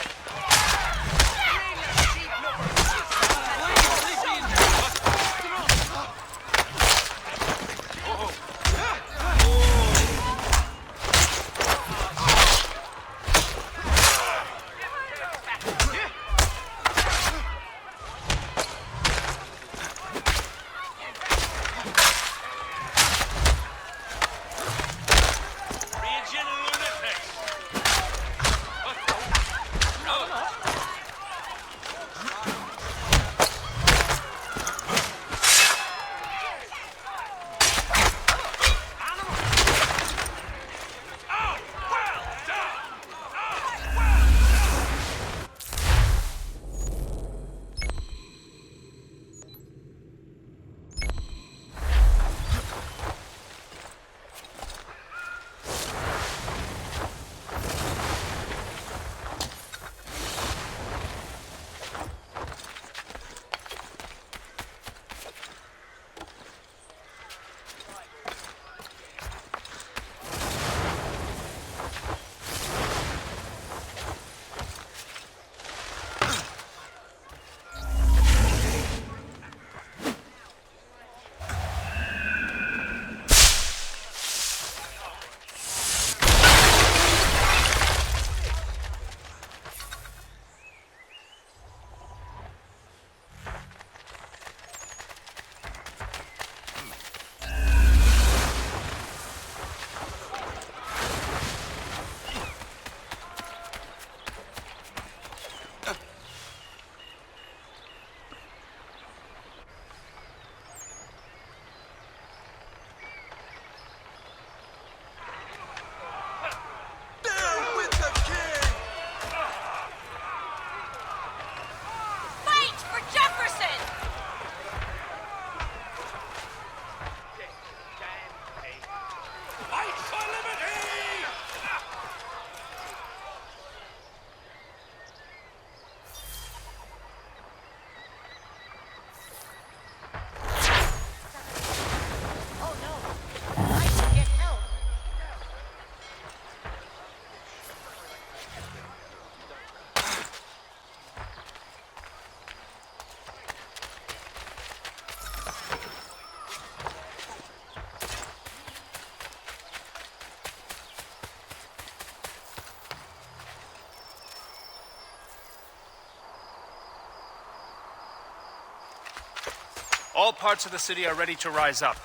All parts of the city are ready to rise up.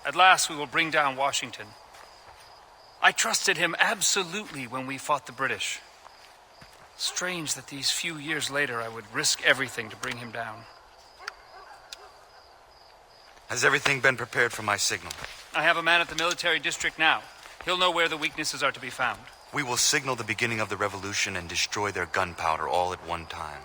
At last we will bring down Washington. I trusted him absolutely when we fought the British. Strange that these few years later I would risk everything to bring him down. Has everything been prepared for my signal? I have a man at the military district now. He'll know where the weaknesses are to be found. We will signal the beginning of the revolution and destroy their gunpowder all at one time.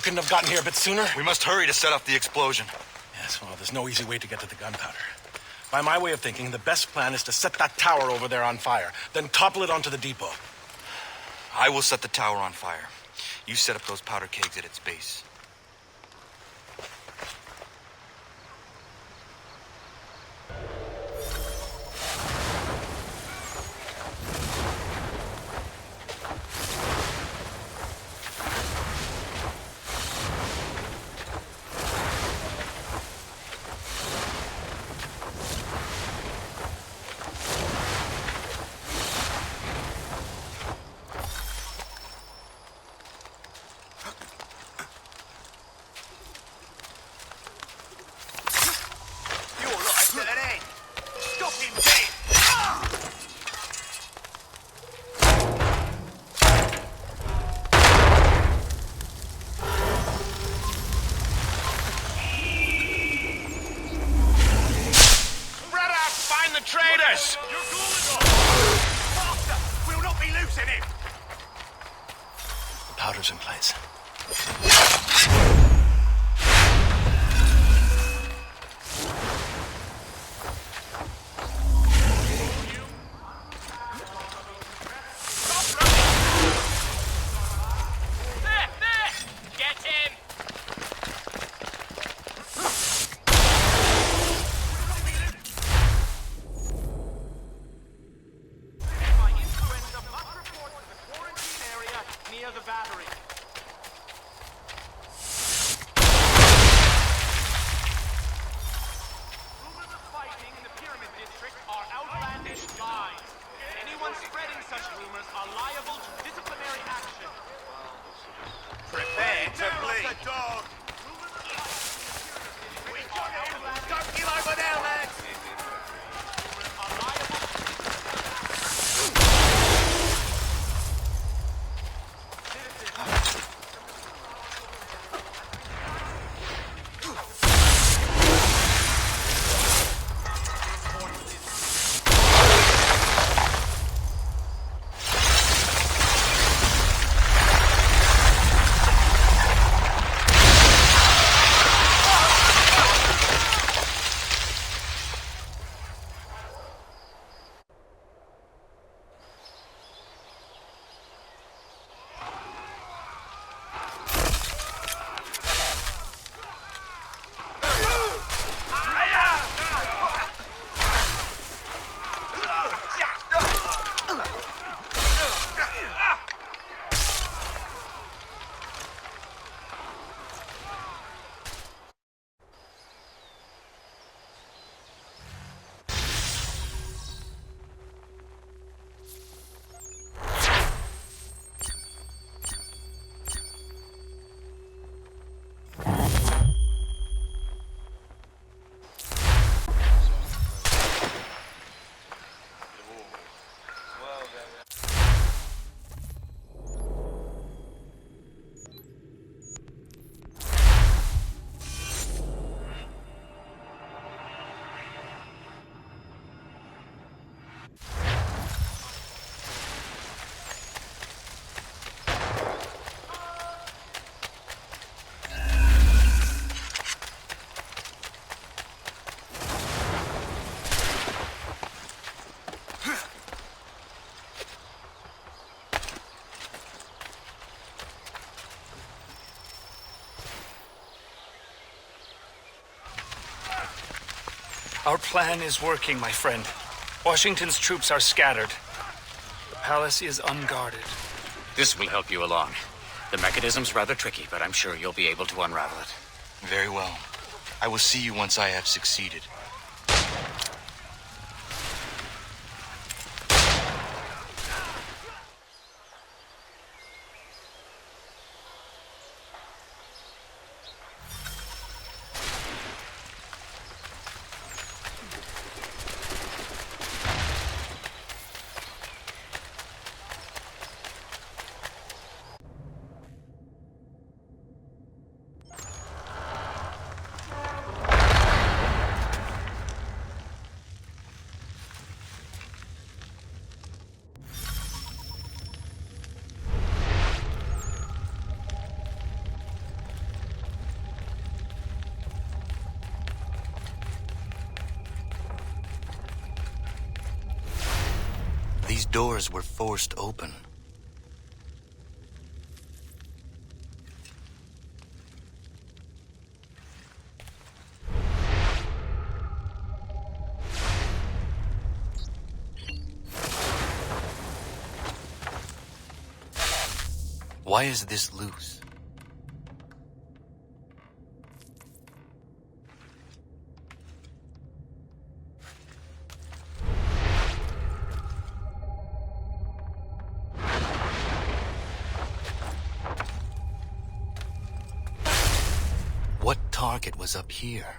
Couldn't have gotten here a bit sooner? We must hurry to set off the explosion. Yes, well, there's no easy way to get to the gunpowder. By my way of thinking, the best plan is to set that tower over there on fire, then topple it onto the depot. I will set the tower on fire. You set up those powder kegs at its base. Traitors! We'll not be losing him! The powder's in place. Get him! Near the battery. Rumors of fighting in the Pyramid District are outlandish lies. Anyone spreading such rumors are liable to disciplinary action. Prepare to bleed. Don't kill over there, lads! Our plan is working, my friend. Washington's troops are scattered. The palace is unguarded. This will help you along. The mechanism's rather tricky, but I'm sure you'll be able to unravel it. Very well. I will see you once I have succeeded. These doors were forced open. Why is this loose? What target was up here?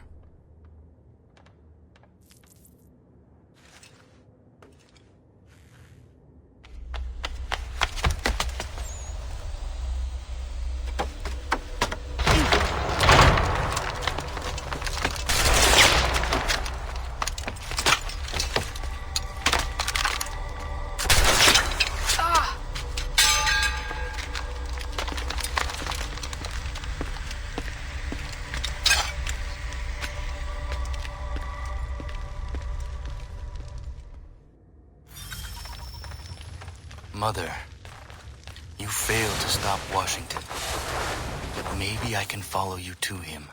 Mother, you failed to stop Washington, but maybe I can follow you to him.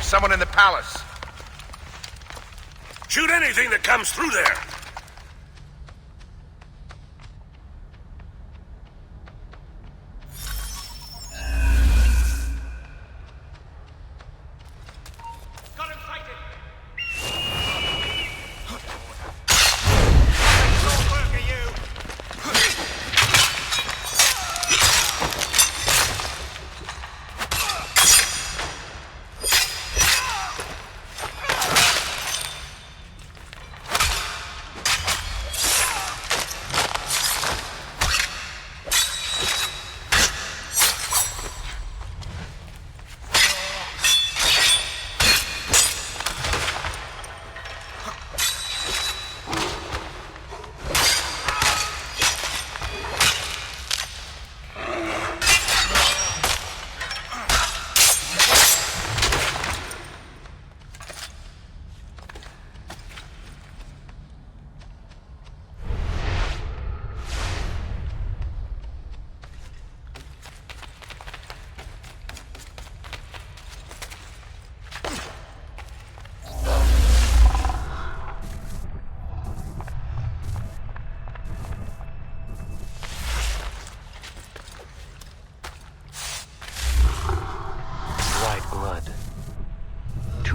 Someone in the palace. Shoot anything that comes through there.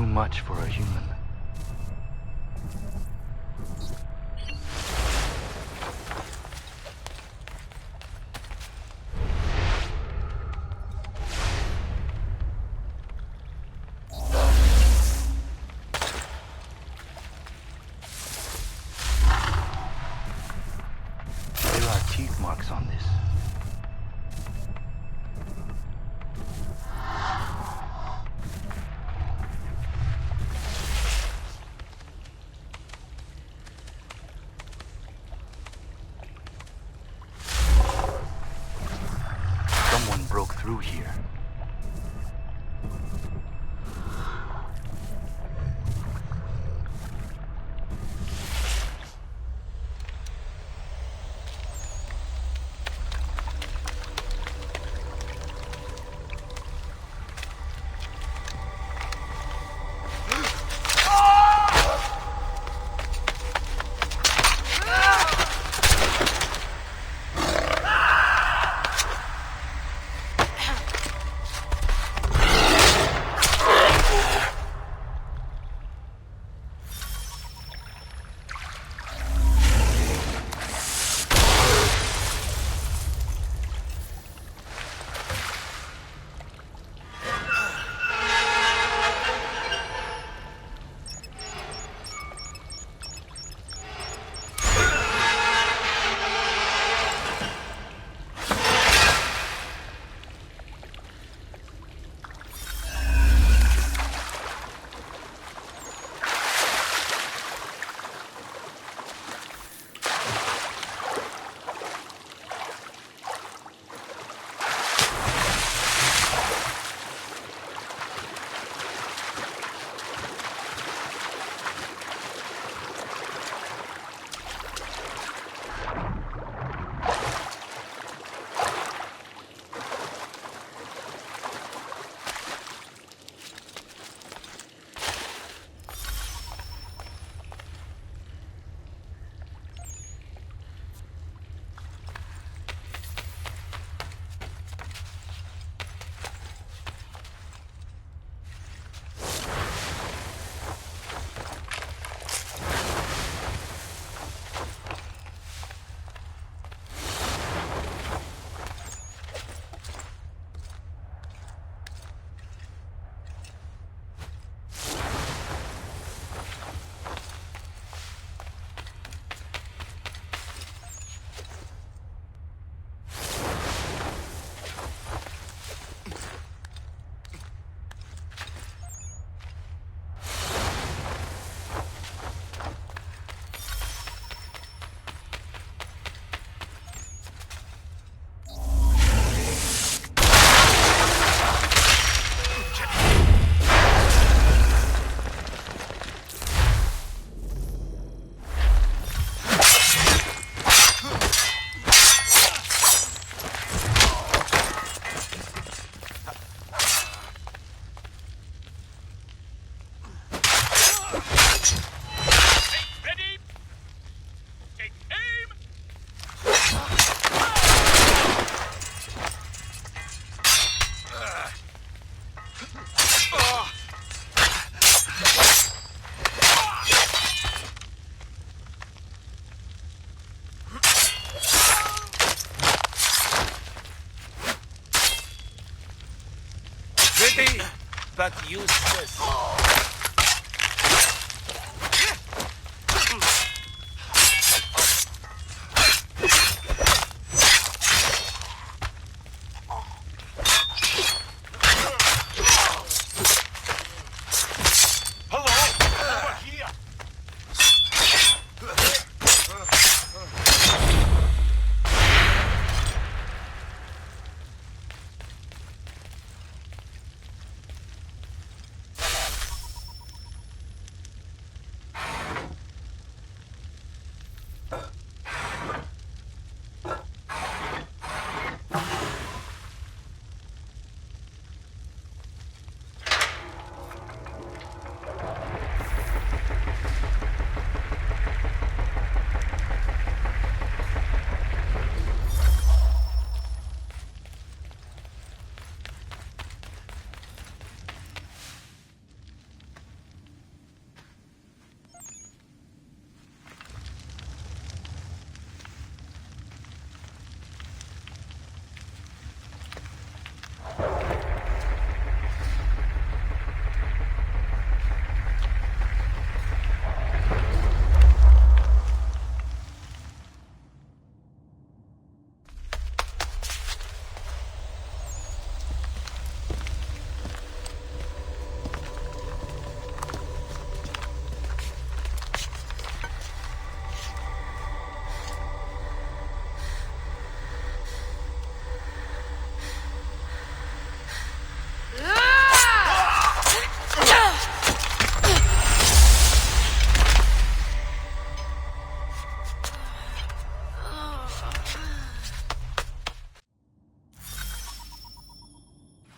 Much for a human. There are teeth marks on this. Broke through here. but useless.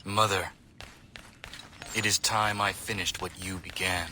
Mother, it is time I finished what you began.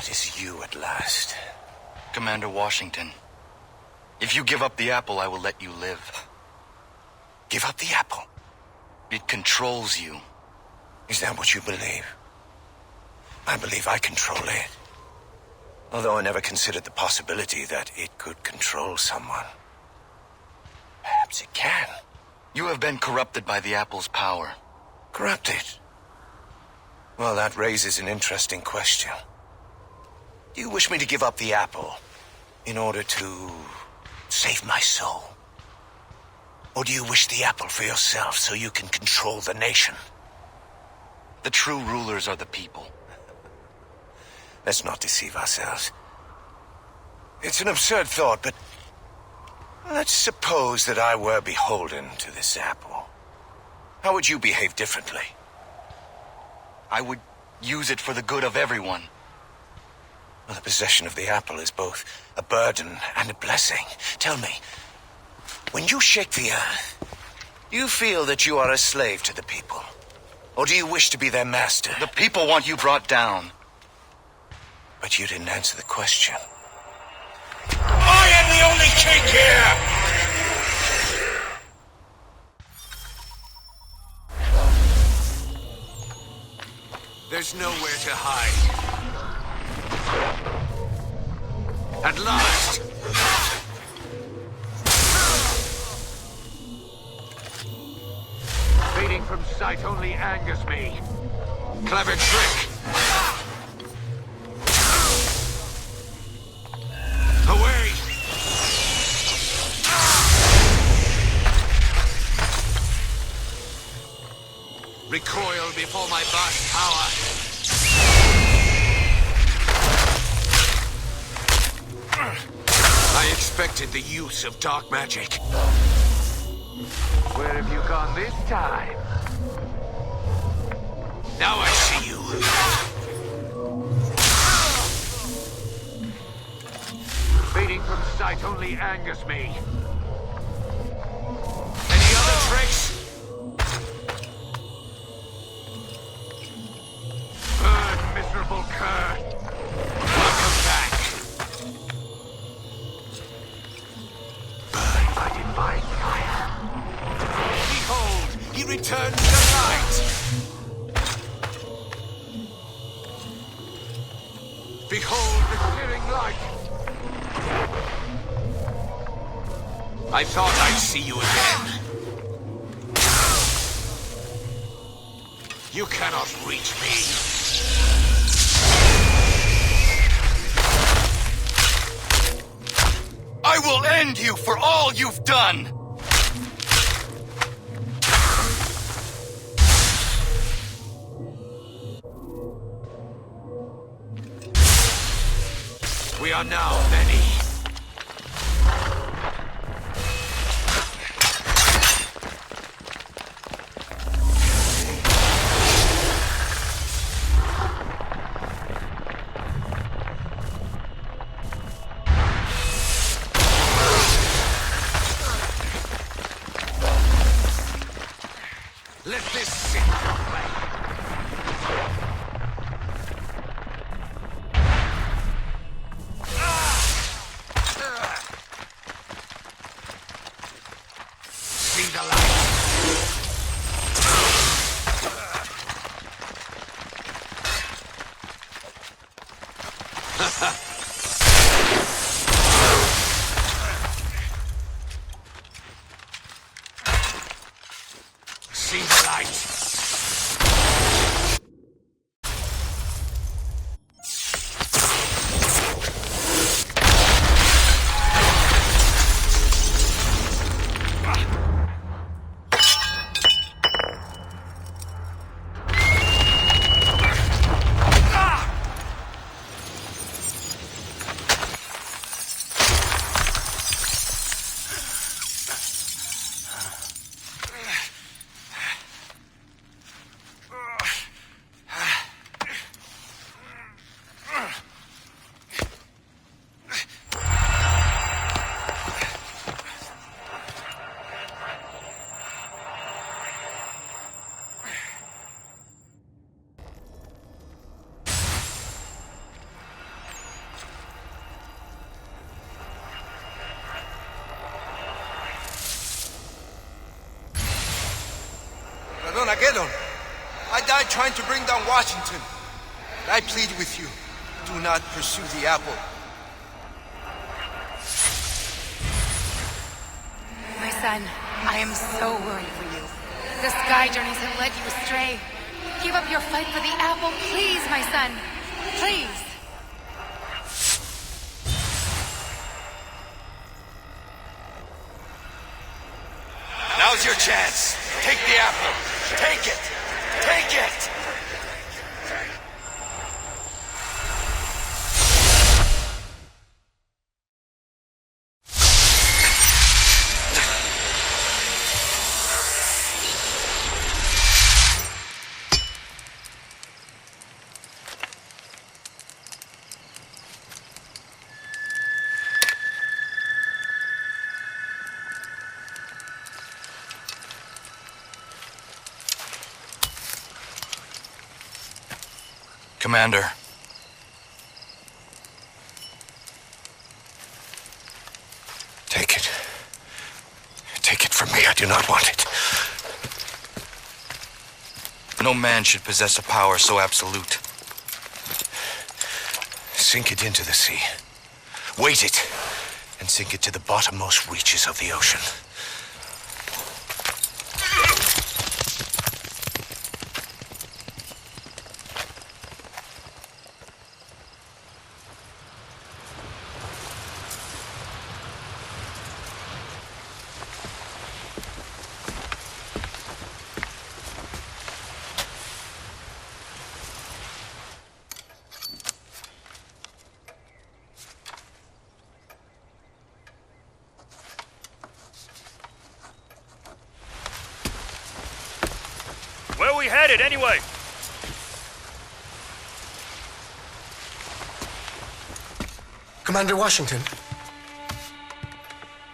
It is you at last. Commander Washington, if you give up the apple, I will let you live. Give up the apple? It controls you. Is that what you believe? I believe I control it. Although I never considered the possibility that it could control someone. Perhaps Perhaps it can. You have been corrupted by the apple's power. Corrupted? Well, that raises an interesting question. Do you wish me to give up the apple in order to save my soul? Or do you wish the apple for yourself so you can control the nation? The true rulers are the people. Let's not deceive ourselves. It's an absurd thought, but let's suppose that I were beholden to this apple. How would you behave differently? I would use it for the good of everyone. Well, the possession of the apple is both a burden and a blessing. Tell me, when you shake the earth, do you feel that you are a slave to the people? Or do you wish to be their master? The people want you brought down. But you didn't answer the question. I am the only king here! There's nowhere to hide. At last! Fading from sight only angers me. Clever trick! Away! Recoil before my vast power. I expected the use of dark magic. Where have you gone this time? Now I see you. Fading from sight only angers me. Any other tricks? Burn, miserable cur. Welcome back. Burn by divine fire. Behold, he returns to light. Behold the searing light. I thought I'd see you again. You cannot reach me. I will end you for all you've done! We are now many. Let this sit your play. See the light. See the light. Armageddon. I died trying to bring down Washington. I plead with you, do not pursue the apple. My son. I am so worried for you. The sky journeys have led you astray. Give up your fight for the apple, please, my son. Please. Now's your chance. Take the apple. Take it. Take it. Commander. Take it. Take it from me. I do not want it. No man should possess a power so absolute. Sink it into the sea. Weight it, and sink it to the bottommost reaches of the ocean. Where are we headed, anyway? Commander Washington.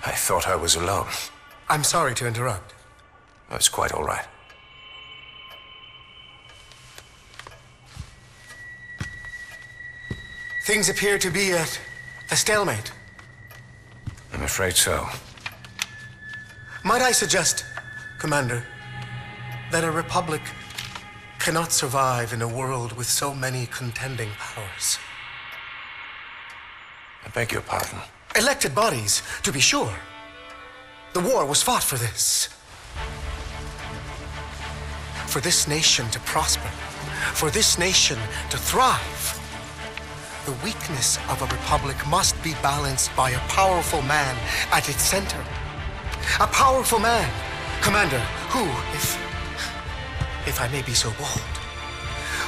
I thought I was alone. I'm sorry to interrupt. Oh, it's quite all right. Things appear to be at a stalemate. I'm afraid so. Might I suggest, Commander, that a republic cannot survive in a world with so many contending powers? I beg your pardon? Elected bodies, to be sure. The war was fought for this. For this nation to prosper. For this nation to thrive. The weakness of a republic must be balanced by a powerful man at its center. A powerful man, Commander, who, if I may be so bold,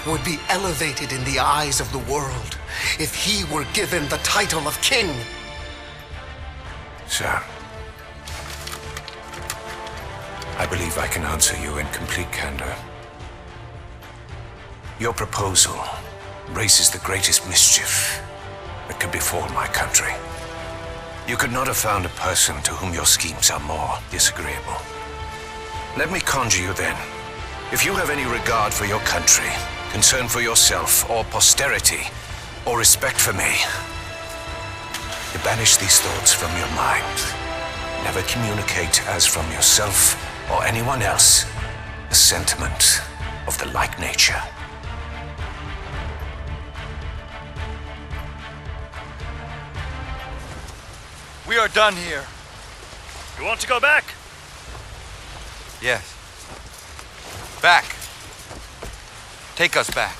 would be elevated in the eyes of the world if he were given the title of king. Sir, I believe I can answer you in complete candor. Your proposal raises the greatest mischief that can befall my country. You could not have found a person to whom your schemes are more disagreeable. Let me conjure you then. If you have any regard for your country, concern for yourself or posterity, or respect for me, you banish these thoughts from your mind. Never communicate as from yourself or anyone else a sentiment of the like nature. We are done here. You want to go back? Yes. Back. Take us back.